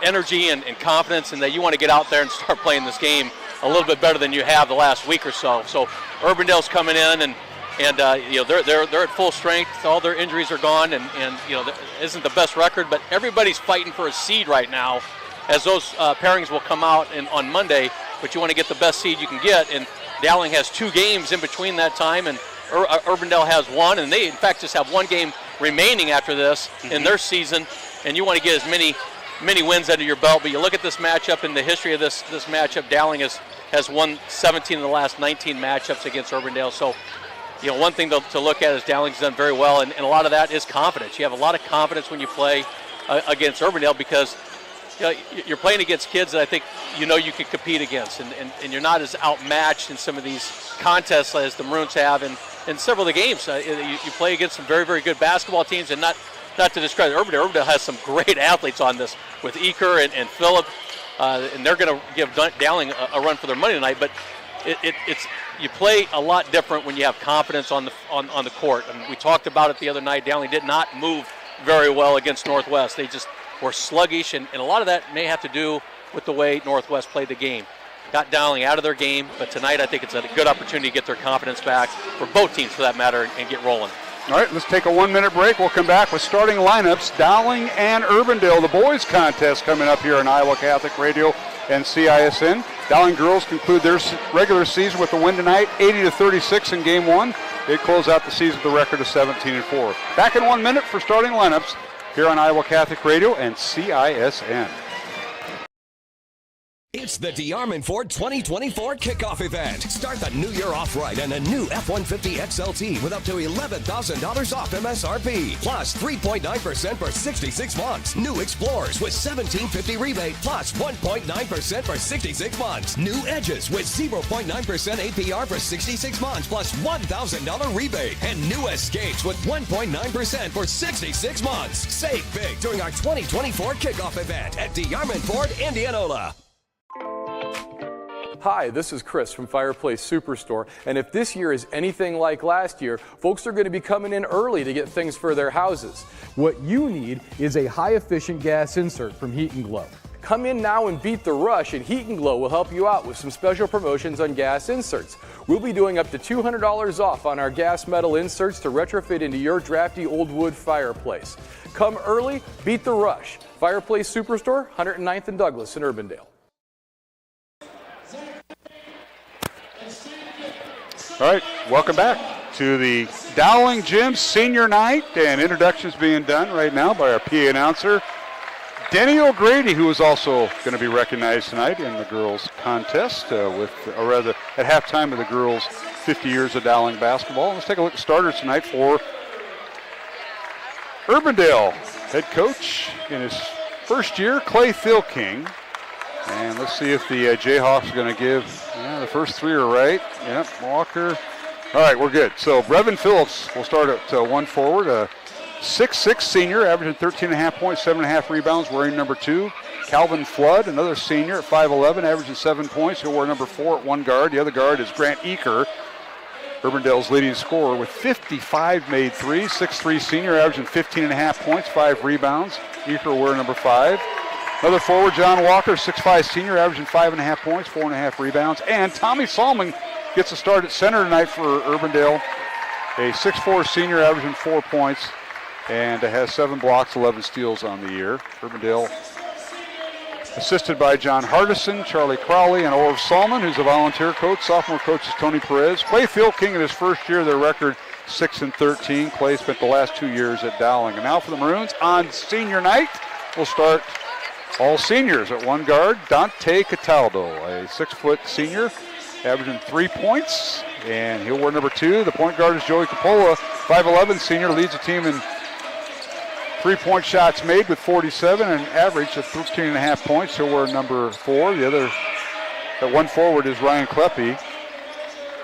energy and confidence, and that you want to get out there and start playing this game a little bit better than you have the last week or so. So Urbandale's coming in, and they're at full strength. All their injuries are gone, and isn't the best record, but everybody's fighting for a seed right now, as those pairings will come out on Monday. But you want to get the best seed you can get, and Dowling has 2 games in between that time, and Urbandale has 1, and they in fact just have 1 game remaining after this in their season, and you want to get as many wins under your belt. But you look at this matchup, in the history of this matchup, Dowling has won 17 of the last 19 matchups against Urbandale. So, one thing to look at is Dowling's done very well, and a lot of that is confidence. You have a lot of confidence when you play against Urbandale, because you're playing against kids that I think you can compete against, and you're not as outmatched in some of these contests as the Maroons have in several of the games. You play against some very, very good basketball teams, and not to discredit Urbandale. Urbandale has some great athletes on this with Eker and Phillip, and they're going to give Dowling a run for their money tonight. But it's you play a lot different when you have confidence on the court. And we talked about it the other night. Dowling did not move very well against Northwest. They just were sluggish, and a lot of that may have to do with the way Northwest played the game. Got Dowling out of their game, but tonight I think it's a good opportunity to get their confidence back, for both teams for that matter, and get rolling. All right, let's take a 1-minute break. We'll come back with starting lineups. Dowling and Urbandale, the boys contest coming up here on Iowa Catholic Radio and CISN. Dowling girls conclude their regular season with a win tonight, 80-36 in game 1. They close out the season with a record of 17-4. Back in 1 minute for starting lineups here on Iowa Catholic Radio and CISN. It's the DeArmond Ford 2024 kickoff event. Start the new year off right and a new F-150 XLT with up to $11,000 off MSRP. Plus 3.9% for 66 months. New Explorers with $1,750 rebate plus 1.9% for 66 months. New Edges with 0.9% APR for 66 months plus $1,000 rebate. And new Escapes with 1.9% for 66 months. Save big during our 2024 kickoff event at DeArmond Ford, Indianola. Hi, this is Chris from Fireplace Superstore, and if this year is anything like last year, folks are going to be coming in early to get things for their houses. What you need is a high-efficient gas insert from Heat & Glow. Come in now and beat the rush, and Heat & Glow will help you out with some special promotions on gas inserts. We'll be doing up to $200 off on our gas metal inserts to retrofit into your drafty old wood fireplace. Come early, beat the rush. Fireplace Superstore, 109th and Douglas in Urbandale. All right, welcome back to the Dowling Gym Senior Night, and introductions being done right now by our PA announcer, Denny O'Grady, who is also going to be recognized tonight in the girls' contest at halftime of the girls' 50 years of Dowling basketball. Let's take a look at starters tonight for Urbandale. Head coach in his first year, Clay Philking. And let's see if the Jayhawks are going to give, the first three are right. Yep, Walker. All right, we're good. So Brevin Phillips will start at one forward, a 6'6 senior, averaging 13.5 points, 7.5 rebounds, wearing number 2. Calvin Flood, another senior at 5'11", averaging 7 points. He'll wear number 4 at one guard. The other guard is Grant Eaker, Urbandale's leading scorer with 55 made threes. 6'3 senior, averaging 15.5 points, 5 rebounds. Eaker will wear number 5. Another forward, John Walker, 6'5 senior, averaging 5.5 points, 4.5 rebounds. And Tommy Salmon gets a start at center tonight for Urbandale. A 6'4 senior, averaging 4 points, and has 7 blocks, 11 steals on the year. Urbandale assisted by John Hardison, Charlie Crowley, and Orv Salmon, who's a volunteer coach. Sophomore coach is Tony Perez. Clay Philking in his first year, their record 6-13. Clay spent the last 2 years at Dowling. And now for the Maroons on senior night, we'll start all seniors. At one guard, Dante Cataldo, a 6-foot senior, averaging 3 points, and he'll wear number 2. The point guard is Joey Coppola, 5'11 senior, leads the team in 3-point shots made with 47, and an average of 13.5 points. He'll wear number 4. The other, at one forward, is Ryan Kleppe,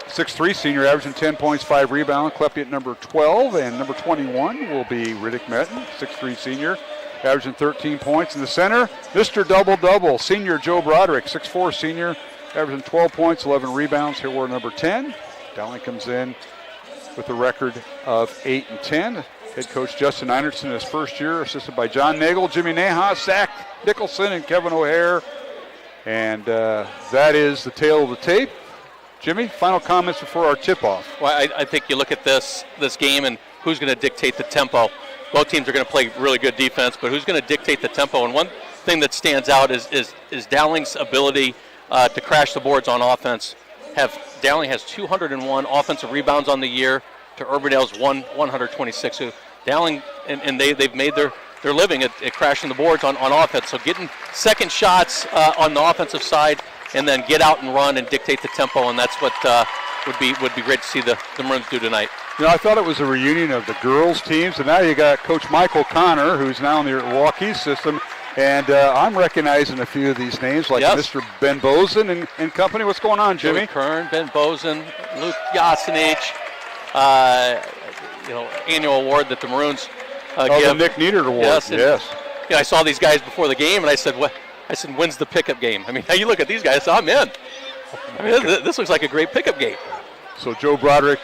6'3 senior, averaging 10 points, 5 rebounds. Kleppe at number 12, and number 21 will be Riddick Metten, 6'3 senior, averaging 13 points. In the center, Mr. Double-Double, senior Joe Broderick, 6'4 senior, averaging 12 points, 11 rebounds. He'll wear number 10. Dowling comes in with a record of 8-10. Head coach Justin Einertson his first year, assisted by John Nagel, Jimmy Neha, Zach Nicholson, and Kevin O'Hare. And that is the tale of the tape. Jimmy, final comments before our tip-off. Well, I think you look at this game and who's going to dictate the tempo. Both teams are going to play really good defense, but who's going to dictate the tempo? And one thing that stands out is Dowling's ability to crash the boards on offense. Dowling has 201 offensive rebounds on the year to Urbandale's 126. So Dowling, and they've made their living at crashing the boards on offense. So getting second shots on the offensive side, and then get out and run and dictate the tempo, and that's what would be great to see the Maroons do tonight. I thought it was a reunion of the girls' teams, and now you got Coach Michael Connor, who's now in the Milwaukee system, and I'm recognizing a few of these names, like Mr. Ben Bozen and company. What's going on, Jimmy? Joey Kern, Ben Bozen, Luke Yasinich, annual award that the Maroons give. The Nick Niedert Award. Yes. I saw these guys before the game, and I said, "What?" I said, "When's the pickup game?" I mean, you look at these guys, I'm in. I mean, this looks like a great pickup game. So Joe Broderick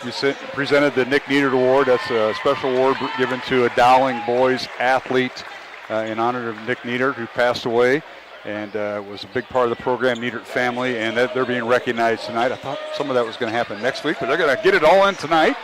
presented the Nick Niedert Award. That's a special award given to a Dowling boys athlete in honor of Nick Niedert, who passed away and was a big part of the program, Niedert family, and they're being recognized tonight. I thought some of that was going to happen next week, but they're going to get it all in tonight.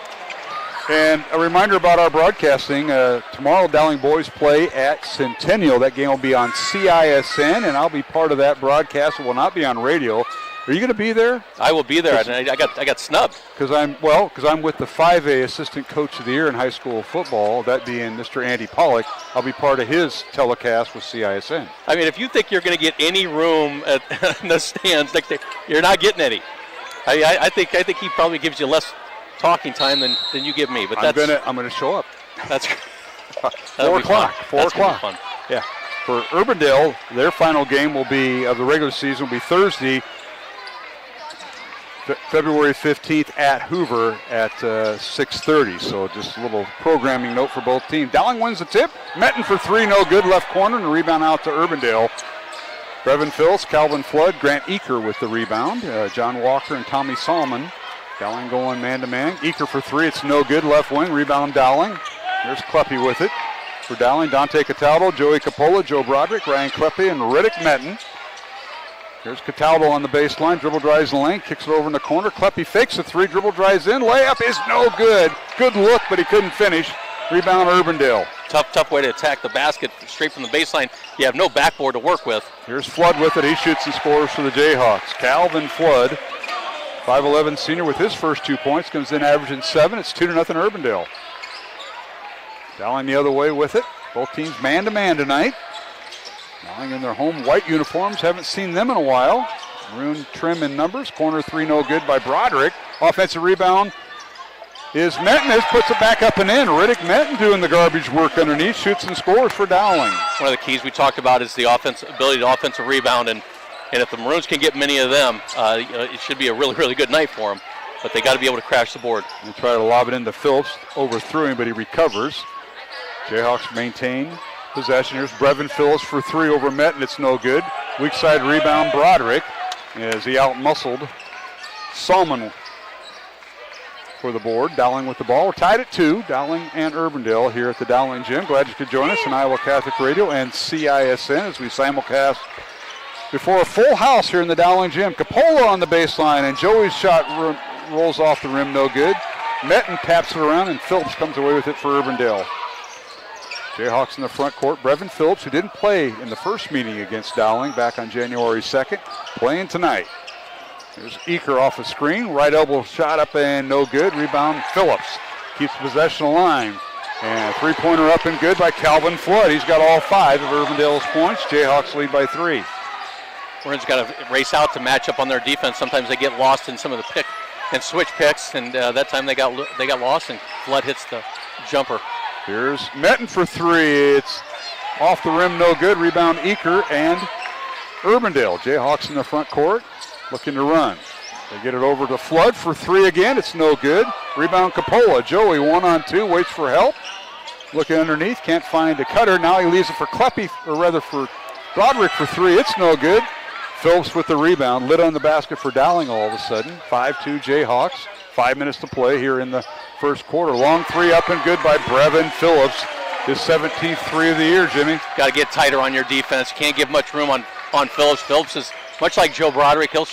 And a reminder about our broadcasting. Tomorrow, Dowling boys play at Centennial. That game will be on CISN, and I'll be part of that broadcast. It will not be on radio. Are you going to be there? I will be there. I got snubbed. Because I'm with the 5A Assistant Coach of the Year in high school football, that being Mr. Andy Pollock. I'll be part of his telecast with CISN. I mean, if you think you're going to get any room in the stands, you're not getting any. I think he probably gives you less talking time than you give me. But I'm gonna show up. That's 4 o'clock. 4 o'clock. Fun. Yeah. For Urbandale, their final game of the regular season will be Thursday, February 15th at Hoover at 6:30. So just a little programming note for both teams. Dowling wins the tip. Metten for 3, no good, left corner, and a rebound out to Urbandale. Brevin Phillips, Calvin Flood, Grant Eaker with the rebound. John Walker and Tommy Solomon. Dowling going man-to-man. Eaker for 3, it's no good, left wing, rebound Dowling. There's Kleppe with it. For Dowling, Dante Cataldo, Joey Capola, Joe Broderick, Ryan Kleppe, and Riddick Metten. Here's Cataldo on the baseline, dribble drives the lane, kicks it over in the corner. Kleppe fakes a 3, dribble drives in, layup is no good. Good look, but he couldn't finish. Rebound Urbandale. Tough way to attack the basket straight from the baseline. You have no backboard to work with. Here's Flood with it. He shoots and scores for the Jayhawks. Calvin Flood, 5'11" senior with his first 2 points, comes in averaging 7. It's 2-0 Urbandale. Dowling the other way with it. Both teams man-to-man tonight. Dowling in their home white uniforms. Haven't seen them in a while. Maroon trim in numbers. Corner 3 no good by Broderick. Offensive rebound is Metten. Puts it back up and in. Riddick Metten doing the garbage work underneath. Shoots and scores for Dowling. One of the keys we talked about is the ability to offensive rebound. And if the Maroons can get many of them, it should be a really, really good night for them. But they got to be able to crash the board. They try to lob it into Phillips. Overthrew him, but he recovers. Jayhawks maintain possession. Here's Brevin Phillips for 3 over Metten. It's no good. Weak side rebound, Broderick, as he out-muscled Salmon for the board. Dowling with the ball. We're tied at 2. Dowling and Urbandale here at the Dowling Gym. Glad you could join us on Iowa Catholic Radio and CISN as we simulcast before a full house here in the Dowling Gym. Capola on the baseline, and Joey's shot rolls off the rim, no good. Metten taps it around, and Phillips comes away with it for Urbandale. Jayhawks in the front court. Brevin Phillips, who didn't play in the first meeting against Dowling back on January 2nd, playing tonight. There's Eaker off a screen. Right elbow shot up and no good. Rebound Phillips. Keeps possession line. And a 3-pointer up and good by Calvin Flood. He's got all 5 of Urbandale's points. Jayhawks lead by 3. Maroons got to race out to match up on their defense. Sometimes they get lost in some of the pick and switch picks, and that time they got lost, and Flood hits the jumper. Here's Metten for 3. It's off the rim, no good. Rebound Eaker and Urbandale. Jayhawks in the front court looking to run. They get it over to Flood for 3 again. It's no good. Rebound Capola. Joey 1-on-2, waits for help. Looking underneath, can't find a cutter. Now he leaves it for Kleppe, or rather for Broderick for 3. It's no good. Phillips with the rebound. Lit on the basket for Dowling all of a sudden. 5-2 Jayhawks. 5 minutes to play here in the first quarter. Long 3 up and good by Brevin Phillips. His 17th 3 of the year, Jimmy. Got to get tighter on your defense. You can't give much room on Phillips. Phillips is much like Joe Broderick. He'll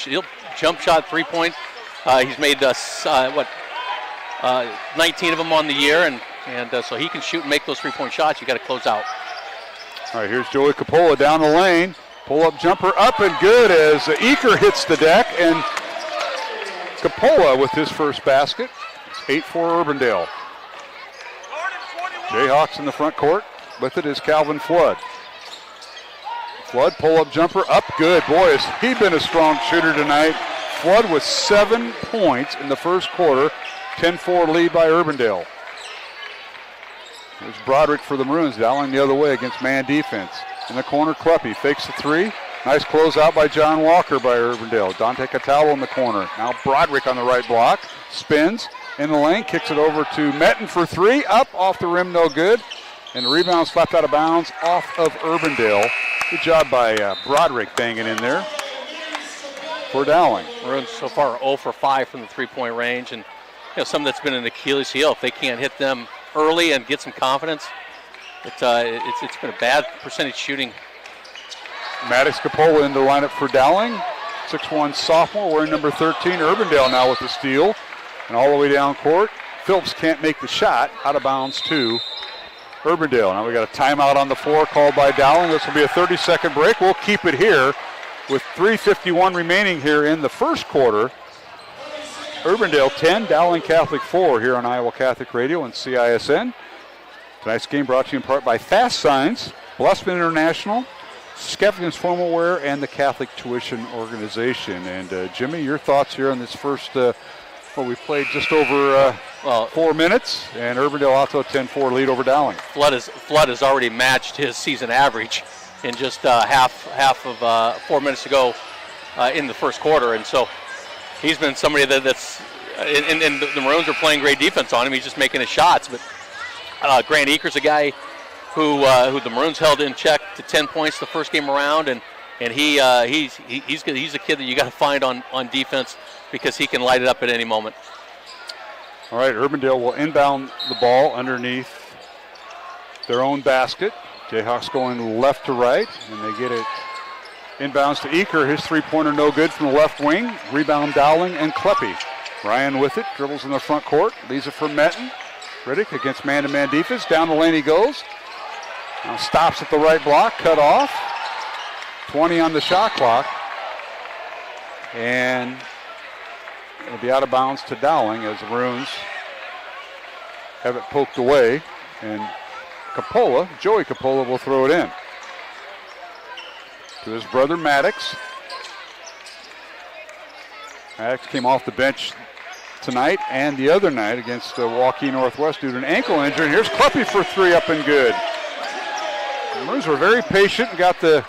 jump shot 3-point. He's made 19 of them on the year, and so he can shoot and make those 3-point shots. You got to close out. All right, here's Joey Capola down the lane. Pull-up jumper up and good as Eaker hits the deck, and Capola with his first basket. It's 8-4 Urbandale. Jayhawks in the front court. With it is Calvin Flood. Flood pull-up jumper up good. Boy, has he been a strong shooter tonight. Flood with 7 points in the first quarter. 10-4 lead by Urbandale. There's Broderick for the Maroons. Dowling the other way against man defense. In the corner, Kleppe fakes the 3. Nice closeout by John Walker by Urbandale. Dante Cataldo in the corner. Now Broderick on the right block. Spins in the lane. Kicks it over to Metten for 3. Up off the rim, no good. And the rebound slapped out of bounds off of Urbandale. Good job by Broderick banging in there for Dowling. Maroons so far 0 for 5 from the 3-point range. And something that's been an Achilles heel. If they can't hit them early and get some confidence, it's been a bad percentage shooting. Maddox Capola in the lineup for Dowling. 6'1 sophomore wearing number 13. Urbandale now with the steal. And all the way down court. Phillips can't make the shot. Out of bounds to Urbandale. Now we got a timeout on the floor called by Dowling. This will be a 30-second break. We'll keep it here with 3:51 remaining here in the first quarter. Urbandale 10, Dowling Catholic 4 here on Iowa Catholic Radio and CISN. Tonight's game brought to you in part by Fast Signs, Blussman International, Skeffington's Formal Wear, and the Catholic Tuition Organization. And Jimmy, your thoughts here on this first, we played just over 4 minutes, and Urbandale also 10-4 lead over Dowling. Flood has already matched his season average in just half of 4 minutes to go in the first quarter, and so he's been somebody that's and the Maroons are playing great defense on him. He's just making his shots, but Grant Eaker's a guy who the Maroons held in check to 10 points the first game around, and he's a kid that you got to find on defense because he can light it up at any moment. All right, Urbandale will inbound the ball underneath their own basket. Jayhawks going left to right, and they get it inbounds to Eaker. His three-pointer no good from the left wing. Rebound Dowling and Kleppe. Ryan with it, dribbles in the front court, leaves it for Metten. Riddick against man-to-man defense. Down the lane he goes. Now stops at the right block, cut off. 20 on the shot clock. And it'll be out of bounds to Dowling as the Maroons have it poked away. And Joey Coppola will throw it in to his brother Maddox. Maddox came off the bench tonight and the other night against Waukee Northwest due to an ankle injury. And here's Kleppe for three, up and good. The Maroons were very patient and got the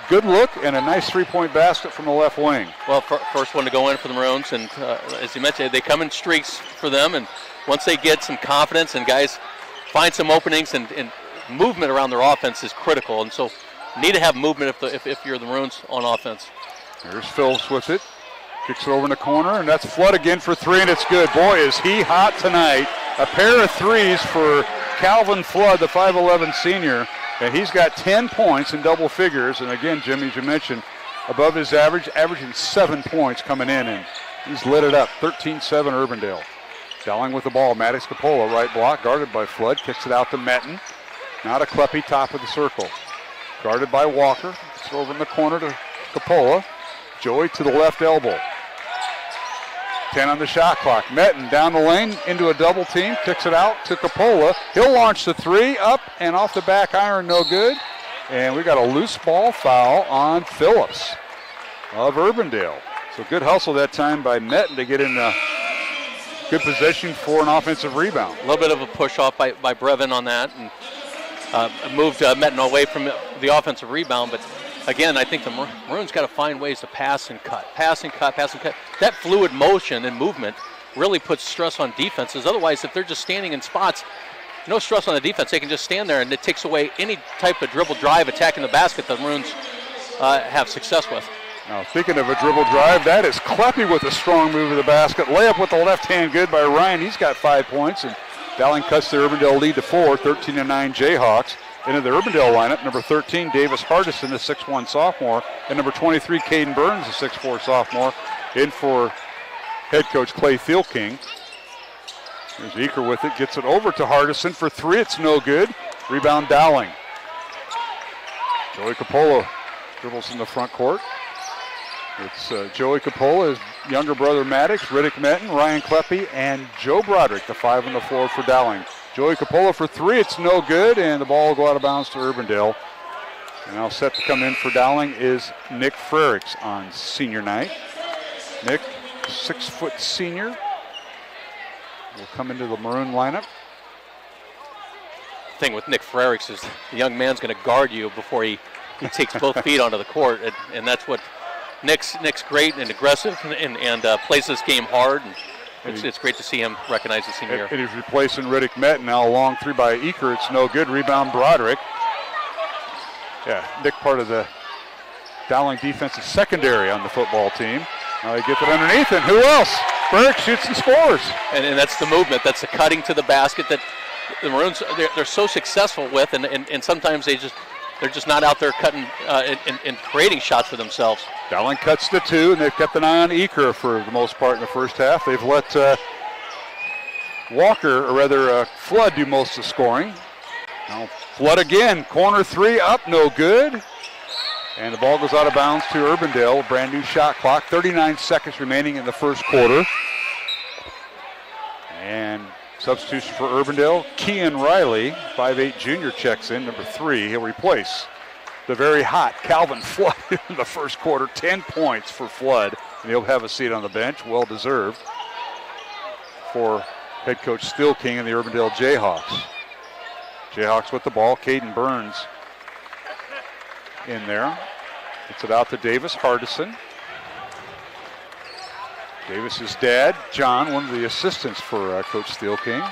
good look and a nice three-point basket from the left wing. Well, first one to go in for the Maroons, and as you mentioned, they come in streaks for them, and once they get some confidence and guys find some openings and movement around their offense is critical, and so need to have movement if you're the Maroons on offense. Here's Phillips with it. Kicks it over in the corner, and that's Flood again for three, and it's good. Boy, is he hot tonight. A pair of threes for Calvin Flood, the 5'11 senior, and he's got 10 points in double figures. And again, Jimmy, as you mentioned, above his average, averaging 7 points coming in, and he's lit it up. 13-7 Urbandale. Dowling with the ball. Maddox Coppola, right block, guarded by Flood. Kicks it out to Metten. Now to Kleppe, top of the circle. Guarded by Walker. It's over in the corner to Coppola. Joey to the left elbow. 10 on the shot clock. Metten down the lane into a double team. Kicks it out to Coppola. He'll launch the three. Up and off the back iron. No good. And we got a loose ball foul on Phillips of Urbandale. So good hustle that time by Metten to get in good position for an offensive rebound. A little bit of a push off by Brevin on that, and moved Metten away from the offensive rebound. But again, I think the Maroons got to find ways to pass and cut. That fluid motion and movement really puts stress on defenses. Otherwise, if they're just standing in spots, no stress on the defense. They can just stand there, and it takes away any type of dribble drive attacking the basket that the Maroons have success with. Now, speaking of a dribble drive, that is Kleppe with a strong move to the basket. Layup with the left hand, good by Ryan. He's got 5 points, and Dowling cuts the Urbandale lead to 4, 13-9 Jayhawks. Into the Urbandale lineup, number 13, Davis Hardison, the 6'1 sophomore, and number 23, Caden Burns, the 6'4 sophomore, in for head coach Clay Thielking. There's Eaker with it, gets it over to Hardison for three. It's no good. Rebound Dowling. Joey Coppola dribbles in the front court. It's Joey Coppola, his younger brother Maddox, Riddick Metten, Ryan Kleppe, and Joe Broderick, the 5 on the floor for Dowling. Joey Coppola for three, it's no good, and the ball will go out of bounds to Urbandale. And now set to come in for Dowling is Nick Frericks on senior night. Nick, 6-foot senior, will come into the Maroon lineup. The thing with Nick Frericks is the young man's going to guard you before he takes both feet onto the court, and that's what Nick's great and aggressive and plays this game hard. And it's great to see him recognize the senior year. And he's replacing Riddick Metten. Now a long three by Eaker. It's no good. Rebound Broderick. Yeah, Nick part of the Dowling defensive secondary on the football team. Now he gets it underneath, and who else? Burke shoots and scores. And that's the movement. That's the cutting to the basket that the Maroons, they're so successful with, and sometimes they're just not out there cutting and creating shots for themselves. Dowling cuts the two, and they've kept an eye on Eaker for the most part in the first half. They've let Flood do most of the scoring. Now Flood again, corner three, up, no good. And the ball goes out of bounds to Urbandale. Brand new shot clock. 39 seconds remaining in the first quarter. And substitution for Urbandale. Kean Riley, 5'8" junior, checks in. Number 3, he'll replace the very hot Calvin Flood in the first quarter. 10 points for Flood. And he'll have a seat on the bench. Well deserved for head coach Still King and the Urbandale Jayhawks. Jayhawks with the ball. Caden Burns in there. Gets it out to Davis Hardison. Davis's dad, John, one of the assistants for Coach Steel King.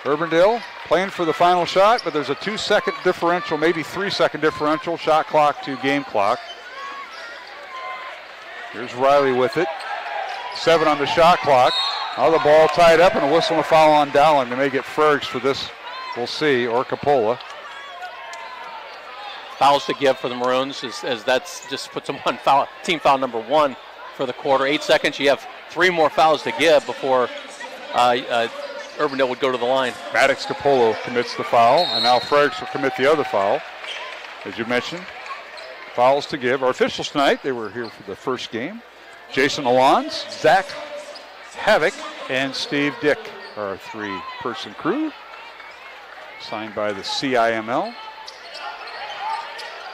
Urbandale playing for the final shot, but there's a 2-second differential, maybe 3-second differential, shot clock to game clock. Here's Riley with it. 7 on the shot clock. Now the ball tied up and a whistle and a foul on Dowling. They may get Fergs for this, we'll see, or Capola. Fouls to give for the Maroons as that's just puts them on foul, team foul number 1 for the quarter. 8 seconds. You have 3 more fouls to give before Urbandale would go to the line. Maddox Capola commits the foul, and now Fergs will commit the other foul. As you mentioned, fouls to give. Our officials tonight, they were here for the first game. Jason Alons, Zach Havoc, and Steve Dick are our 3-person crew, signed by the CIML.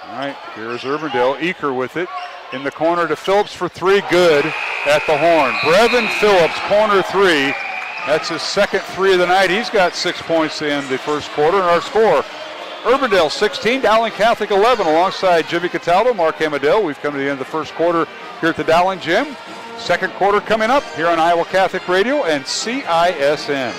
All right, here's Urbandale. Eaker with it. In the corner to Phillips for 3. Good at the horn. Brevin Phillips, corner 3. That's his second 3 of the night. He's got 6 points in the first quarter. And our score, Urbandale 16, Dowling Catholic 11. Alongside Jimmy Cataldo, Mark Amadale. We've come to the end of the first quarter here at the Dowling Gym. Second quarter coming up here on Iowa Catholic Radio and CISN.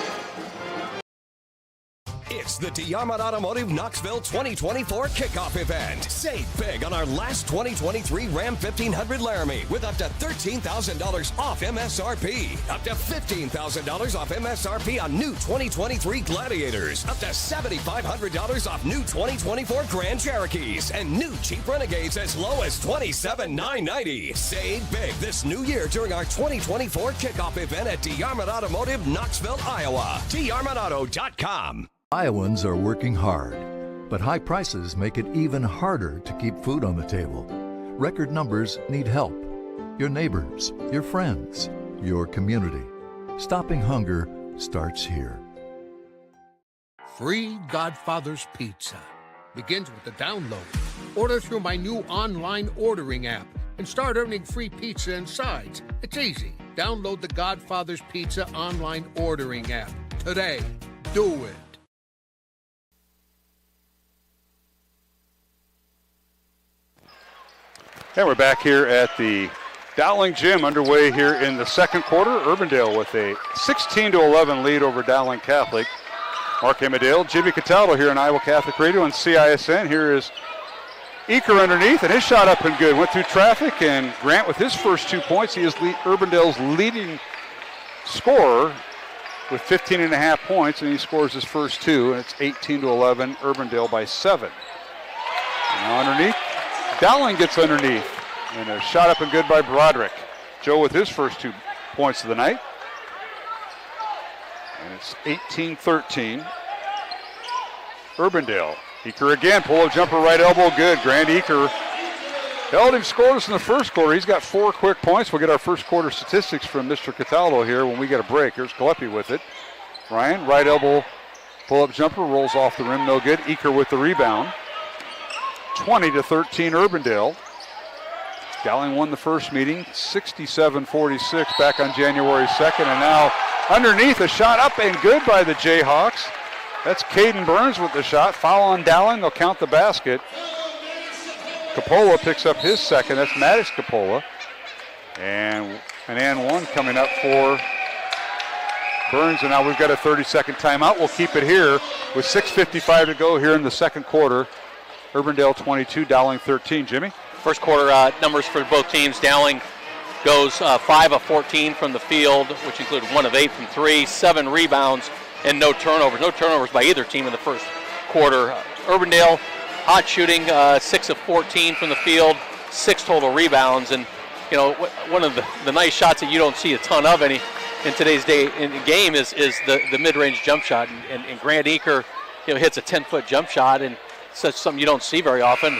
It's the DeArmond Automotive Knoxville 2024 kickoff event. Save big on our last 2023 Ram 1500 Laramie with up to $13,000 off MSRP. Up to $15,000 off MSRP on new 2023 Gladiators. Up to $7,500 off new 2024 Grand Cherokees. And new Jeep Renegades as low as $27,990. Save big this new year during our 2024 kickoff event at DeArmond Automotive Knoxville, Iowa. DeArmondAuto.com. Iowans are working hard, but high prices make it even harder to keep food on the table. Record numbers need help. Your neighbors, your friends, your community. Stopping hunger starts here. Free Godfather's Pizza begins with the download. Order through my new online ordering app and start earning free pizza and sides. It's easy. Download the Godfather's Pizza online ordering app today. Do it. And we're back here at the Dowling Gym, underway here in the second quarter. Urbandale with a 16-11 lead over Dowling Catholic. Mark Amadale, Jimmy Cataldo here on Iowa Catholic Radio and CISN. Here is Eaker underneath, and his shot up and good. Went through traffic, and Grant with his first 2 points. He is Urbandale's leading scorer with 15.5 points, and he scores his first 2, and it's 18-11, Urbandale by 7. Now underneath. Dowling gets underneath, and a shot up and good by Broderick. Joe with his first 2 points of the night. And it's 18-13. Urbandale. Eaker again, pull-up jumper, right elbow, good. Grant Eaker held him scoreless in the first quarter. He's got 4 quick points. We'll get our first quarter statistics from Mr. Cataldo here when we get a break. Here's Gillespie with it. Ryan, right elbow, pull-up jumper, rolls off the rim, no good. Eaker with the rebound. 20-13 Urbandale. Dowling won the first meeting, 67-46 back on January 2nd, and now underneath, a shot up and good by the Jayhawks. That's Caden Burns with the shot. Foul on Dowling, they'll count the basket. Capola picks up his second, that's Maddox Capola. And an and one coming up for Burns, and now we've got a 30-second timeout. We'll keep it here with 6:55 to go here in the second quarter. Urbandale 22, Dowling 13. Jimmy? First quarter numbers for both teams. Dowling goes 5 of 14 from the field, which included 1 of 8 from 3, 7 rebounds, and no turnovers. No turnovers by either team in the first quarter. Urbandale, hot shooting, 6 of 14 from the field, 6 total rebounds. And, you know, one of the nice shots that you don't see a ton of in today's game is the mid-range jump shot. And Grant Eaker, hits a 10-foot jump shot, and such something you don't see very often.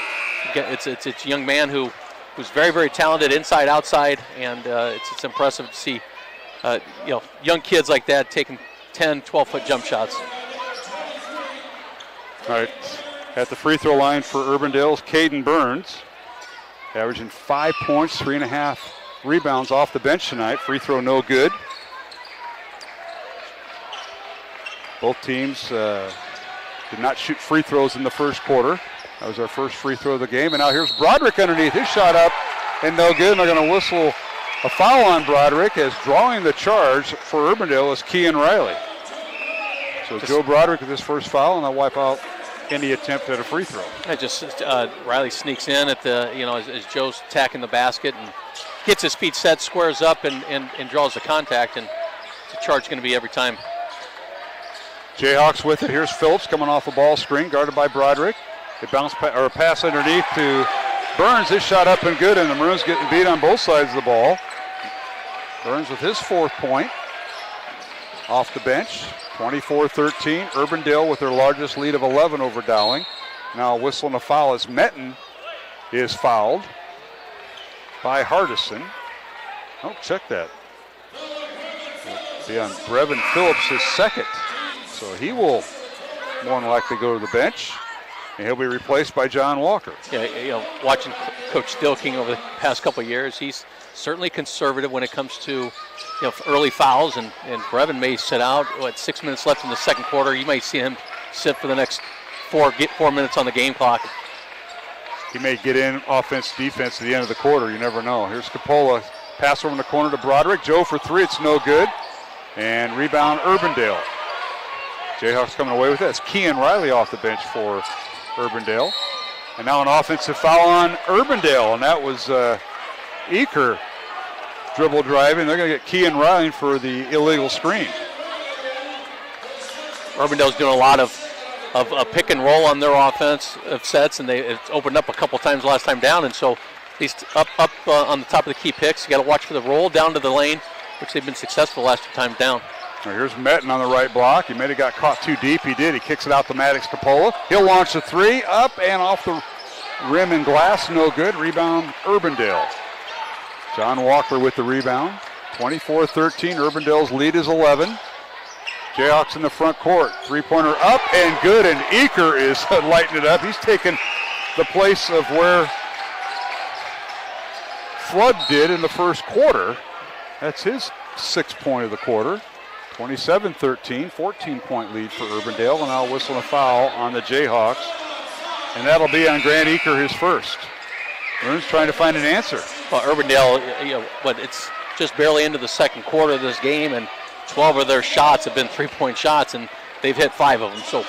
it's a young man who's very, very talented inside, outside, and it's impressive to see young kids like that taking 10, 12-foot jump shots. All right, at the free throw line for Urbandale's Caden Burns, averaging 5 points, 3.5 rebounds off the bench tonight. Free throw no good. Both teams did not shoot free throws in the first quarter. That was our first free throw of the game. And now here's Broderick underneath. His shot up and no good. And they're going to whistle a foul on Broderick, as drawing the charge for Urbandale is Kean Riley. So Joe Broderick with his first foul, and they'll wipe out any attempt at a free throw. Riley sneaks in at the, as Joe's attacking the basket and gets his feet set, squares up, and draws the contact, and the charge going to be every time. Jayhawks with it. Here's Phillips coming off a ball screen, guarded by Broderick. It bounced or a pass underneath to Burns. His shot up and good, and the Maroons getting beat on both sides of the ball. Burns with his 4th point off the bench. 24-13. Urbandale with their largest lead of 11 over Dowling. Now whistling a foul as Metten is fouled by Hardison. Oh, check that. It'll be on Brevin Phillips, his 2nd. So he will more than likely go to the bench, and he'll be replaced by John Walker. Yeah, watching Coach Dilking over the past couple of years, he's certainly conservative when it comes to early fouls, and Brevin may sit out. 6 minutes left in the second quarter. You might see him sit for the next 4 minutes on the game clock. He may get in offense, defense at the end of the quarter. You never know. Here's Capola. Pass over in the corner to Broderick. Joe for 3. It's no good. And rebound Urbandale. Jayhawks coming away with it. It's Kean Riley off the bench for Urbandale. And now an offensive foul on Urbandale, and that was Eaker dribble driving. They're going to get Kean Riley for the illegal screen. Urbandale's doing a lot of pick and roll on their offensive sets, and it's opened up a couple times last time down, and so he's up on the top of the key picks. You got to watch for the roll down to the lane, which they've been successful last 2 times down. Now here's Metten on the right block. He may have got caught too deep. He did. He kicks it out to Maddox Capola. He'll launch the 3 up and off the rim and glass. No good. Rebound Urbandale. John Walker with the rebound. 24-13. Urbandale's lead is 11. Jayhawks in the front court. 3-pointer up and good. And Eaker is lighting it up. He's taken the place of where Flood did in the first quarter. That's his 6th point of the quarter. 27-13, 14-point lead for Urbandale, and now whistling a foul on the Jayhawks. And that'll be on Grant Eaker, his first. Maroons trying to find an answer. Well, Urbandale, but it's just barely into the second quarter of this game, and 12 of their shots have been 3-point shots, and they've hit 5 of them. So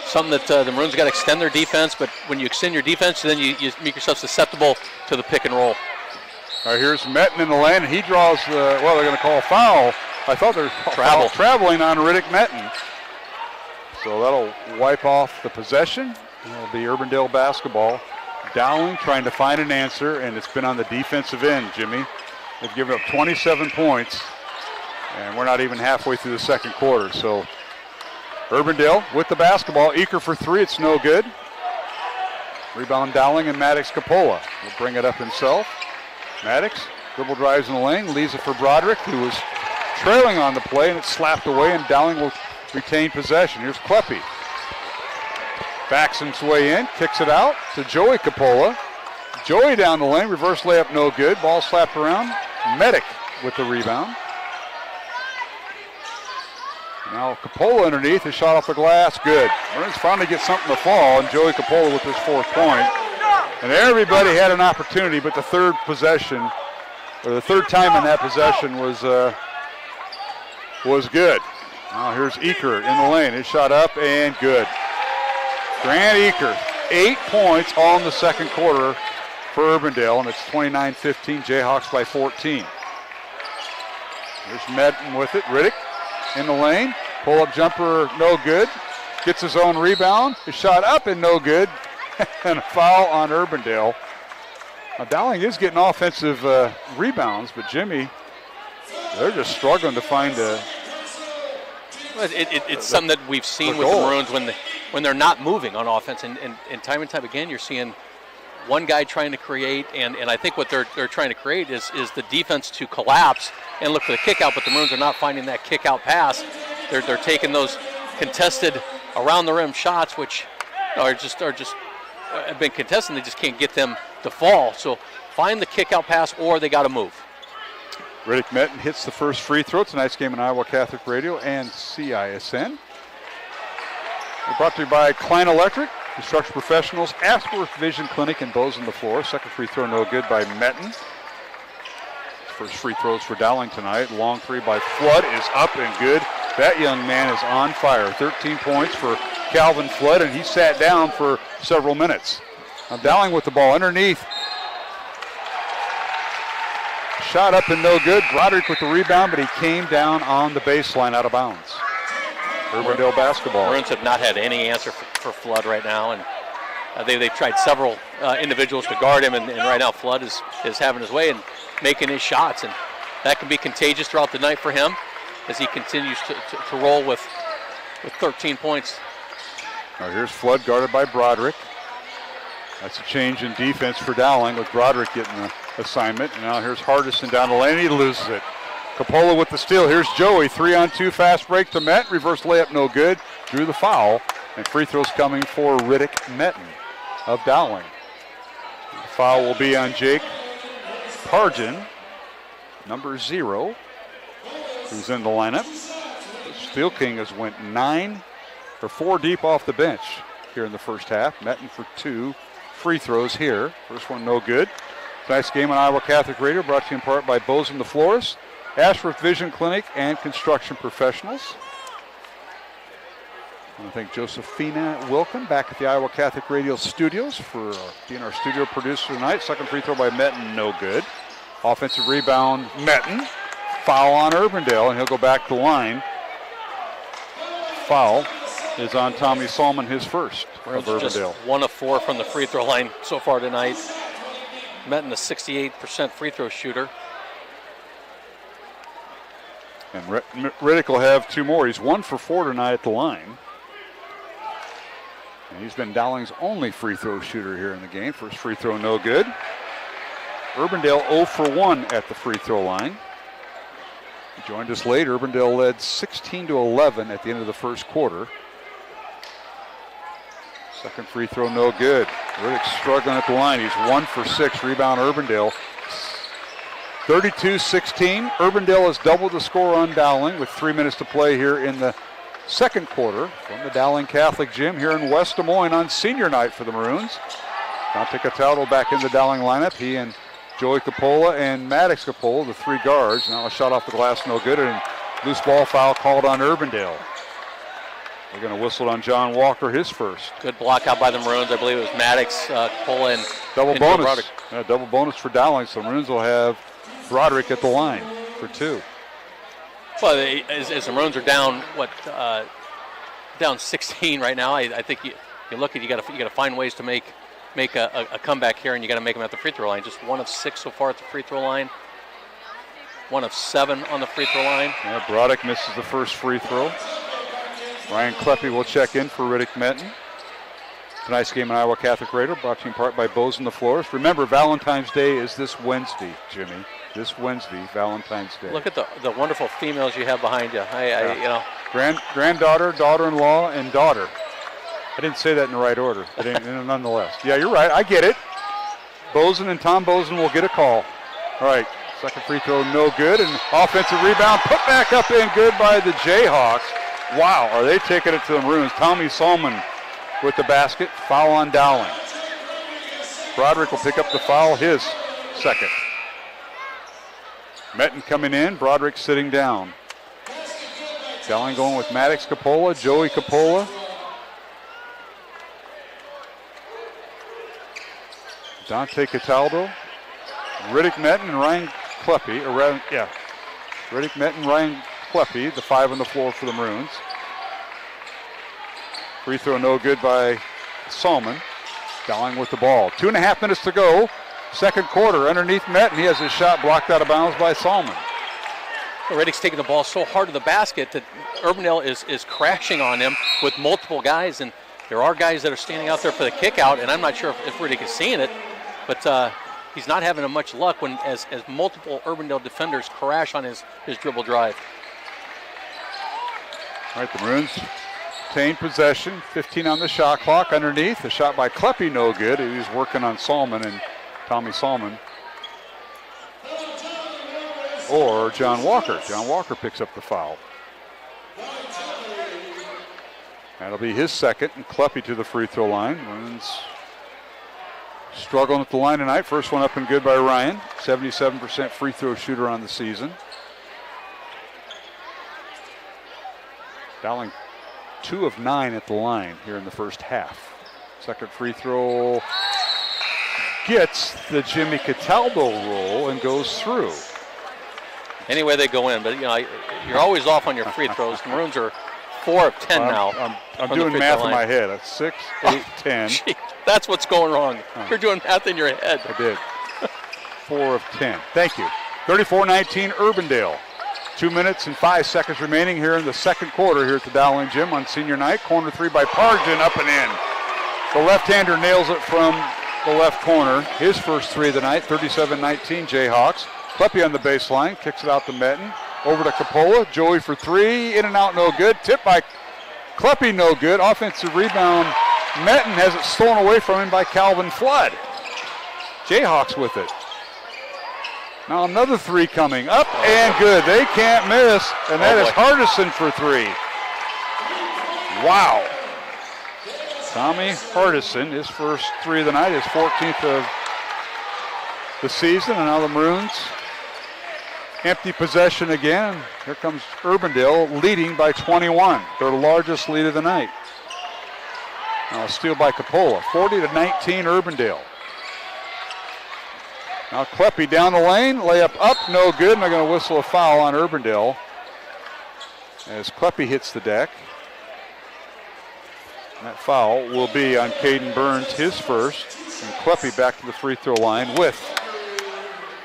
something that the Maroons got to extend their defense, but when you extend your defense, then you make yourself susceptible to the pick and roll. All right, here's Metten in the lane, and he draws they're going to call a foul. I thought they were traveling on Riddick Metten. So that'll wipe off the possession. It'll be Urbandale basketball. Dowling trying to find an answer, and it's been on the defensive end, Jimmy. They've given up 27 points, and we're not even halfway through the second quarter. So Urbandale with the basketball. Eaker for 3. It's no good. Rebound Dowling, and Maddox Capola will bring it up himself. Maddox dribble drives in the lane, leaves it for Broderick, who was trailing on the play, and it's slapped away, and Dowling will retain possession. Here's Kleppe. Backs his way in, kicks it out to Joey Capola. Joey down the lane, reverse layup no good. Ball slapped around. Medic with the rebound. Now Capola underneath, his shot off the glass, good. Maroons finally get something to fall, and Joey Capola with his 4th point. And everybody had an opportunity, but the third possession, or the third time in that possession was good. Now here's Eaker in the lane. His shot up and good. Grant Eaker, 8 points all in the second quarter for Urbandale, and it's 29-15, Jayhawks by 14. Here's Metten with it. Riddick in the lane. Pull-up jumper, no good. Gets his own rebound. His shot up and no good. And a foul on Urbandale. Now Dowling is getting offensive rebounds, but Jimmy, they're just struggling to find it's something that we've seen with the Maroons when they're not moving on offense, and time again you're seeing one guy trying to create, and I think what they're trying to create is the defense to collapse and look for the kick out, but the Maroons are not finding that kick out pass. They're taking those contested around the rim shots, which are just have been contested, and they just can't get them to fall. So find the kick out pass, or they got to move. Riddick Metten hits the first free throw. Tonight's game on Iowa Catholic Radio and CISN. We're brought to you by Klein Electric, Construction Professionals, Ashworth Vision Clinic, and Bozen the Floor. Second free throw no good by Metten. First free throws for Dowling tonight. Long three by Flood is up and good. That young man is on fire. 13 points for Calvin Flood, and he sat down for several minutes. Now Dowling with the ball underneath. Shot up and no good. Broderick with the rebound, but he came down on the baseline out of bounds. Urbandale basketball. Maroons have not had any answer for Flood right now, and they've tried several individuals to guard him, and right now Flood is having his way and making his shots, and that can be contagious throughout the night for him as he continues to roll with 13 points. Now here's Flood guarded by Broderick. That's a change in defense for Dowling with Broderick getting the assignment. And now here's Hardison down the lane. He loses it. Coppola with the steal. Here's Joey. 3-on-2 fast break to Met. Reverse layup no good. Drew the foul. And free throws coming for Riddick Metten of Dowling. The foul will be on Jake Pargin, number 0, who's in the lineup. Steel King has went 4 deep off the bench here in the first half. Metten for 2 free throws here. First one no good. Tonight's game on Iowa Catholic Radio brought to you in part by Bozen the Florist, Ashworth Vision Clinic, and Construction Professionals. I want to thank Josephina Wilkin back at the Iowa Catholic Radio studios for being our studio producer tonight. Second free throw by Metten, no good. Offensive rebound, Metten. Foul on Urbandale, and he'll go back to the line. Foul is on Tommy Salmon, his first of Urbandale. Just 1 of 4 from the free throw line so far tonight. Metten, a 68% free throw shooter. And Riddick will have 2 more. He's 1 for 4 tonight at the line. And he's been Dowling's only free throw shooter here in the game. First free throw no good. Urbandale 0 for 1 at the free throw line. He joined us late. Urbandale led 16-11 at the end of the first quarter. Second free throw no good. Riddick struggling at the line. He's 1 for 6. Rebound Urbandale. 32-16. Urbandale has doubled the score on Dowling with 3 minutes to play here in the second quarter from the Dowling Catholic Gym here in West Des Moines on senior night for the Maroons. Dante Cataldo back in the Dowling lineup. He and Joey Coppola and Maddox Coppola, the 3 guards. Now a shot off the glass, no good, and loose ball foul called on Urbandale. They're going to whistle on John Walker, his first. Good block out by the Maroons. I believe it was Maddox, Coppola, and double bonus. Yeah, double bonus for Dowling, so the Maroons will have Broderick at the line for 2. Well, as the Maroons are down, down 16 right now. I think you look at you got to find ways to make a comeback here, and you got to make them at the free throw line. Just 1 of 6 so far at the free throw line. 1 of 7 on the free throw line. Yeah, Broderick misses the first free throw. Ryan Kleppe will check in for Riddick Metten. Tonight's game on Iowa Catholic Radio brought to you in part by Bozen the Florist. Remember, Valentine's Day is this Wednesday, Jimmy. This Wednesday, Valentine's Day. Look at the wonderful females you have behind you. Granddaughter, daughter-in-law, and daughter. I didn't say that in the right order, but nonetheless. Yeah, you're right. I get it. Bozen and Tom Bozen will get a call. All right, second free throw, no good, and offensive rebound put back up and good by the Jayhawks. Wow, are they taking it to the Maroons? Tommy Salmon with the basket. Foul on Dowling. Broderick will pick up the foul, his second. Metten coming in, Broderick sitting down. Dowling going with Maddox Coppola, Joey Coppola. Dante Cataldo, Riddick Metten, and Ryan Kleppe. Riddick Metten, Ryan Kleppe, the 5 on the floor for the Maroons. Free throw no good by Salmon. Dowling with the ball. 2.5 minutes to go. Second quarter underneath Metten. He has his shot blocked out of bounds by Salmon. Riddick's taking the ball so hard to the basket that Urbandale is crashing on him with multiple guys, and there are guys that are standing out there for the kick out, and I'm not sure if Riddick is seeing it, but he's not having much luck when as multiple Urbandale defenders crash on his dribble drive. All right, the Maroons obtain possession, 15 on the shot clock underneath. A shot by Kleppe, no good. He was working on Salmon and Tommy Salmon. Or John Walker. John Walker picks up the foul. That'll be his second, and Kleppe to the free throw line. Maroons struggling at the line tonight. First one up and good by Ryan. 77% free throw shooter on the season. Dowling 2 of 9 at the line here in the first half. Second free throw gets the Jimmy Cataldo roll and goes through. Anyway they go in, but you're always off on your free throws. The Maroons are 4 of 10 now. I'm doing math in my head. That's 6, 8, 10. Gee, that's what's going wrong. You're doing math in your head. I did. 4 of 10. Thank you. 34-19 Urbandale. 2 minutes and 5 seconds remaining here in the second quarter here at the Dowling Gym on senior night. Corner three by Pargin, up and in. The left-hander nails it from the left corner. His first three of the night, 37-19 Jayhawks. Kleppe on the baseline, kicks it out to Metten. Over to Coppola. Joey for three, in and out, no good. Tip by Kleppe, no good. Offensive rebound. Metten has it stolen away from him by Calvin Flood. Jayhawks with it. Now another three coming up and good. They can't miss, and that is Hardison for three. Wow. Tommy Hardison, his first three of the night, his 14th of the season, and now the Maroons empty possession again. Here comes Urbandale leading by 21, their largest lead of the night. Now a steal by Coppola, 40-19 Urbandale. Now Kleppe down the lane, layup up, no good, and they're going to whistle a foul on Urbandale as Kleppe hits the deck. And that foul will be on Caden Burns, his first, and Kleppe back to the free throw line with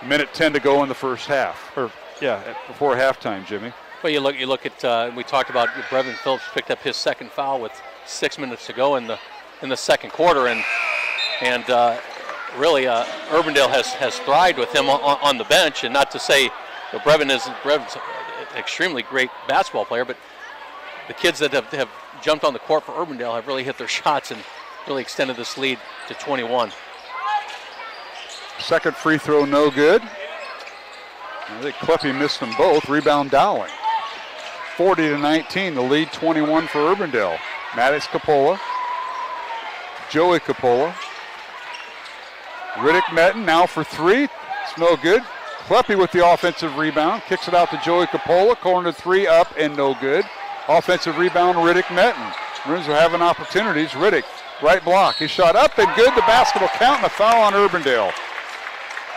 minute 10 to go in the first half, before halftime, Jimmy. Well, you look at we talked about Brevin Phillips picked up his second foul with 6 minutes to go in the second quarter, and really, Urbandale has thrived with him on the bench, and not to say that Brevin's an extremely great basketball player, but the kids that have jumped on the court for Urbandale have really hit their shots and really extended this lead to 21. Second free throw, no good. I think Kleppe missed them both. Rebound Dowling. 40-19, the lead, 21 for Urbandale. Maddox Coppola, Joey Coppola. Riddick Metten now for three. It's no good. Kleppe with the offensive rebound. Kicks it out to Joey Coppola. Corner three up and no good. Offensive rebound, Riddick Metten. Maroons are having opportunities. Riddick, right block. His shot up and good. The basket will count, and a foul on Urbandale.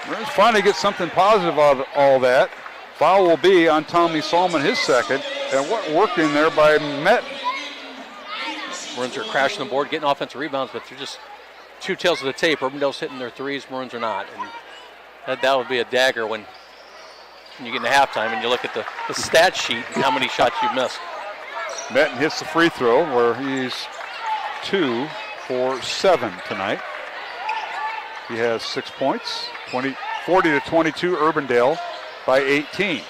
Maroons finally get something positive out of all that. Foul will be on Tommy Salmon, his second. And what work in there by Metten. Maroons are crashing the board, getting offensive rebounds, but they're just two tails of the tape. Urbandale's hitting their threes, Maroons are not. And that would be a dagger when you get into halftime and you look at the stat sheet and how many shots you missed. Metten hits the free throw where he's 2 for 7 tonight. He has 6 points. 40-22 Urbandale by 18.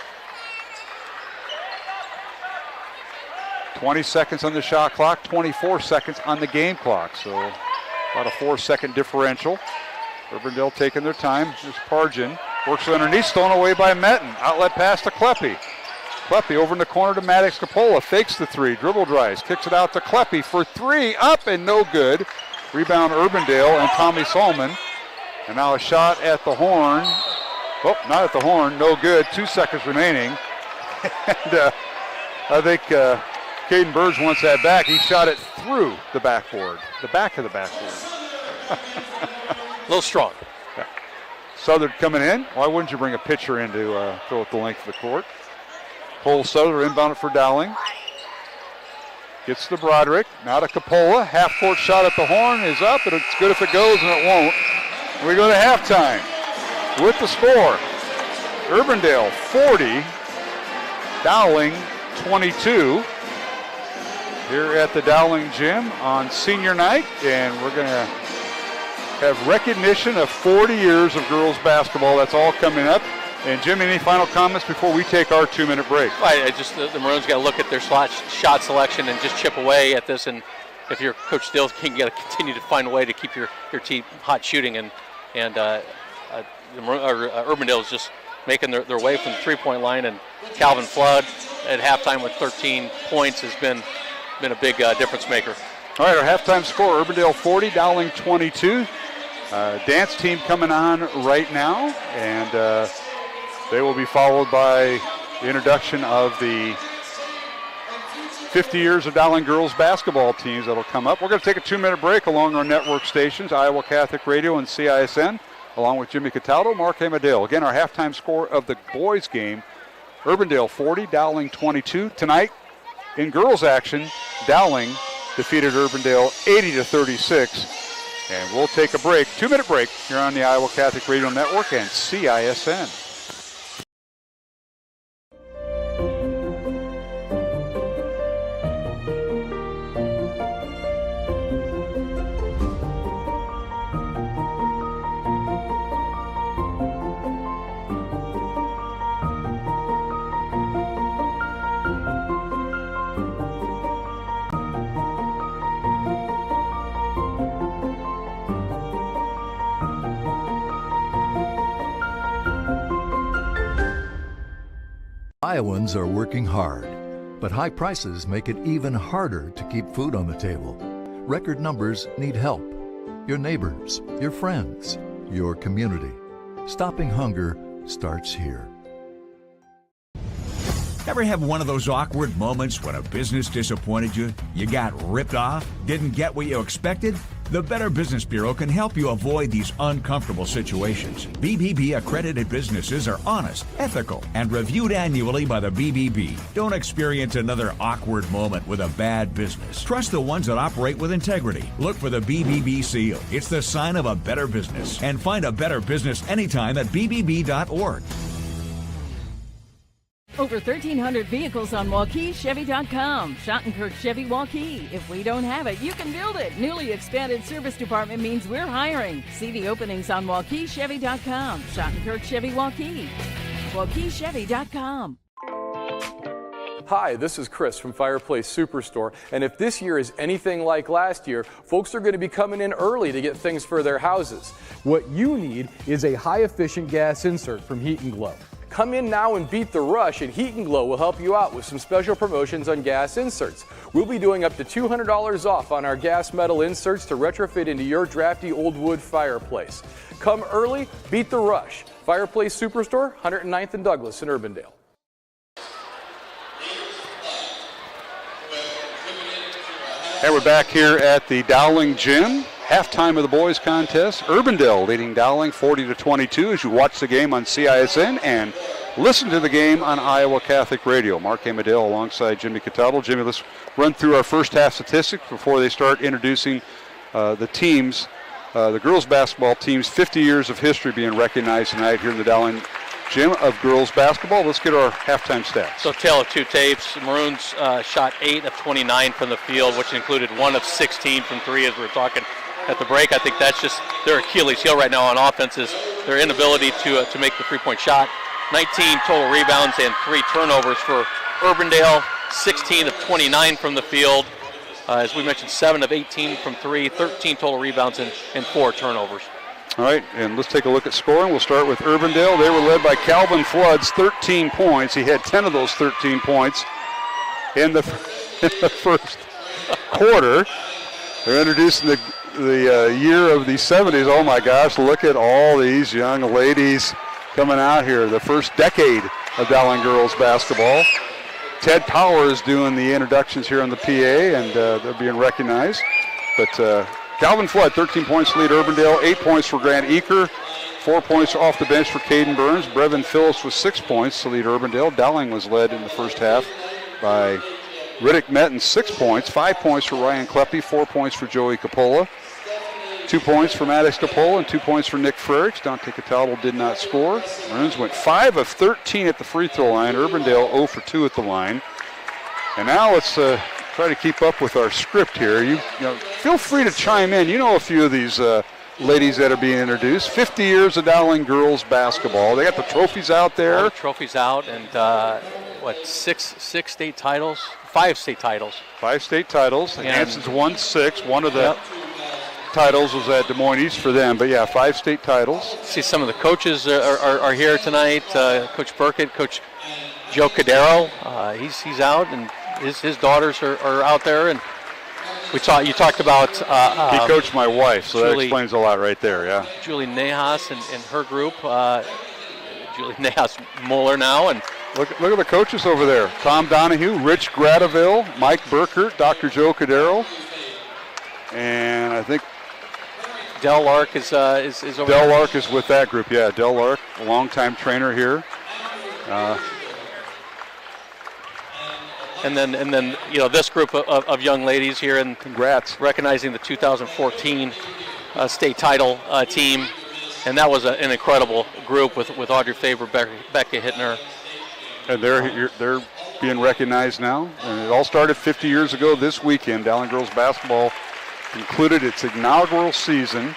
20 seconds on the shot clock, 24 seconds on the game clock. So about a 4-second differential. Urbandale taking their time. There's Pargin. Works underneath, stolen away by Metten. Outlet pass to Kleppe. Kleppe over in the corner to Maddox Coppola. Fakes the three, dribble drives, kicks it out to Kleppe for three, up and no good. Rebound Urbandale and Tommy Salmon. And now a shot at the horn. Oh, not at the horn, no good. 2 seconds remaining. And I think Caden Burns wants that back. He shot it through the backboard, the back of the backboard. A little strong. Yeah. Southard coming in. Why wouldn't you bring a pitcher in to throw it the length of the court? Cole Southard inbound it for Dowling. Gets to Broderick. Now to Coppola. Half-court shot at the horn is up, and it's good if it goes, and it won't. We go to halftime with the score. Urbandale 40, Dowling 22. Here at the Dowling Gym on senior night, and we're going to have recognition of 40 years of girls basketball. That's all coming up. And Jimmy, any final comments before we take our 2-minute break? I just the Maroons got to look at their shot selection and just chip away at this. And if you're Coach Stills, you got to continue to find a way to keep your team hot shooting. And Urbandale is just making their way from the three-point line. And Calvin Flood at halftime with 13 points has been a big difference maker. All right, our halftime score: Urbandale 40, Dowling 22. Dance team coming on right now, and they will be followed by the introduction of the 50 years of Dowling girls basketball teams that'll come up. We're going to take a 2-minute break along our network stations, Iowa Catholic Radio and CISN, along with Jimmy Cataldo, Mark Amadale. Again, our halftime score of the boys game: Urbandale 40, Dowling 22. Tonight, in girls action, Dowling defeated Urbandale 80-36. And we'll take a break, 2-minute break, here on the Iowa Catholic Radio Network and CISN. Iowans are working hard, but high prices make it even harder to keep food on the table. Record numbers need help. Your neighbors, your friends, your community. Stopping hunger starts here. Ever have one of those awkward moments when a business disappointed you? You got ripped off? Didn't get what you expected? The Better Business Bureau can help you avoid these uncomfortable situations. BBB accredited businesses are honest, ethical, and reviewed annually by the BBB. Don't experience another awkward moment with a bad business. Trust the ones that operate with integrity. Look for the BBB seal. It's the sign of a better business. And find a better business anytime at bbb.org. Over 1,300 vehicles on WaukeeChevy.com. Schottenkirk Chevy Waukee. If we don't have it, you can build it. Newly expanded service department means we're hiring. See the openings on WaukeeChevy.com. Schottenkirk Chevy Waukee. WaukeeChevy.com. Hi, this is Chris from Fireplace Superstore, and if this year is anything like last year, folks are going to be coming in early to get things for their houses. What you need is a high-efficient gas insert from Heat & Glow. Come in now and beat the rush, and Heat & Glow will help you out with some special promotions on gas inserts. We'll be doing up to $200 off on our gas metal inserts to retrofit into your drafty old wood fireplace. Come early, beat the rush. Fireplace Superstore, 109th and Douglas in Urbandale. And we're back here at the Dowling Gym. Halftime of the boys contest. Urbandale leading Dowling 40-22 as you watch the game on CISN and listen to the game on Iowa Catholic Radio. Mark Amadale alongside Jimmy Cataldo. Jimmy, let's run through our first half statistics before they start introducing the teams, the girls basketball teams, 50 years of history being recognized tonight here in the Dowling Gym of girls basketball. Let's get our halftime stats. So, tale of two tapes. Maroons shot 8 of 29 from the field, which included 1 of 16 from 3 as we were talking at the break. I think that's just their Achilles heel right now on offense is their inability to make the three-point shot. 19 total rebounds and 3 turnovers for Urbandale. 16 of 29 from the field. As we mentioned, 7 of 18 from 3, 13 total rebounds and 4 turnovers. All right, and let's take a look at scoring. We'll start with Urbandale. They were led by Calvin Flood's 13 points. He had 10 of those 13 points in the first quarter. They're introducing the year of the 70s. Oh my gosh, look at all these young ladies coming out here. The first decade of Dowling girls basketball. Ted Powers doing the introductions here on the PA, and they're being recognized. But Calvin Flood, 13 points to lead Urbandale, 8 points for Grant Eaker, 4 points off the bench for Caden Burns. Brevin Phillips with 6 points to lead Urbandale. Dowling was led in the first half by Riddick Metten, 6 points, 5 points for Ryan Kleppe, 4 points for Joey Capola, 2 points for Maddox Capola, and 2 points for Nick Frericks. Dante Cataldo did not score. Maroons went 5 of 13 at the free throw line. Urbandale 0 for 2 at the line. And now let's try to keep up with our script here. You know, feel free to chime in. You know a few of these ladies that are being introduced. 50 years of Dowling girls basketball. They got the trophies out there. All the trophies out, and six state titles? 5 state titles. 5 state titles. And Hanson's won 6. One of the titles was at Des Moines East for them. But, yeah, 5 state titles. See, some of the coaches are here tonight. Coach Burkett, Coach Joe Cadero, he's out, and his daughters are out there. And you talked about he coached my wife, so Julie, that explains a lot right there, yeah. Julie Nahas and her group. Julie Nahas Muller now, and look at the coaches over there. Tom Donahue, Rich Gradeville, Mike Burkert, Dr. Joe Cadero, and I think Del Lark is over Del there. Lark is with that group, yeah. Del Lark, a longtime trainer here. And then this group of young ladies here, and congrats, recognizing the 2014 state title team, and that was an incredible group with Audrey Faber, Becca Hittner, and they're being recognized now. And it all started 50 years ago this weekend. Dowling girls basketball concluded its inaugural season,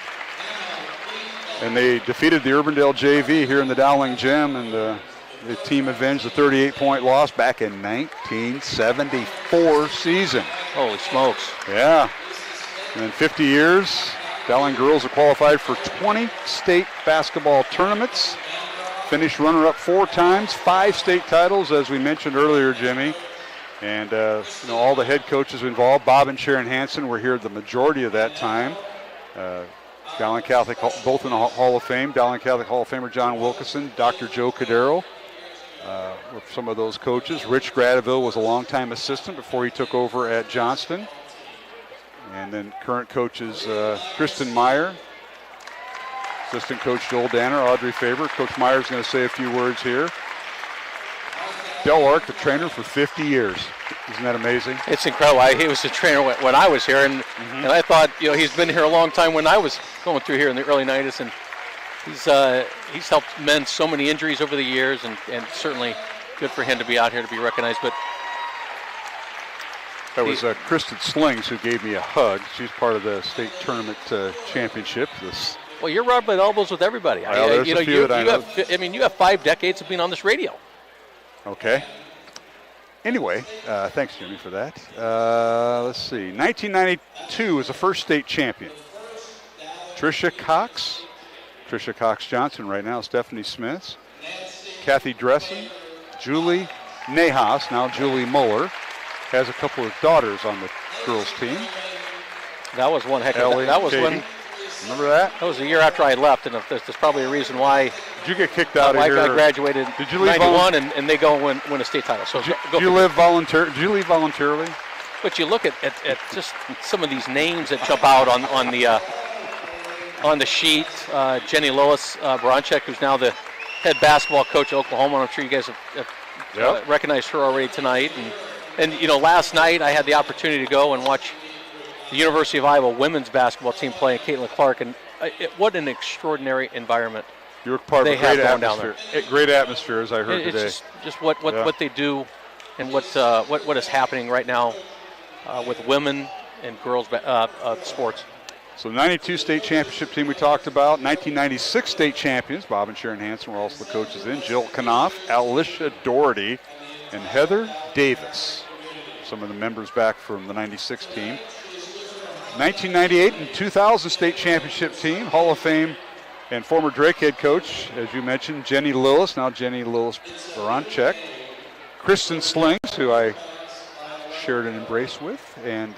and they defeated the Urbandale JV here in the Dowling Gym, and the team avenged the 38-point loss back in 1974 season. Holy smokes. Yeah. And in 50 years, Dowling girls have qualified for 20 state basketball tournaments, finished runner-up 4 times, 5 state titles, as we mentioned earlier, Jimmy. And all the head coaches involved, Bob and Sharon Hansen, were here the majority of that time. Dowling Catholic, both in the Hall of Fame. Dowling Catholic Hall of Famer John Wilkinson, Dr. Joe Cadero. With some of those coaches. Rich Gradeville was a longtime assistant before he took over at Johnston. And then current coaches Kristen Meyer, assistant coach Joel Danner, Audrey Faber. Coach Meyer's going to say a few words here. Del Lark, the trainer for 50 years. Isn't that amazing? It's incredible. He was the trainer when I was here, and I thought, he's been here a long time when I was going through here in the early 90s, and he's helped mend so many injuries over the years, and certainly good for him to be out here to be recognized. But that was Kristen Slings who gave me a hug. She's part of the state tournament championship. Well, you're rubbing elbows with everybody. Well, you have 5 decades of being on this radio. Okay. Anyway, thanks, Jimmy, for that. Let's see. 1992 was the first state champion. Tricia Cox Johnson right now, Stephanie Smith, Kathy Dressen, Julie Nahas, now Julie Muller, has a couple of daughters on the girls team. That was one heck of Ellie, that was Katie. when. Remember that? That was a year after I left, and there's probably a reason why. Did you get kicked out of here? I graduated Did you leave 91, and they go and win a state title. So Did you leave voluntarily? But you look at just some of these names that jump out on the sheet. Jenny Lois Bronchek, who's now the head basketball coach at Oklahoma. I'm sure you guys have recognized her already tonight. And last night I had the opportunity to go and watch the University of Iowa women's basketball team play, Caitlin Clark, and what an extraordinary environment. You were part of a great atmosphere. Down there. Great atmosphere, as I heard today. It's just what they do, and what is happening right now with women and girls sports. So 92 state championship team we talked about. 1996 state champions. Bob and Sharon Hansen were also the coaches in. Jill Knopf, Alicia Doherty, and Heather Davis. Some of the members back from the 96 team. 1998 and 2000 state championship team. Hall of Fame and former Drake head coach, as you mentioned, Jenny Lillis, now Jenny Lillis Baranchek. Kristen Slings, who I shared an embrace with, and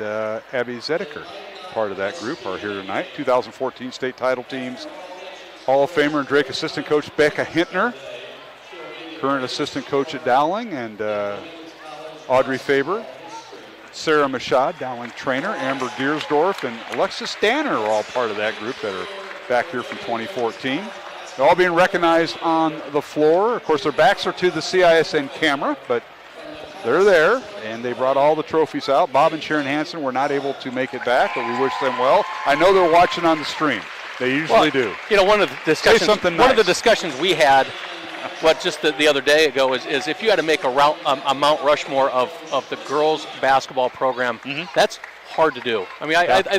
Abby Zedeker, part of that group, are here tonight. 2014 state title teams. Hall of Famer and Drake assistant coach Becca Hittner, current assistant coach at Dowling, and Audrey Faber. Sarah Mashad, Dowling trainer, Amber Deersdorf, and Alexis Danner are all part of that group that are back here from 2014. They're all being recognized on the floor. Of course, their backs are to the CISN camera, but they're there, and they brought all the trophies out. Bob and Sharon Hansen were not able to make it back, but we wish them well. I know they're watching on the stream. They usually do. One of the discussions. One of the discussions we had, just the other day ago, is if you had to make a Mount Rushmore of the girls basketball program, that's hard to do. I mean,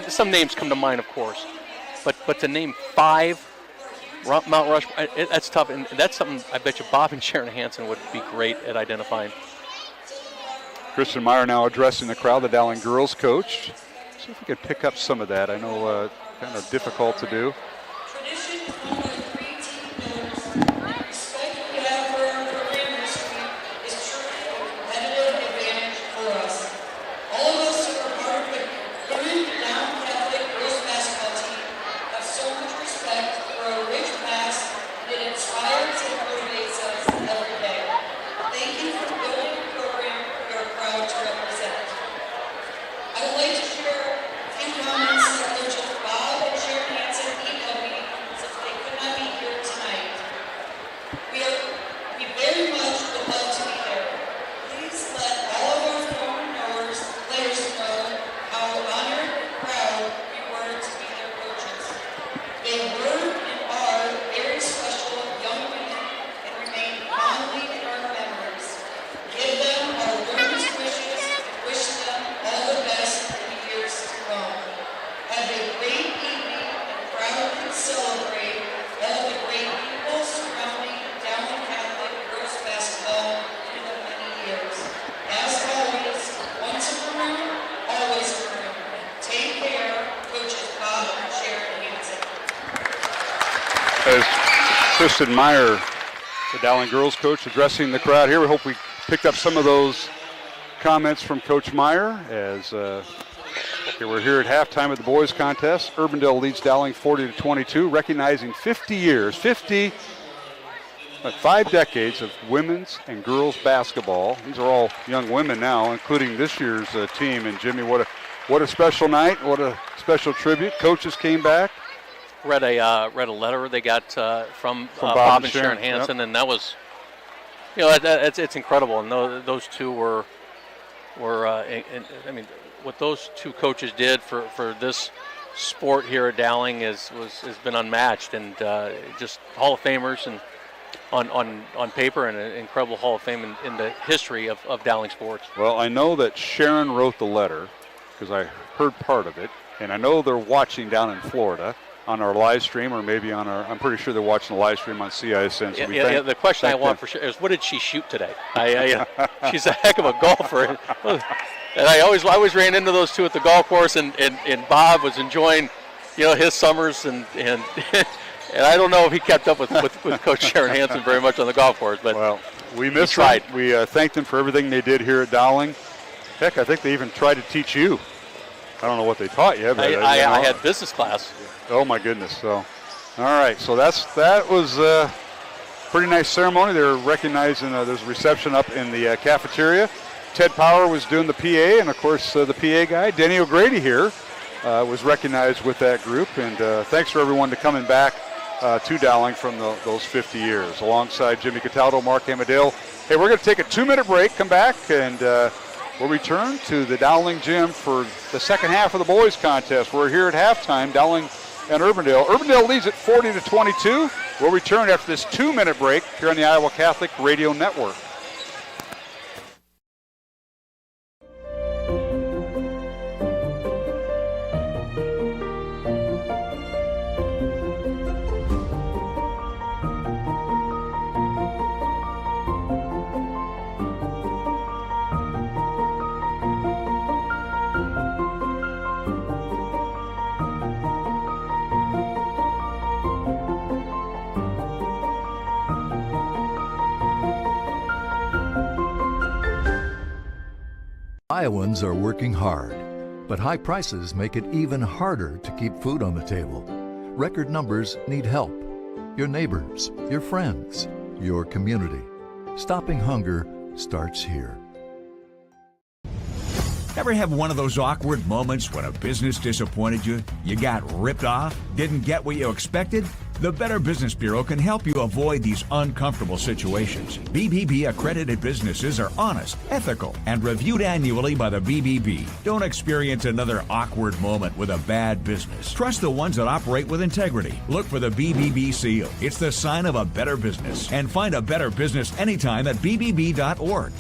some names come to mind, of course, but to name 5 Mount Rushmore, that's tough, and that's something I bet you Bob and Sharon Hansen would be great at identifying. Kristen Meyer now addressing the crowd, the Dowling girls coach. See if we can pick up some of that. I know kind of difficult to do. Kristen Meyer, the Dowling girls coach, addressing the crowd here. We hope we picked up some of those comments from Coach Meyer as we're here at halftime of the boys contest. Urbandale leads Dowling 40-22, recognizing 50 years, 5 decades of women's and girls basketball. These are all young women now, including this year's team. And Jimmy, what a special night, what a special tribute. Coaches came back. Read a letter they got from Bob and Sharon Hansen, and that was, it's incredible. And those two were I mean, what those two coaches did for this sport here at Dowling has been unmatched, and just Hall of Famers and on paper, and an incredible Hall of Fame in the history of Dowling sports. Well, I know that Sharon wrote the letter because I heard part of it, and I know they're watching down in Florida on our live stream, or maybe on I'm pretty sure they're watching the live stream on CISN. So the question I want for sure is, what did she shoot today? She's a heck of a golfer. And I always ran into those two at the golf course, and Bob was enjoying, his summers, and I don't know if he kept up with Coach Sharon Hansen very much on the golf course, but well, we missed them. We thanked them for everything they did here at Dowling. Heck, I think they even tried to teach you. I don't know what they taught you, but I had business class. Oh my goodness! So, all right. So that was a pretty nice ceremony. They're recognizing. There's a reception up in the cafeteria. Ted Power was doing the PA, and of course the PA guy, Denny O'Grady here, was recognized with that group. And thanks for everyone to coming back to Dowling from those 50 years, alongside Jimmy Cataldo, Mark Amadale. Hey, we're going to take a 2-minute break. Come back and. We'll return to the Dowling gym for the second half of the boys contest. We're here at halftime, Dowling and Urbandale. Urbandale leads at 40-22. We'll return after this 2-minute break here on the Iowa Catholic Radio Network. Iowans are working hard, but high prices make it even harder to keep food on the table. Record numbers need help. Your neighbors, your friends, your community. Stopping hunger starts here. Ever have one of those awkward moments when a business disappointed you? You got ripped off? Didn't get what you expected? The Better Business Bureau can help you avoid these uncomfortable situations. BBB accredited businesses are honest, ethical, and reviewed annually by the BBB. Don't experience another awkward moment with a bad business. Trust the ones that operate with integrity. Look for the BBB seal. It's the sign of a better business. And find a better business anytime at bbb.org.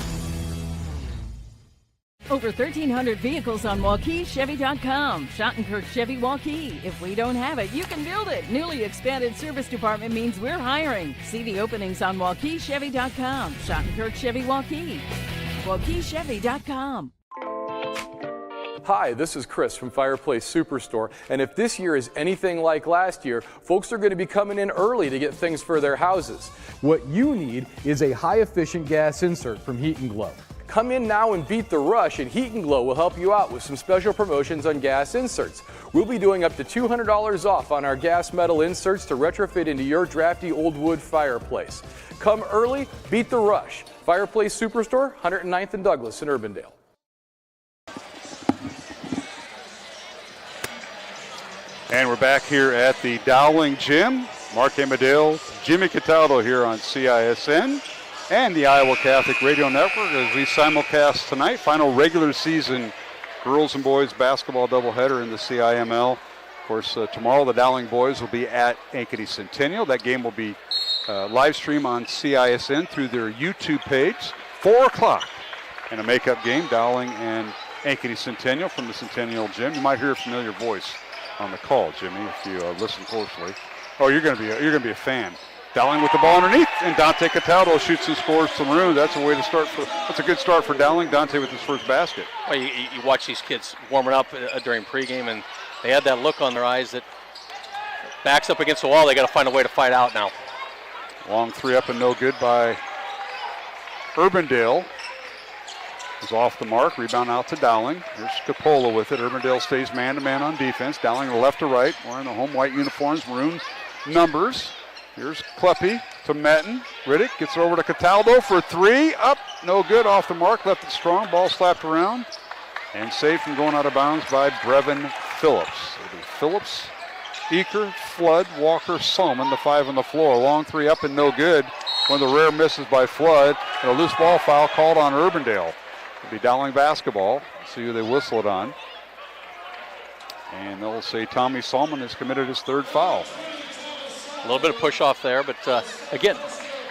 Over 1,300 vehicles on WaukeeChevy.com. Schottenkirk Chevy Waukee. If we don't have it, you can build it. Newly expanded service department means we're hiring. See the openings on WaukeeChevy.com. Schottenkirk Chevy Waukee. WaukeeChevy.com. Hi, this is Chris from Fireplace Superstore, and if this year is anything like last year, folks are going to be coming in early to get things for their houses. What you need is a high-efficient gas insert from Heat and Glow. Come in now and beat the rush, and Heat and Glow will help you out with some special promotions on gas inserts. We'll be doing up to $200 off on our gas metal inserts to retrofit into your drafty old wood fireplace. Come early, beat the rush. Fireplace Superstore, 109th and Douglas in Urbandale. And we're back here at the Dowling Gym. Mark Amadale, Jimmy Cataldo here on CISN and the Iowa Catholic Radio Network as we simulcast tonight, final regular season girls and boys basketball doubleheader in the CIML. Of course, tomorrow the Dowling boys will be at Ankeny Centennial. That game will be live stream on CISN through their YouTube page, 4 o'clock. And a makeup game, Dowling and Ankeny Centennial from the Centennial Gym. You might hear a familiar voice on the call, Jimmy, if you listen closely. Oh, you're going to be a fan. Dowling with the ball underneath, and Dante Cataldo shoots and scores to Maroon. That's a way to start. That's a good start for Dowling. Dante with his first basket. Well, you watch these kids warming up during pregame, and they had that look on their eyes that backs up against the wall. They got to find a way to fight out now. Long three up and no good by Urbandale. Is off the mark. Rebound out to Dowling. Here's Capola with it. Urbandale stays man-to-man on defense. Dowling left to right, wearing the home white uniforms, maroon numbers. Here's Kleppe to Metten. Riddick gets it over to Cataldo for three. Up, no good, off the mark. Left it strong. Ball slapped around. And saved from going out of bounds by Brevin Phillips. It'll be Phillips, Eaker, Flood, Walker, Solomon, the five on the floor. Long three up and no good. One of the rare misses by Flood. And a loose ball foul called on Urbandale. It'll be Dowling basketball. See who they whistle it on. And they'll say Tommy Solomon has committed his third foul. A little bit of push off there, but again,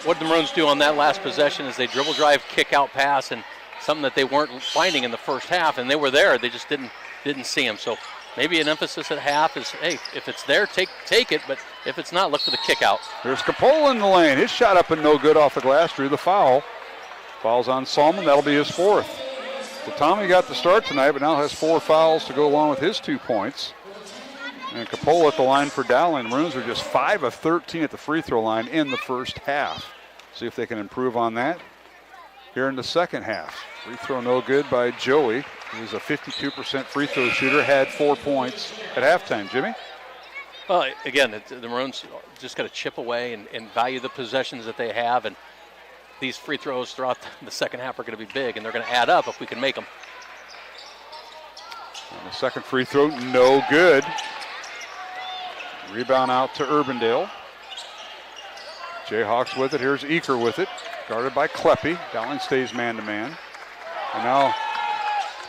what the Maroons do on that last possession is they dribble drive, kick out pass, and something that they weren't finding in the first half, and they were there. They just didn't see them. So maybe an emphasis at half is, hey, if it's there, take it, but if it's not, look for the kick out. There's Capola in the lane. His shot up and no good off the glass, drew the foul. Foul's on Solomon. That'll be his fourth. So Tommy got the start tonight, but now has 4 fouls to go along with his 2 points. And Capola at the line for Dowling. Maroons are just 5 of 13 at the free throw line in the first half. See if they can improve on that here in the second half. Free throw no good by Joey, who's a 52% free throw shooter, had 4 points at halftime. Jimmy? Well, again, the Maroons just got to chip away and value the possessions that they have. And these free throws throughout the second half are going to be big, and they're going to add up if we can make them. And the second free throw, no good. Rebound out to Urbandale. Jayhawks with it. Here's Eaker with it. Guarded by Kleppe. Dowling stays man-to-man. And now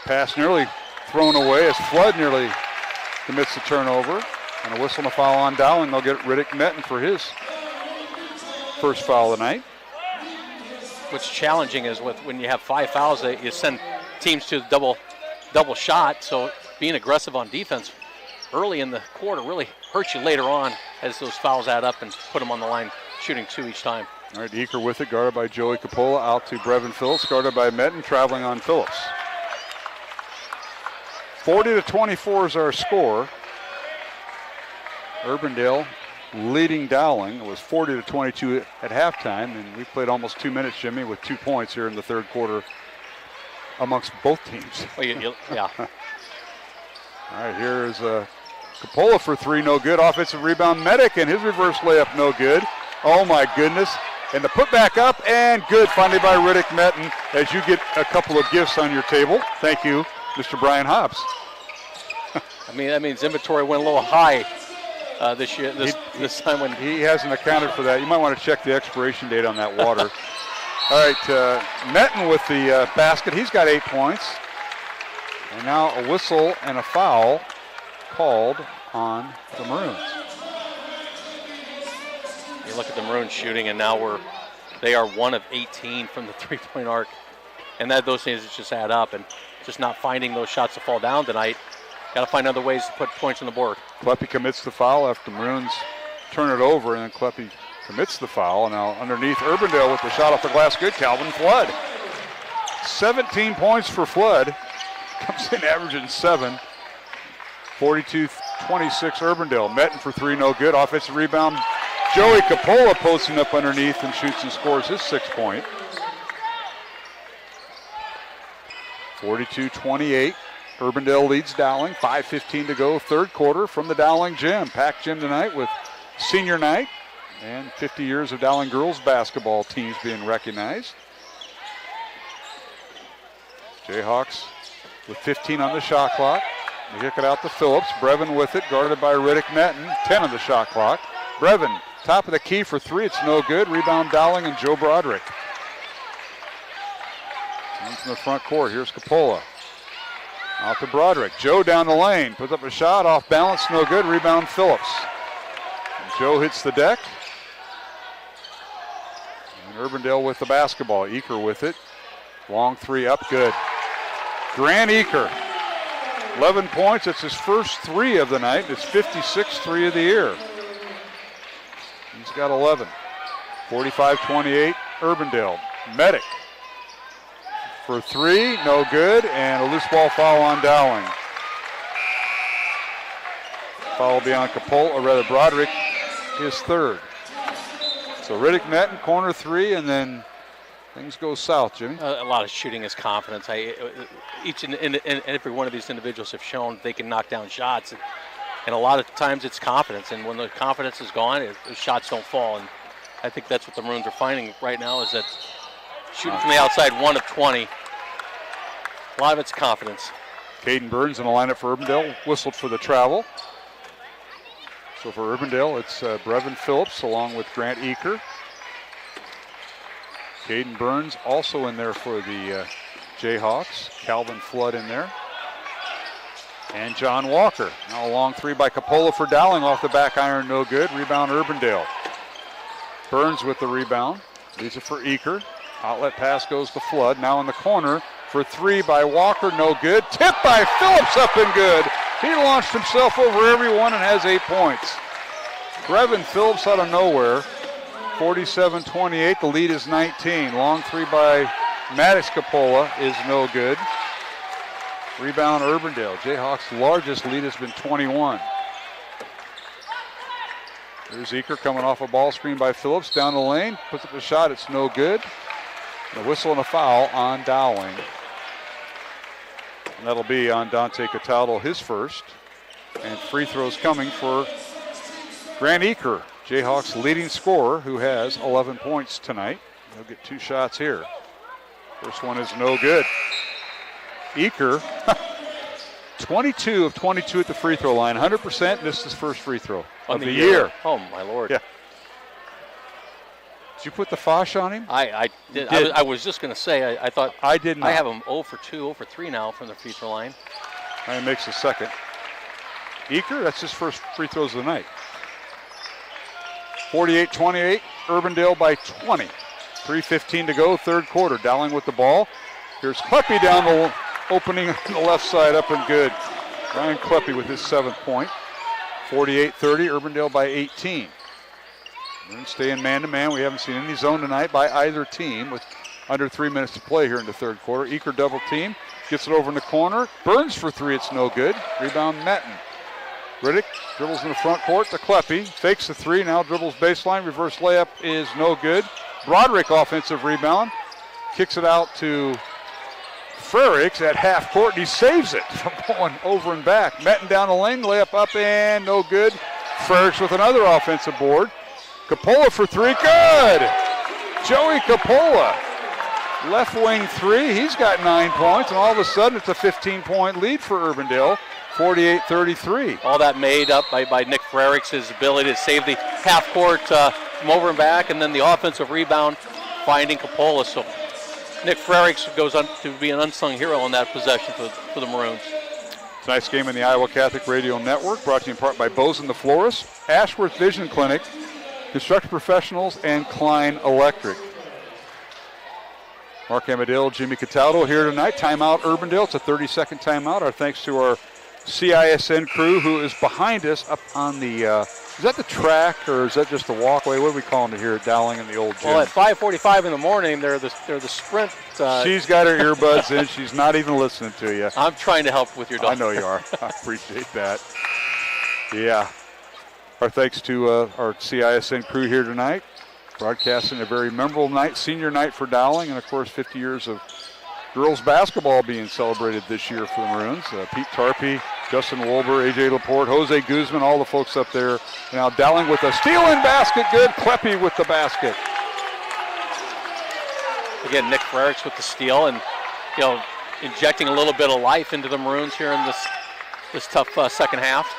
pass nearly thrown away as Flood nearly commits the turnover. And a whistle and a foul on Dowling. They'll get Riddick Metten for his first foul of the night. What's challenging is when you have 5 fouls, you send teams to the double shot. So being aggressive on defense early in the quarter really hurts you later on as those fouls add up and put them on the line, shooting 2 each time. All right, Eaker with it, guarded by Joey Capola, out to Brevin Phillips, guarded by Metten, traveling on Phillips. 40-24 is our score. Urbandale leading Dowling. It was 40-22 at halftime, and we played almost 2 minutes, Jimmy, with 2 points here in the third quarter amongst both teams. Well, yeah. All right, here is Capola for 3, no good. Offensive rebound, Medic, and his reverse layup, no good. Oh, my goodness. And the putback up, and good, finally by Riddick Metten, as you get a couple of gifts on your table. Thank you, Mr. Brian Hobbs. I mean, that means inventory went a little high this year. This time when he hasn't accounted for that. You might want to check the expiration date on that water. All right, Metten with the basket. He's got 8 points. And now a whistle and a foul called on the Maroons. You look at the Maroons shooting, and now they are 1 of 18 from the 3-point arc, and those things just add up. And just not finding those shots to fall down tonight. Got to find other ways to put points on the board. Kleppe commits the foul after the Maroons turn it over, and then Kleppe commits the foul. Now underneath, Urbandale with the shot off the glass. Good, Calvin Flood. 17 points for Flood. Comes in averaging 7. 42-26 Urbandale. Metten for 3, no good. Offensive rebound. Joey Coppola posting up underneath and shoots and scores his 6-point. 42-28. Urbandale leads Dowling. 5:15 to go, third quarter from the Dowling gym. Packed gym tonight with senior night and 50 years of Dowling girls basketball teams being recognized. Jayhawks with 15 on the shot clock. They kick it out to Phillips. Brevin with it, guarded by Riddick Metten. 10 on the shot clock. Brevin, top of the key for 3. It's no good. Rebound Dowling and Joe Broderick. Comes from the front court. Here's Coppola. Out to Broderick. Joe down the lane. Puts up a shot off balance. No good. Rebound Phillips. And Joe hits the deck. And Urbandale with the basketball. Eaker with it. Long 3 up. Good. Grant Eaker. 11 points. It's his first 3 of the night. It's 56th 3 of the year. He's got 11. 45-28 Urbandale. Medic for 3, no good, and a loose ball foul on Dowling. Foul will be on Coppola, or rather Broderick, his 3rd. So Riddick Metten, corner 3, and then things go south, Jimmy. A lot of shooting is confidence. Each and every one of these individuals have shown they can knock down shots, and a lot of times it's confidence, and when the confidence is gone, the shots don't fall, and I think that's what the Maroons are finding right now, is that shooting from the outside, 1 of 20. A lot of it's confidence. Caden Burns in the lineup for Urbandale, whistled for the travel. So for Urbandale, it's Brevin Phillips along with Grant Eaker. Caden Burns also in there for the Jayhawks. Calvin Flood in there. And John Walker. Now a long 3 by Coppola for Dowling off the back iron, no good. Rebound Urbandale. Burns with the rebound. Leaves it for Eaker. Outlet pass goes to Flood. Now in the corner for 3 by Walker, no good. Tipped by Phillips, up and good. He launched himself over everyone and has 8 points. Brevin Phillips out of nowhere. 47-28, the lead is 19. Long 3 by Maddox Coppola is no good. Rebound Urbandale. Jayhawks' largest lead has been 21. There's Eaker coming off a ball screen by Phillips down the lane. Puts up a shot, it's no good. A whistle and a foul on Dowling. And that'll be on Dante Cataldo, his first. And free throws coming for Grant Eaker, Jayhawks' leading scorer, who has 11 points tonight. He'll get 2 shots here. First one is no good. Eaker, 22 of 22 at the free throw line, 100%, missed his first free throw of the year. Oh, my Lord. Yeah. Did you put the Fosh on him? I did. I was just going to say, I thought. I did not. I have him 0 for 2, 0 for 3 now from the free throw line. And makes the second. Eaker, that's his first free throws of the night. 48-28, Urbandale by 20. 3:15 to go, third quarter. Dowling with the ball. Here's Kleppe down the opening on the left side, up and good. Ryan Kleppe with his 7th point. 48-30, Urbandale by 18. We're staying man-to-man. We haven't seen any zone tonight by either team with under 3 minutes to play here in the third quarter. Eaker double team, gets it over in the corner. Burns for 3, it's no good. Rebound Metten. Riddick dribbles in the front court to Kleppe. Fakes the 3, now dribbles baseline. Reverse layup is no good. Broderick offensive rebound. Kicks it out to Frericks at half court, and he saves it from going over and back. Metten down the lane, layup up and no good. Frericks with another offensive board. Coppola for 3, good! Joey Coppola, left wing 3, he's got 9 points, and all of a sudden it's a 15-point lead for Urbandale, 48-33. All that made up by Nick Frericks' ability to save the half court from over and back, and then the offensive rebound finding Coppola. So Nick Frericks goes on to be an unsung hero in that possession for the Maroons. Tonight's game in the Iowa Catholic Radio Network, brought to you in part by Bozen the Florist, Ashworth Vision Clinic, Construction Professionals, and Klein Electric. Mark Amadale, Jimmy Cataldo here tonight. Timeout, Urbandale. It's a 30-second timeout. Our thanks to our CISN crew who is behind us up on the, is that the track or is that just the walkway? What are we calling it here at Dowling in the old gym? Well, at 5:45 in the morning, they're the sprint. She's got her earbuds in. She's not even listening to you. I'm trying to help with your dog. I know you are. I appreciate that. Yeah. Our thanks to our CISN crew here tonight. Broadcasting a very memorable night, senior night for Dowling, and of course 50 years of girls basketball being celebrated this year for the Maroons. Pete Tarpey, Justin Wolber, AJ Laporte, Jose Guzman, all the folks up there. Now Dowling with a steal-in basket, good. Kleppe with the basket. Again, Nick Frericks with the steal, and injecting a little bit of life into the Maroons here in this tough second half.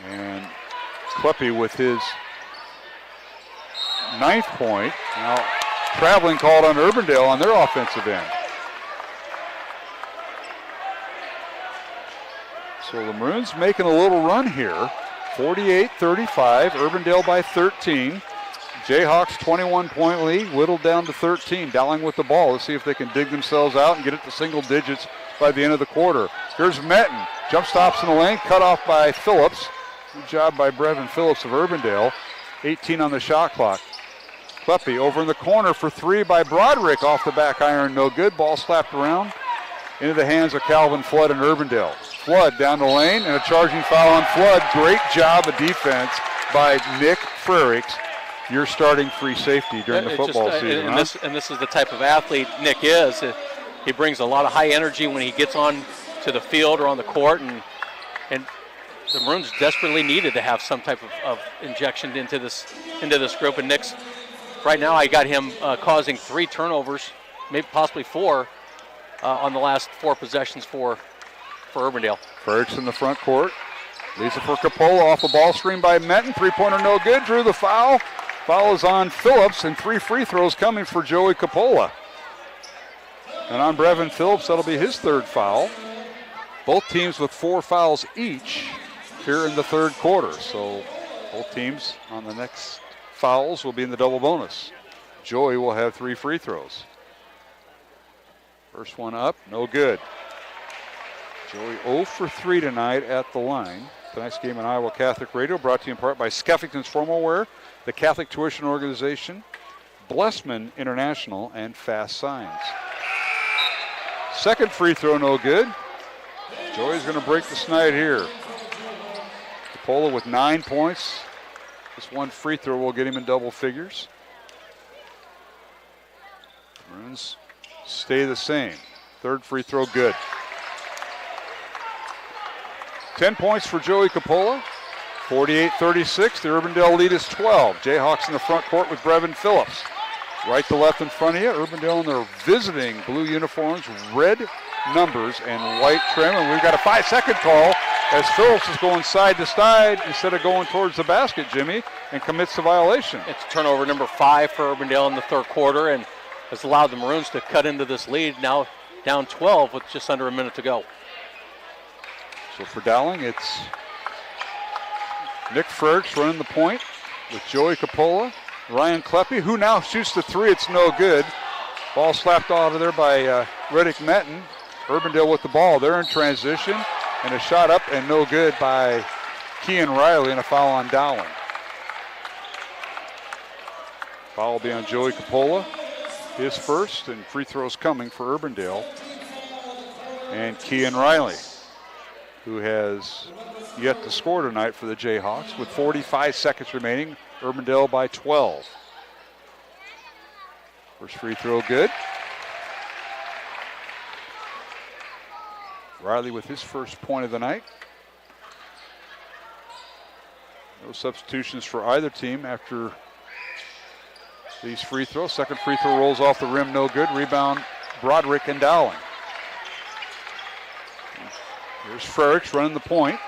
And Kleppe with his 9th point. Now, traveling called on Urbandale on their offensive end. So the Maroons making a little run here. 48-35, Urbandale by 13. Jayhawks 21-point lead, whittled down to 13. Dowling with the ball. Let's see if they can dig themselves out and get it to single digits by the end of the quarter. Here's Metten. Jump stops in the lane, cut off by Phillips. Good job by Brevin Phillips of Urbandale. 18 on the shot clock. Kleppe over in the corner for 3 by Broderick off the back iron, no good. Ball slapped around into the hands of Calvin Flood and Urbandale. Flood down the lane and a charging foul on Flood. Great job of defense by Nick Frericks, your starting free safety during the football season. And this is the type of athlete Nick is. He brings a lot of high energy when he gets on to the field or on the court, and the Maroons desperately needed to have some type of injection into this group. And Nick's right now, I got him causing 3 turnovers, maybe possibly 4, on the last 4 possessions for Urbandale. Frericks in the front court. Leaves it for Coppola off a ball screen by Metten. 3-pointer no good. Drew the foul. Foul is on Phillips, and 3 free throws coming for Joey Coppola. And on Brevin Phillips, that'll be his 3rd foul. Both teams with 4 fouls each here in the 3rd quarter. So both teams on the next fouls will be in the double bonus. Joey will have 3 free throws. First one up, no good. Joey 0 for 3 tonight at the line. Tonight's game on Iowa Catholic Radio brought to you in part by Skeffington's Formal Wear, the Catholic Tuition Organization, Blessman International, and Fast Signs. Second free throw no good. Joey's going to break the snide here. Coppola with 9 points. This one free throw will get him in double figures. Maroons stay the same. 3rd free throw good. 10 points for Joey Coppola. 48-36. The Urbandale lead is 12. Jayhawks in the front court with Brevin Phillips. Right to left in front of you. Urbandale in their visiting blue uniforms, red numbers and white trim. And we've got a 5-second call as Phillips is going side to side instead of going towards the basket, Jimmy, and commits the violation. It's turnover number 5 for Urbandale in the 3rd quarter, and has allowed the Maroons to cut into this lead, now down 12 with just under a minute to go. So for Dowling, it's Nick Frericks running the point with Joey Coppola. Ryan Kleppe, who now shoots the 3. It's no good. Ball slapped out of there by Riddick Metten. Urbandale with the ball. They're in transition. And a shot up and no good by Kean Riley, and a foul on Dowling. Foul will be on Joey Coppola. His first, and free throws coming for Urbandale. And Kean Riley, who has yet to score tonight for the Jayhawks with 45 seconds remaining. Urbandale by 12. First free throw good. Riley with his first point of the night. No substitutions for either team after these free throws. Second free throw rolls off the rim, no good. Rebound, Broderick and Dowling. Here's Frericks running the point.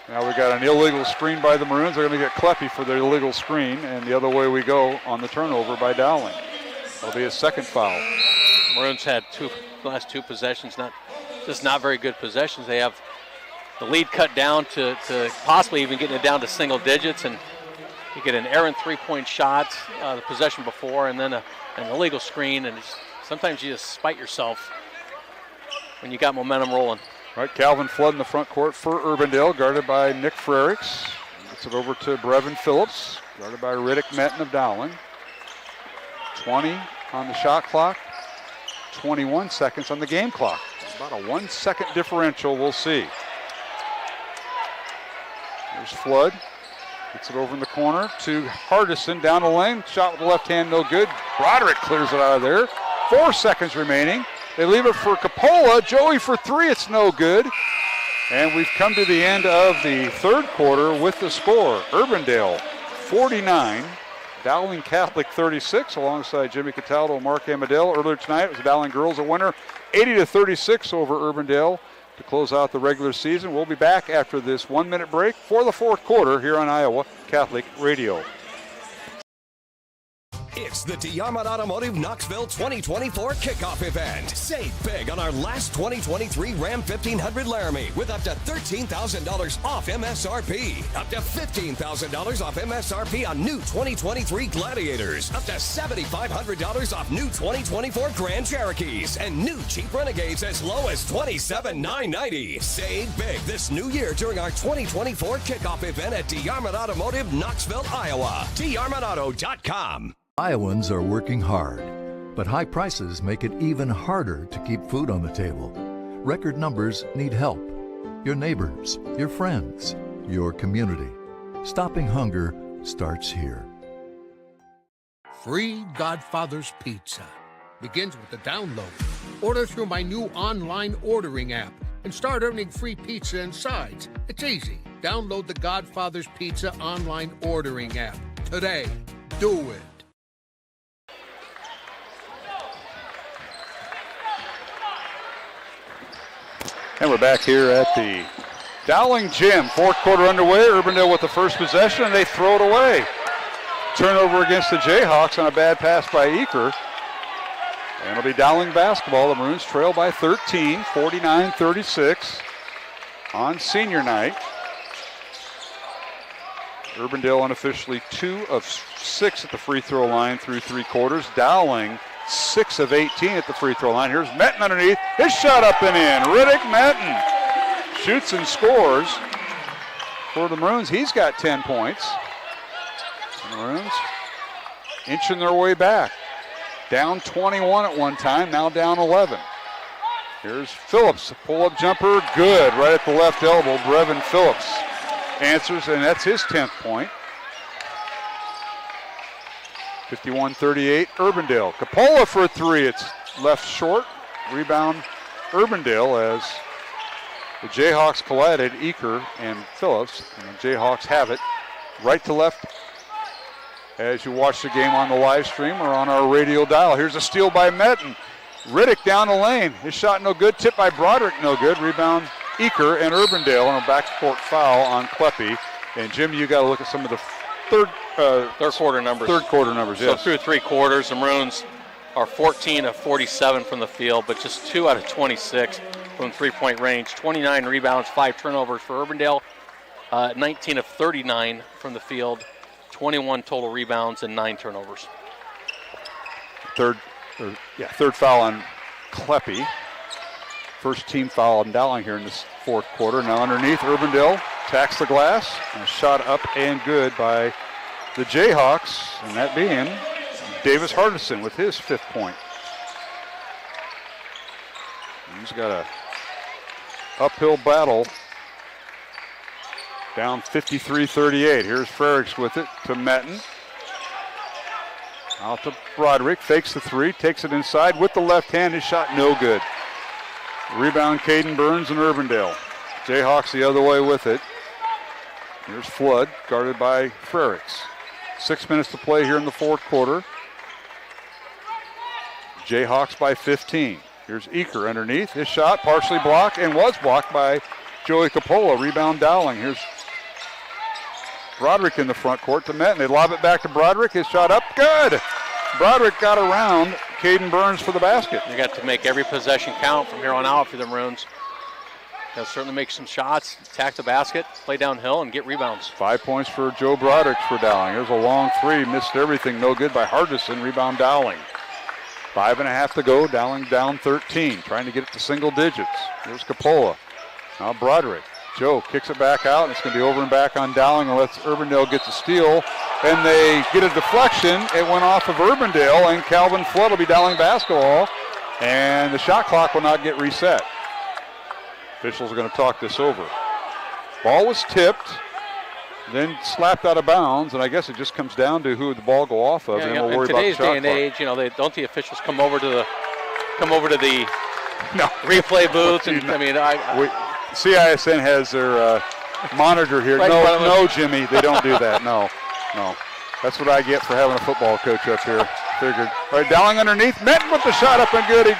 Now we got an illegal screen by the Maroons. They're going to get Kleppe for the illegal screen, and the other way we go on the turnover by Dowling. That'll be a second foul. Maroons had last 2 possessions, not very good possessions. They have the lead cut down to possibly even getting it down to single digits, and You get an errant three-point shot the possession before, and then an illegal screen, and sometimes you just spite yourself when you got momentum rolling. Right, Calvin Flood in the front court for Urbandale, guarded by Nick Frericks. Gets it over to Brevin Phillips, guarded by Riddick Metten of Dowling. 20 on the shot clock, 21 seconds on the game clock. About a 1 second differential, we'll see. There's Flood. Gets it over in the corner to Hardison down the lane. Shot with the left hand, no good. Broderick clears it out of there. 4 seconds remaining. They leave it for Capola. Joey for three, it's no good. And we've come to the end of the third quarter with the score. Urbandale 49, Dowling Catholic 36, alongside Jimmy Cataldo and Mark Amadale. Earlier tonight, it was the Dowling girls a winner, 80-36 over Urbandale to close out the regular season. We'll be back after this 1 minute break for the fourth quarter here on Iowa Catholic Radio. It's the DeArmond Automotive Knoxville 2024 kickoff event. Save big on our last 2023 Ram 1500 Laramie with up to $13,000 off MSRP. Up to $15,000 off MSRP on new 2023 Gladiators. Up to $7,500 off new 2024 Grand Cherokees. And new Jeep Renegades as low as $27,990. Save big this new year during our 2024 kickoff event at DeArmond Automotive, Knoxville, Iowa. DeArmondAuto.com. Iowans are working hard, but high prices make it even harder to keep food on the table. Record numbers need help. Your neighbors, your friends, your community. Stopping hunger starts here. Free Godfather's Pizza begins with the download. Order through my new online ordering app and start earning free pizza and sides. It's easy. Download the Godfather's Pizza online ordering app today. Do it. And we're back here at the Dowling Gym. Fourth quarter underway. Urbandale with the first possession, and they throw it away. Turnover against the Jayhawks on a bad pass by Eaker. And it'll be Dowling basketball. The Maroons trail by 13, 49-36 on senior night. Urbandale unofficially 2 of 6 at the free throw line through 3 quarters. Dowling 6 of 18 at the free throw line. Here's Metten underneath. His shot up and in. Riddick Metten shoots and scores for the Maroons. He's got 10 points. The Maroons inching their way back. Down 21 at one time, now down 11. Here's Phillips, a pull-up jumper, good, right at the left elbow. Brevin Phillips answers, and that's his 10th point. 51-38, Urbandale. Capola for a three, it's left short. Rebound, Urbandale, as the Jayhawks collided, Eaker and Phillips, and the Jayhawks have it right to left as you watch the game on the live stream or on our radio dial. Here's a steal by Metten. Riddick down the lane. His shot no good. Tipped by Broderick, no good. Rebound, Eaker and Urbandale on a backcourt foul on Kleppe. And Jim, you got to look at some of the third quarter numbers. Third quarter numbers, so yes. Through 3 quarters, the Maroons are 14 of 47 from the field, but just 2 out of 26 from 3-point range. 29 rebounds, 5 turnovers for Urbandale. 19 of 39 from the field. 21 total rebounds and 9 turnovers. Third foul on Kleppe. First team foul on Dowling here in this fourth quarter. Now underneath, Urbandale attacks the glass. And a shot up and good by the Jayhawks, and that being Davis Hardison with his 5th point. He's got a uphill battle. Down 53-38. Here's Frericks with it to Metten. Out to Broderick, fakes the three, takes it inside with the left hand. His shot no good. Rebound, Caden Burns and Urbandale. Jayhawks the other way with it. Here's Flood, guarded by Frericks. 6 minutes to play here in the fourth quarter. Jayhawks by 15. Here's Eaker underneath. His shot partially blocked and was blocked by Joey Capola. Rebound Dowling. Here's Broderick in the front court to Metten. They lob it back to Broderick. His shot up, good. Broderick got around Caden Burns for the basket. You got to make every possession count from here on out for the Maroons. He'll certainly make some shots, attack the basket, play downhill, and get rebounds. 5 points for Joe Broderick for Dowling. There's a long three, missed everything, no good by Hardison. Rebound Dowling. 5.5 to go. Dowling down 13, trying to get it to single digits. Here's Capola. Now Broderick. Joe kicks it back out, and it's going to be over and back on Dowling, and lets Urbandale get the steal. And they get a deflection. It went off of Urbandale, and Calvin Flood will be Dowling basketball. And the shot clock will not get reset. Officials are going to talk this over. Ball was tipped, then slapped out of bounds, and I guess it just comes down to who the ball go off of, and we'll worry about the shot clock. In today's day and age, don't the officials come over to the replay booth? And CISN has their monitor here. No, Jimmy, they don't do that. No. That's what I get for having a football coach up here. Figured. All right, Dowling underneath. Metten with the shot up and good. He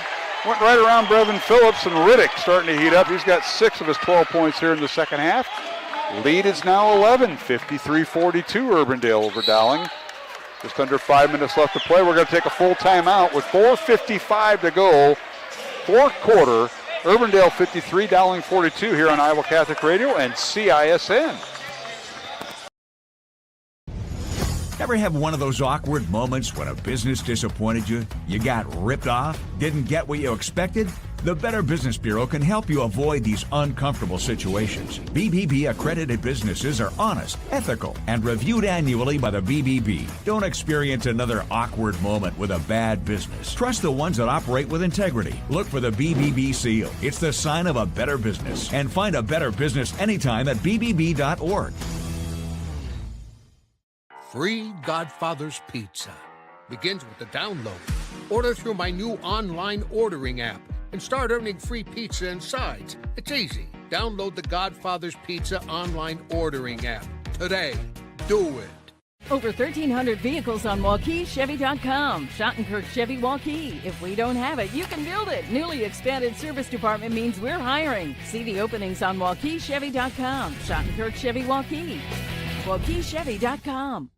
went right around Brevin Phillips, and Riddick starting to heat up. He's got 6 of his 12 points here in the second half. Lead is now 11, 53-42 Urbandale over Dowling. Just under 5 minutes left to play. We're going to take a full timeout with 4:55 to go. Fourth quarter. Urbandale 53, Dowling 42 here on Iowa Catholic Radio and CISN. Ever have one of those awkward moments when a business disappointed you? You got ripped off? Didn't get what you expected? The Better Business Bureau can help you avoid these uncomfortable situations. BBB accredited businesses are honest, ethical, and reviewed annually by the BBB. Don't experience another awkward moment with a bad business. Trust the ones that operate with integrity. Look for the BBB seal. It's the sign of a better business. And find a better business anytime at bbb.org. Free Godfather's Pizza begins with the download. Order through my new online ordering app and start earning free pizza and sides. It's easy. Download the Godfather's Pizza online ordering app today. Do it. Over 1,300 vehicles on WaukeeChevy.com. Schottenkirk Chevy Waukee. If we don't have it, you can build it. Newly expanded service department means we're hiring. See the openings on WaukeeChevy.com. Schottenkirk Chevy Waukee. WaukeeChevy.com.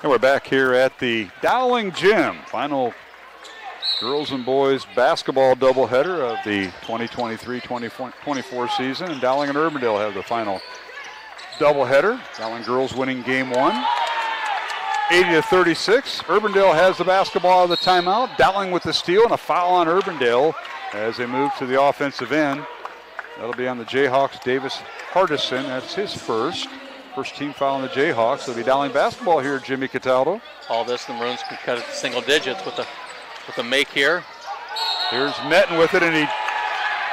And we're back here at the Dowling Gym. Final girls and boys basketball doubleheader of the 2023-2024 season. And Dowling and Urbandale have the final doubleheader. Dowling girls winning game 1, 80-36. Urbandale has the basketball out of the timeout. Dowling with the steal and a foul on Urbandale as they move to the offensive end. That'll be on the Jayhawks. Davis Hardison, that's his first team foul on the Jayhawks. It'll be Dowling basketball here, Jimmy Cataldo. All this, the Maroons can cut it to single digits with the make here. Here's Metten with it, and he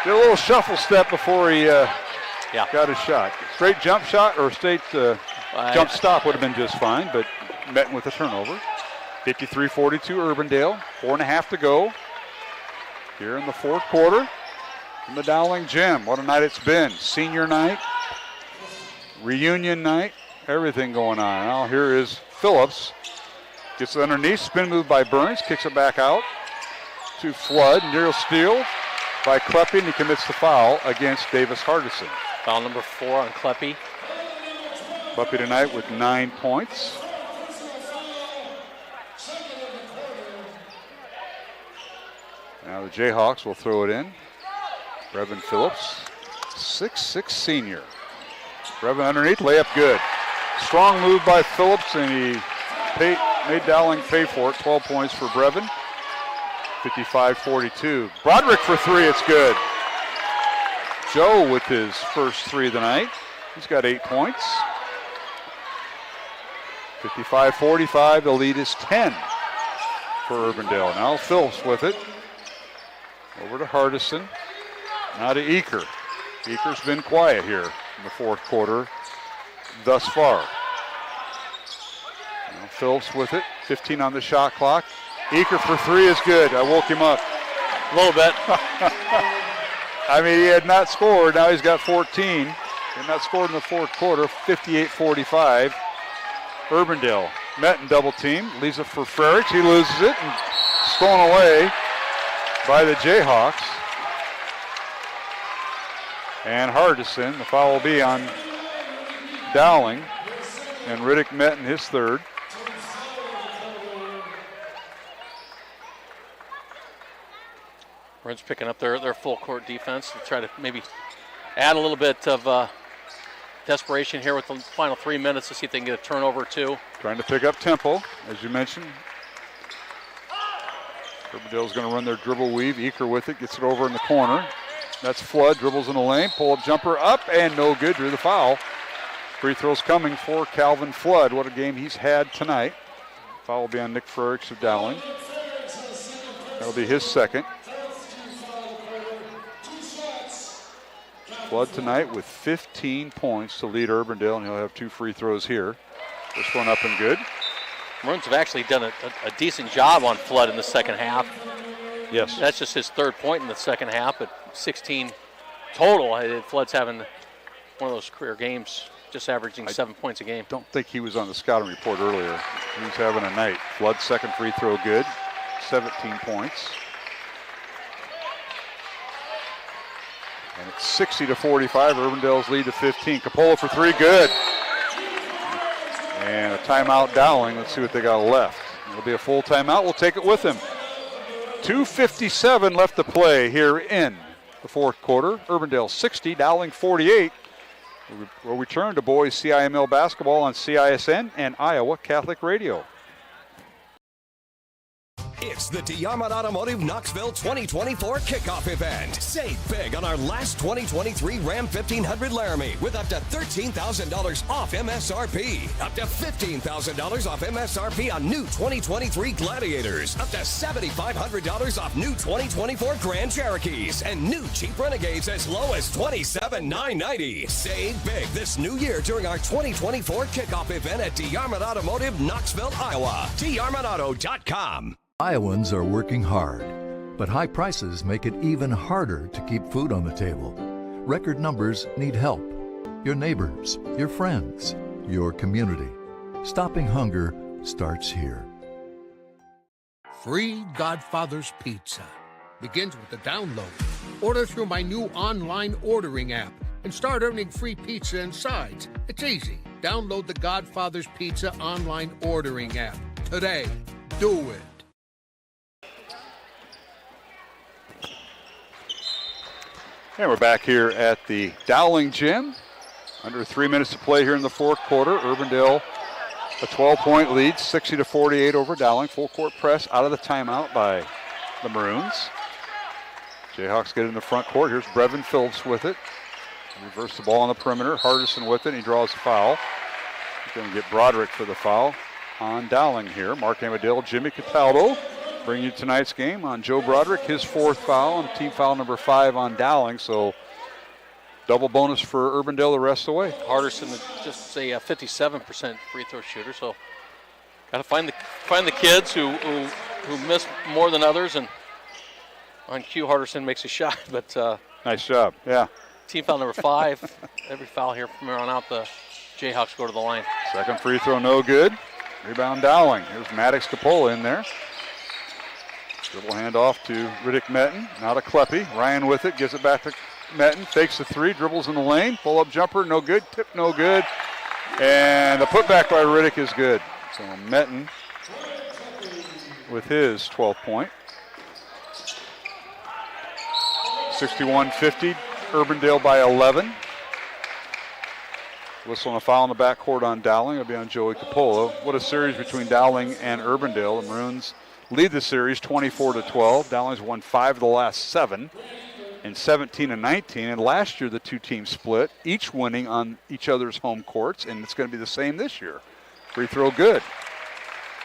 did a little shuffle step before he got his shot. Straight jump shot or straight jump stop would have been just fine, but Metten with a turnover. 53-42 Urbandale. 4.5 to go here in the fourth quarter in the Dowling Gym. What a night it's been. Senior night. Reunion night, everything going on. Now here is Phillips. Gets it underneath, spin move by Burns, kicks it back out to Flood. Near steal by Kleppy, and he commits the foul against Davis Hardison. Foul number 4 on Kleppy. Kleppy tonight with 9 points. Now the Jayhawks will throw it in. Brevin Phillips, 6'6" senior. Brevin underneath, layup good. Strong move by Phillips, and he made Dowling pay for it. 12 points for Brevin. 55-42. Broderick for 3, it's good. Joe with his first 3 of the night. He's got 8 points. 55-45, the lead is 10 for Urbandale. Now Phillips with it. Over to Hardison. Now to Eaker. Eaker's been quiet here in the fourth quarter thus far. Now Phillips with it. 15 on the shot clock. Eaker for 3 is good. I woke him up. A little bit. I mean, he had not scored. Now he's got 14. He had not scored in the fourth quarter. 58-45. Urbandale. Metten double team. Leaves it for Frericks. He loses it and stolen away by the Jayhawks. And Hardison, the foul will be on Dowling. And Riddick Metten his third. Maroons picking up their full court defense to try to maybe add a little bit of desperation here with the final 3 minutes to see if they can get a turnover or two. Trying to pick up tempo, as you mentioned. Urbandale's going to run their dribble weave. Eaker with it, gets it over in the corner. That's Flood, dribbles in the lane, pull-up jumper up, and no good, drew the foul. Free throws coming for Calvin Flood. What a game he's had tonight. Foul will be on Nick Frericks of Dowling. That'll be his second. Flood tonight with 15 points to lead Urbandale, and he'll have 2 free throws here. This one up and good. Maroons have actually done a decent job on Flood in the second half. Yes. That's just his 3rd point in the second half, but 16 total. Flood's having one of those career games, just averaging 7 points a game. Don't think he was on the scouting report earlier. He was having a night. Flood's second free throw good, 17 points. And it's 60-45, Urbandale's lead to 15. Capola for 3, good. And a timeout Dowling. Let's see what they got left. It'll be a full timeout. We'll take it with him. 2:57 left to play here in the 4th quarter. Urbandale 60, Dowling 48. We'll return to boys CIML basketball on CISN and Iowa Catholic Radio. It's the DeArmond Automotive Knoxville 2024 kickoff event. Save big on our last 2023 Ram 1500 Laramie with up to $13,000 off MSRP. Up to $15,000 off MSRP on new 2023 Gladiators. Up to $7,500 off new 2024 Grand Cherokees. And new Jeep Renegades as low as $27,990. Save big this new year during our 2024 kickoff event at DeArmond Automotive Knoxville, Iowa. DeArmondAuto.com. Iowans are working hard, but high prices make it even harder to keep food on the table. Record numbers need help. Your neighbors, your friends, your community. Stopping hunger starts here. Free Godfather's Pizza begins with the download. Order through my new online ordering app and start earning free pizza and sides. It's easy. Download the Godfather's Pizza online ordering app today. Do it. And we're back here at the Dowling Gym. Under 3 minutes to play here in the 4th quarter. Urbandale a 12-point lead, 60-48 over Dowling. Full court press out of the timeout by the Maroons. Jayhawks get in the front court. Here's Brevin Phillips with it. Reverse the ball on the perimeter. Hardison with it. He draws the foul. He's going to get Broderick for the foul on Dowling here. Mark Amadale, Jimmy Cataldo. Bring you tonight's game on Joe Broderick, his 4th foul, and team foul number 5 on Dowling. So double bonus for Urbandale the rest of the way. Hardison just a 57% free throw shooter, so got to find the kids who miss more than others, and on cue Hardison makes a shot. But nice job, yeah. Team foul number 5. Every foul here from here on out, the Jayhawks go to the line. Second free throw, no good. Rebound Dowling. Here's Maddox Capola in there. Dribble handoff to Riddick Metten. Now to Kleppe. Ryan with it. Gives it back to Metten. Fakes the 3. Dribbles in the lane. Pull-up jumper. No good. Tip no good. And the putback by Riddick is good. So Metten with his 12th point. 61-50. Urbandale by 11. Whistle and a foul in the backcourt on Dowling. It'll be on Joey Capola. What a series between Dowling and Urbandale. The Maroons lead the series 24-12. Dowling's won 5 of the last 7 in 17-19. And last year the two teams split, each winning on each other's home courts, and it's going to be the same this year. Free throw good.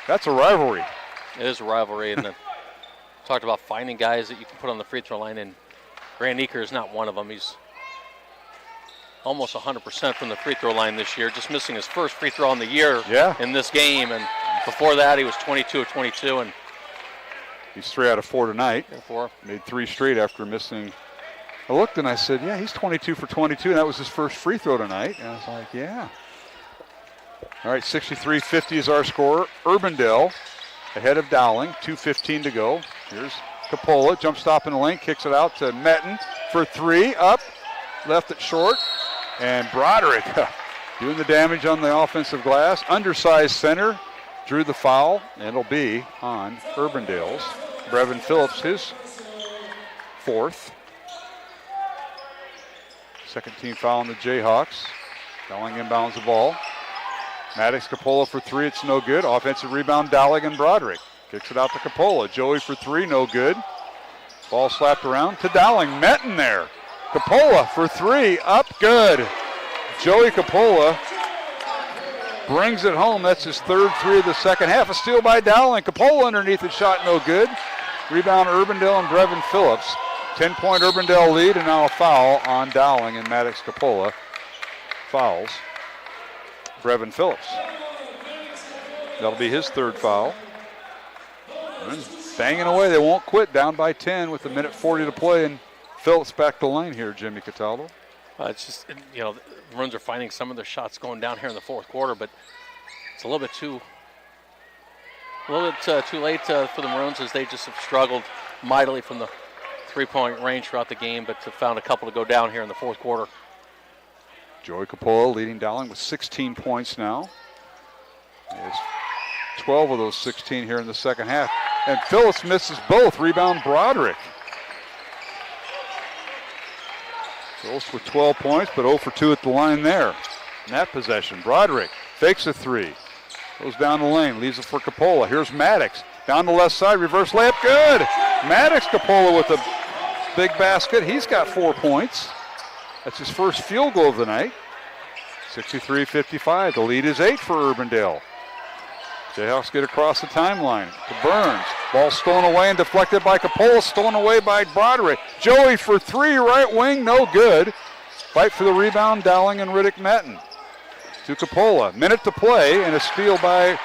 That's a rivalry. It is a rivalry, and talked about finding guys that you can put on the free throw line, and Grant Eaker is not one of them. He's almost 100% from the free throw line this year, just missing his first free throw on the year in this game. And before that, he was 22 of 22. And he's 3 out of 4 tonight. Yeah, 4. Made 3 straight after missing. I looked and I said, yeah, he's 22 for 22, and that was his first free throw tonight. And I was like, yeah. All right, 63-50 is our score. Urbandale ahead of Dowling, 2:15 to go. Here's Capola, jump stop in the lane, kicks it out to Metten for 3, up, left it short. And Broderick doing the damage on the offensive glass. Undersized center drew the foul, and it'll be on Urbandale's. Brevin Phillips, his fourth. Second team foul on the Jayhawks. Dowling inbounds the ball. Maddox Capola for three, it's no good. Offensive rebound, Dowling and Broderick. Kicks it out to Capola. Joey for three, no good. Ball slapped around to Dowling. Metten there. Capola for three, up good. Joey Capola brings it home. That's his third three of the second half. A steal by Dowling. Capola underneath the shot, no good. Rebound Urbandale and Brevin Phillips. 10-point Urbandale lead, and now a foul on Dowling, and Maddox Capola fouls Brevin Phillips. That'll be his third foul. And banging away, they won't quit, down by 10 with a minute 40 to play, and Phillips back to the line here, Jimmy Cataldo. It's just, the Maroons are finding some of their shots going down here in the fourth quarter, but it's a little bit too late for the Maroons, as they just have struggled mightily from the three-point range throughout the game, but have found a couple to go down here in the fourth quarter. Joey Capola leading Dowling with 16 points now. It's 12 of those 16 here in the second half. And Phillips misses both. Rebound Broderick. Phillips with 12 points, but 0 for 2 at the line there. In that possession, Broderick fakes a three. Goes down the lane, leaves it for Capola. Here's Maddox. Down the left side, reverse layup, good! Maddox Capola with a big basket. He's got 4 points. That's his first field goal of the night. 63-55. The lead is 8 for Urbandale. Jayhawks get across the timeline to Burns. Ball stolen away and deflected by Capola, stolen away by Broderick. Joey for three, right wing, no good. Fight for the rebound, Dowling and Riddick Metten. To Capola. Minute to play, and a steal by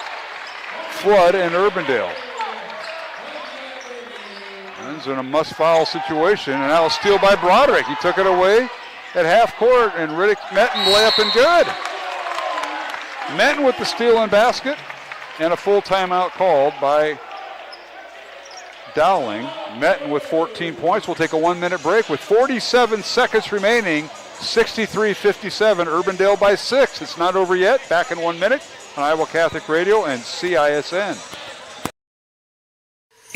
Flood and Urbandale. Burns in a must-foul situation, and now a steal by Broderick. He took it away at half court, and Riddick Metten layup and good. Metten with the steal and basket, and a full timeout called by Dowling. Metten with 14 points. We'll take a 1-minute break with 47 seconds remaining. 63-57, Urbandale by 6. It's not over yet. Back in 1 minute on Iowa Catholic Radio and CISN.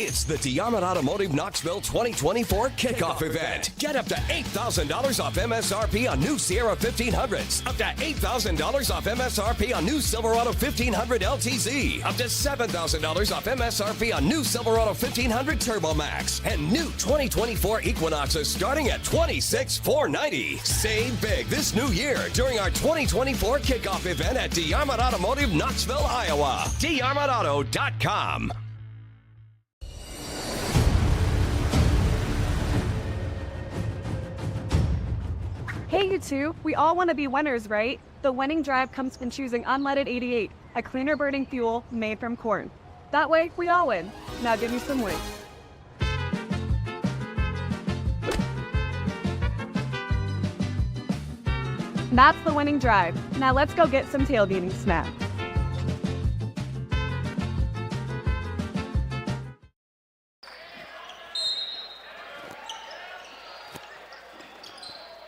It's the Diamond Automotive Knoxville 2024 kickoff event. Get up to $8,000 off MSRP on new Sierra 1500s. Up to $8,000 off MSRP on new Silverado 1500 LTZ. Up to $7,000 off MSRP on new Silverado 1500 Turbo Max. And new 2024 Equinoxes starting at $26,490. Save big this new year during our 2024 kickoff event at Diamond Automotive Knoxville, Iowa. DiarmondAuto.com. Hey, you two, we all want to be winners, right? The winning drive comes from choosing unleaded 88, a cleaner burning fuel made from corn. That way, we all win. Now give me some wings. That's the winning drive. Now let's go get some tailgating snacks.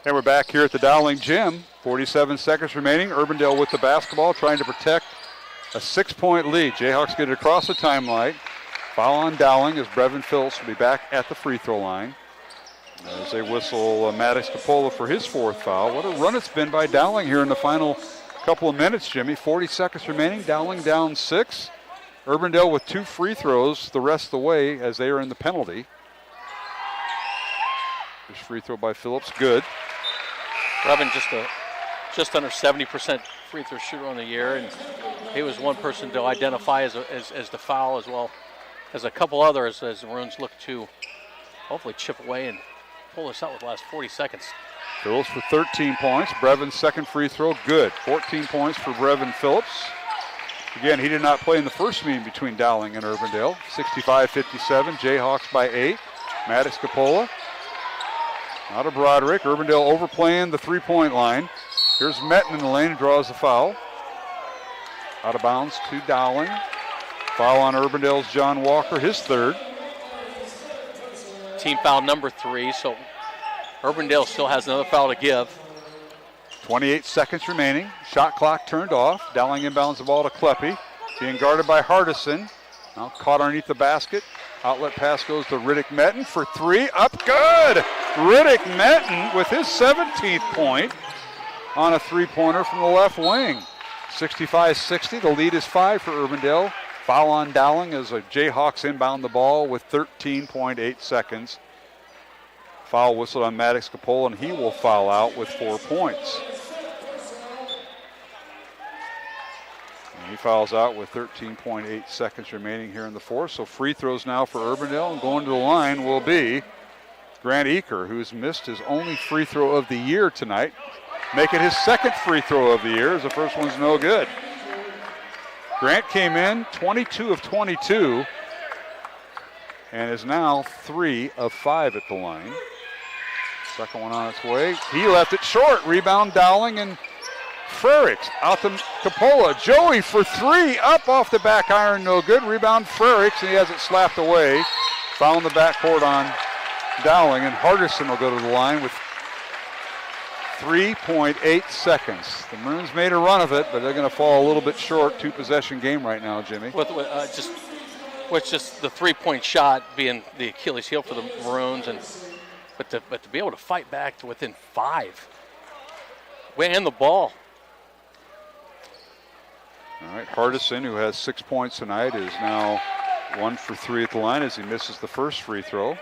And we're back here at the Dowling Gym. 47 seconds remaining. Urbandale with the basketball, trying to protect a 6-point lead. Jayhawks get it across the timeline. Foul on Dowling as Brevin Phillips will be back at the free throw line. As they whistle Maddox Capola for his 4th foul. What a run it's been by Dowling here in the final couple of minutes, Jimmy. 40 seconds remaining. Dowling down 6. Urbandale with 2 free throws the rest of the way as they are in the penalty. This free throw by Phillips, good. Brevin just under 70% free throw shooter on the year, and he was one person to identify as the foul, as well as a couple others as the Maroons look to hopefully chip away and pull this out with the last 40 seconds. Phillips for 13 points. Brevin's 2nd free throw, good. 14 points for Brevin Phillips. Again, he did not play in the first meeting between Dowling and Urbandale. 65-57, Jayhawks by 8. Maddox Capola. Out of Broderick. Urbandale overplaying the 3-point line. Here's Metten in the lane, draws the foul. Out of bounds to Dowling. Foul on Urbandale's John Walker, his 3rd. Team foul number 3, so Urbandale still has another foul to give. 28 seconds remaining. Shot clock turned off. Dowling inbounds the ball to Kleppe. Being guarded by Hardison. Now caught underneath the basket. Outlet pass goes to Riddick Metten for three. Up good! Riddick Metten with his 17th point on a three-pointer from the left wing. 65-60. The lead is 5 for Urbandale. Foul on Dowling as the Jayhawks inbound the ball with 13.8 seconds. Foul whistled on Maddox Capola, and he will foul out with 4 points. And he fouls out with 13.8 seconds remaining here in the fourth. So free throws now for Urbandale, and going to the line will be Grant Eaker, who's missed his only free throw of the year tonight. Make it his second free throw of the year, as the first one's no good. Grant came in 22 of 22 and is now 3 of 5 at the line. Second one on its way. He left it short. Rebound Dowling and Frericks out to Capola. Joey for three. Up off the back iron. No good. Rebound Frericks, and he has it slapped away. Found the backcourt on Dowling, and Hardison will go to the line with 3.8 seconds. The Maroons made a run of it, but they're going to fall a little bit short. Two-possession game right now, Jimmy. With just the three-point shot being the Achilles heel for the Maroons, but to be able to fight back to within 5. And the ball. All right, Hardison, who has 6 points tonight, is now 1 for 3 at the line as he misses the first free throw.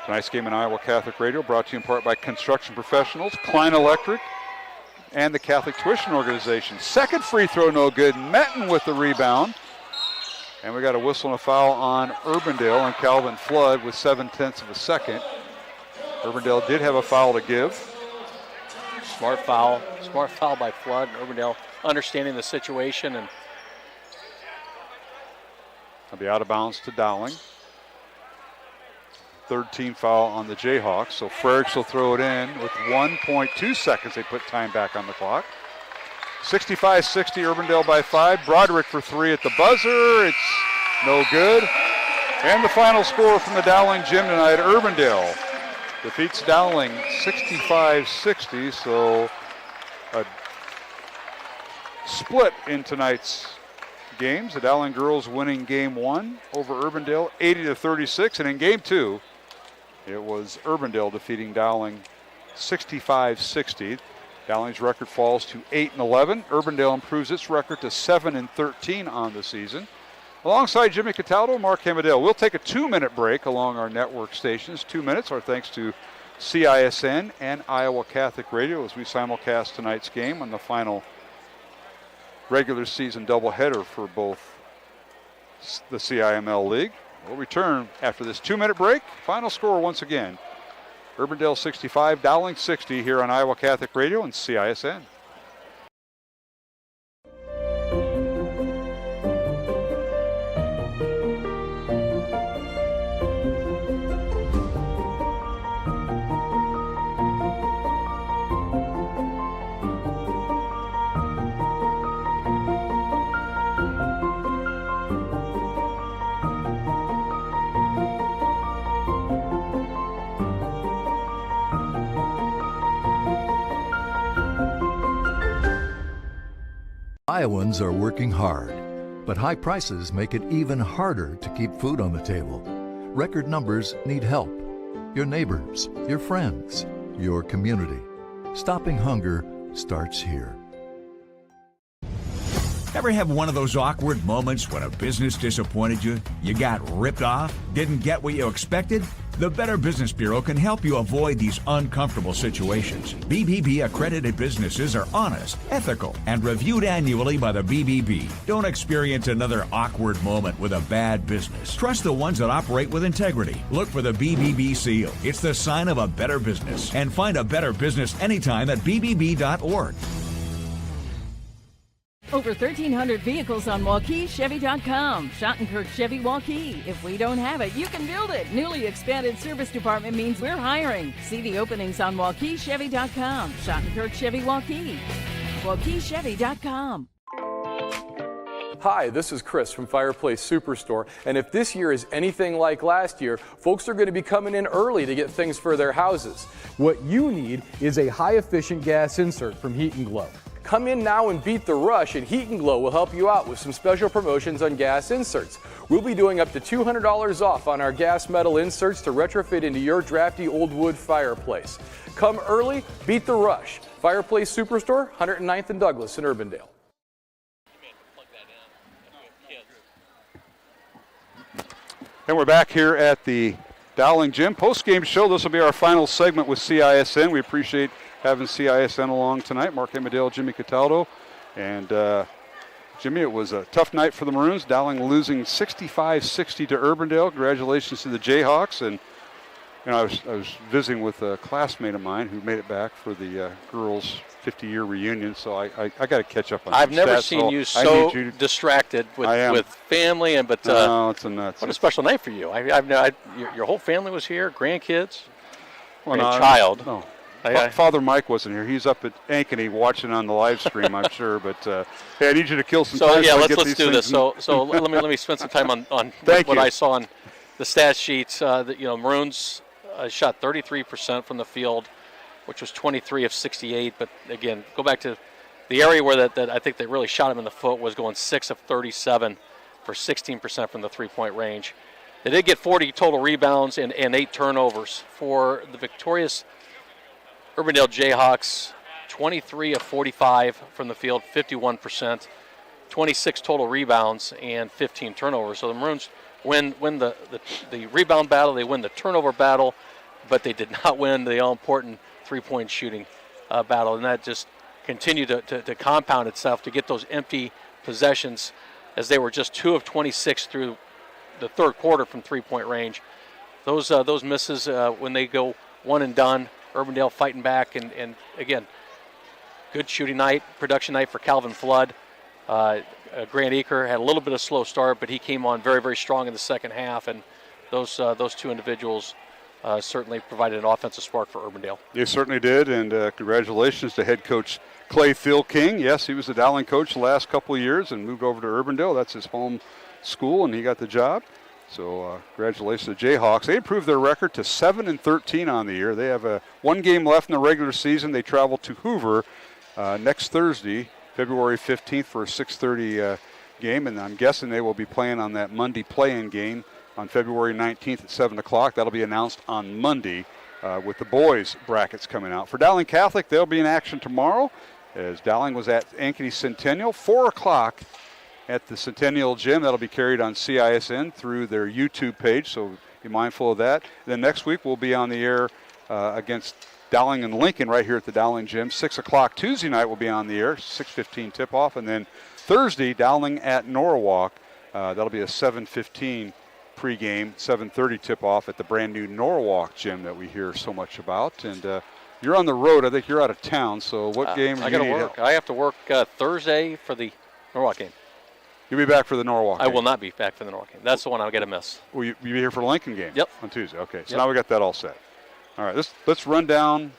Tonight's game on Iowa Catholic Radio brought to you in part by Construction Professionals, Klein Electric, and the Catholic Tuition Organization. Second free throw, no good. Metten with the rebound. And we got a whistle and a foul on Urbandale and Calvin Flood with 7/10 of a second. Urbandale did have a foul to give. Smart foul by Flood. Urbandale understanding the situation, and I'll be out of bounds to Dowling. Third team foul on the Jayhawks, so Frericks will throw it in with 1.2 seconds. They put time back on the clock. 65-60, Urbandale by 5. Broderick for 3 at the buzzer. It's no good. And the final score from the Dowling gym tonight, Urbandale defeats Dowling 65-60, so a split in tonight's games. The Dowling girls winning game 1 over Urbandale 80-36, and in game 2 it was Urbandale defeating Dowling 65-60. Dowling's record falls to 8-11. Urbandale improves its record to 7-13 on the season. Alongside Jimmy Cataldo, Mark Hamadale. We'll take a 2-minute break along our network stations. 2 minutes, our thanks to CISN and Iowa Catholic Radio as we simulcast tonight's game on the final regular season doubleheader for both the CIML League. We'll return after this 2-minute break. Final score once again, Urbandale 65, Dowling 60 here on Iowa Catholic Radio and CISN. Iowans are working hard, but high prices make it even harder to keep food on the table. Record numbers need help. Your neighbors, your friends, your community. Stopping hunger starts here. Ever have one of those awkward moments when a business disappointed you? You got ripped off? Didn't get what you expected? The Better Business Bureau can help you avoid these uncomfortable situations. BBB accredited businesses are honest, ethical, and reviewed annually by the BBB. Don't experience another awkward moment with a bad business. Trust the ones that operate with integrity. Look for the BBB seal. It's the sign of a better business. And find a better business anytime at bbb.org. Over 1,300 vehicles on WaukeeChevy.com. Schottenkirk Chevy Waukee. If we don't have it, you can build it. Newly expanded service department means we're hiring. See the openings on WaukeeChevy.com. Schottenkirk Chevy Waukee. WaukeeChevy.com. Hi, this is Chris from Fireplace Superstore, and if this year is anything like last year, folks are going to be coming in early to get things for their houses. What you need is a high-efficient gas insert from Heat & Glow. Come in now and beat the rush, and Heat and Glow will help you out with some special promotions on gas inserts. We'll be doing up to $200 off on our gas metal inserts to retrofit into your drafty old wood fireplace. Come early, beat the rush. Fireplace Superstore, 109th and Douglas in Urbandale. And we're back here at the Dowling Gym post-game show. This will be our final segment with CISN. We appreciate having CISN along tonight. Mark Amadale, Jimmy Cataldo. And Jimmy, it was a tough night for the Maroons. Dowling losing 65-60 to Urbandale. Congratulations to the Jayhawks. And I was visiting with a classmate of mine who made it back for the girls' 50-year reunion, so I got to catch up on I've never stats, seen you so distracted with family, and no, it's a nuts. What a special night for you. Your whole family was here, grandkids, well, child. No. Father Mike wasn't here. He's up at Ankeny watching on the live stream, I'm sure. But hey, I need you to kill some time. So let's do this. So let me spend some time on what I saw on the stat sheets. Maroons shot 33% from the field, which was 23 of 68. But again, go back to the area where that I think they really shot him in the foot was going 6 of 37 for 16% from the three-point range. They did get 40 total rebounds and 8 turnovers. For the victorious Urbandale Jayhawks, 23 of 45 from the field, 51%, 26 total rebounds and 15 turnovers. So the Maroons win the rebound battle, they win the turnover battle, but they did not win the all-important three-point shooting battle, and that just continued to compound itself to get those empty possessions, as they were just 2 of 26 through the third quarter from three-point range. Those misses, when they go one and done, Urbandale fighting back, and again, good shooting night, production night for Calvin Flood. Grant Eaker had a little bit of a slow start, but he came on very, very strong in the second half, and those two individuals certainly provided an offensive spark for Urbandale. They certainly did, and congratulations to head coach Clay Phil King. Yes, he was the Dowling coach the last couple of years and moved over to Urbandale. That's his home school, and he got the job. So congratulations to the Jayhawks. They improved their record to 7-13 on the year. They have one game left in the regular season. They travel to Hoover next Thursday, February 15th, for a 6:30 game, and I'm guessing they will be playing on that Monday play-in game on February 19th at 7 o'clock. That'll be announced on Monday with the boys' brackets coming out. For Dowling Catholic, they'll be in action tomorrow, as Dowling was at Ankeny Centennial, 4 o'clock at the Centennial Gym. That'll be carried on CISN through their YouTube page, so be mindful of that. Then next week we'll be on the air against Dowling and Lincoln right here at the Dowling Gym. 6 o'clock Tuesday night we'll be on the air, 6:15 tip-off. And then Thursday, Dowling at Norwalk. That'll be a 7:15 pregame, 7:30 tip-off at the brand-new Norwalk Gym that we hear so much about. And you're on the road. I think you're out of town, so what game are you going to work? I have to work Thursday for the Norwalk game. You'll be back for the Norwalk game. I will not be back for the Norwalk game. That's the one I'll get a miss. Will you be here for the Lincoln game? Yep. On Tuesday. Okay, so now we got that all set. All right, let's run down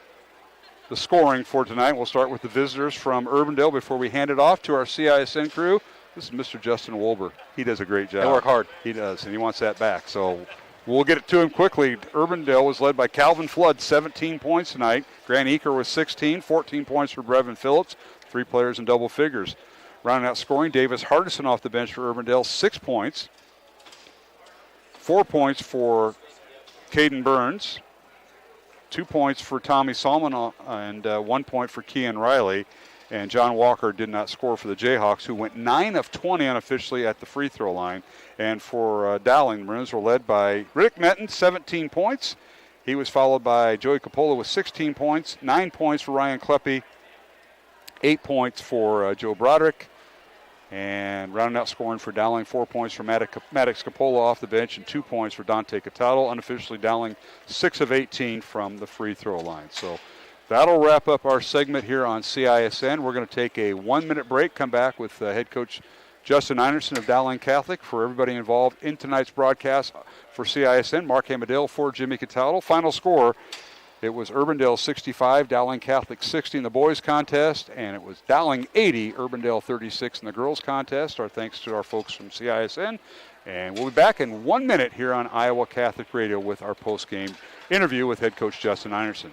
the scoring for tonight. We'll start with the visitors from Urbandale before we hand it off to our CISN crew. This is Mr. Justin Wolber. He does a great job. They work hard. He does, and he wants that back. So we'll get it to him quickly. Urbandale was led by Calvin Flood, 17 points tonight. Grant Eaker was 16, 14 points for Brevin Phillips, 3 players in double figures. Rounding out scoring, Davis Hardison off the bench for Urbandale, 6 points. 4 points for Caden Burns. 2 points for Tommy Salmon and 1 point for Kean Riley. And John Walker did not score for the Jayhawks, who went 9 of 20 unofficially at the free throw line. And for Dowling, the Maroons were led by Rick Metten, 17 points. He was followed by Joey Coppola with 16 points, 9 points for Ryan Kleppe, 8 points for Joe Broderick. And rounding out scoring for Dowling, 4 points for Maddox Coppola off the bench and 2 points for Dante Cataldo. Unofficially, Dowling 6 of 18 from the free throw line. So that'll wrap up our segment here on CISN. We're going to take a 1-minute break, come back with head coach Justin Einerson of Dowling Catholic. For everybody involved in tonight's broadcast for CISN, Mark Amadale for Jimmy Cataldo. Final score, it was Urbandale 65, Dowling Catholic 60 in the boys contest, and it was Dowling 80, Urbandale 36 in the girls contest. Our thanks to our folks from CISN. And we'll be back in 1 minute here on Iowa Catholic Radio with our post-game interview with head coach Justin Einerson.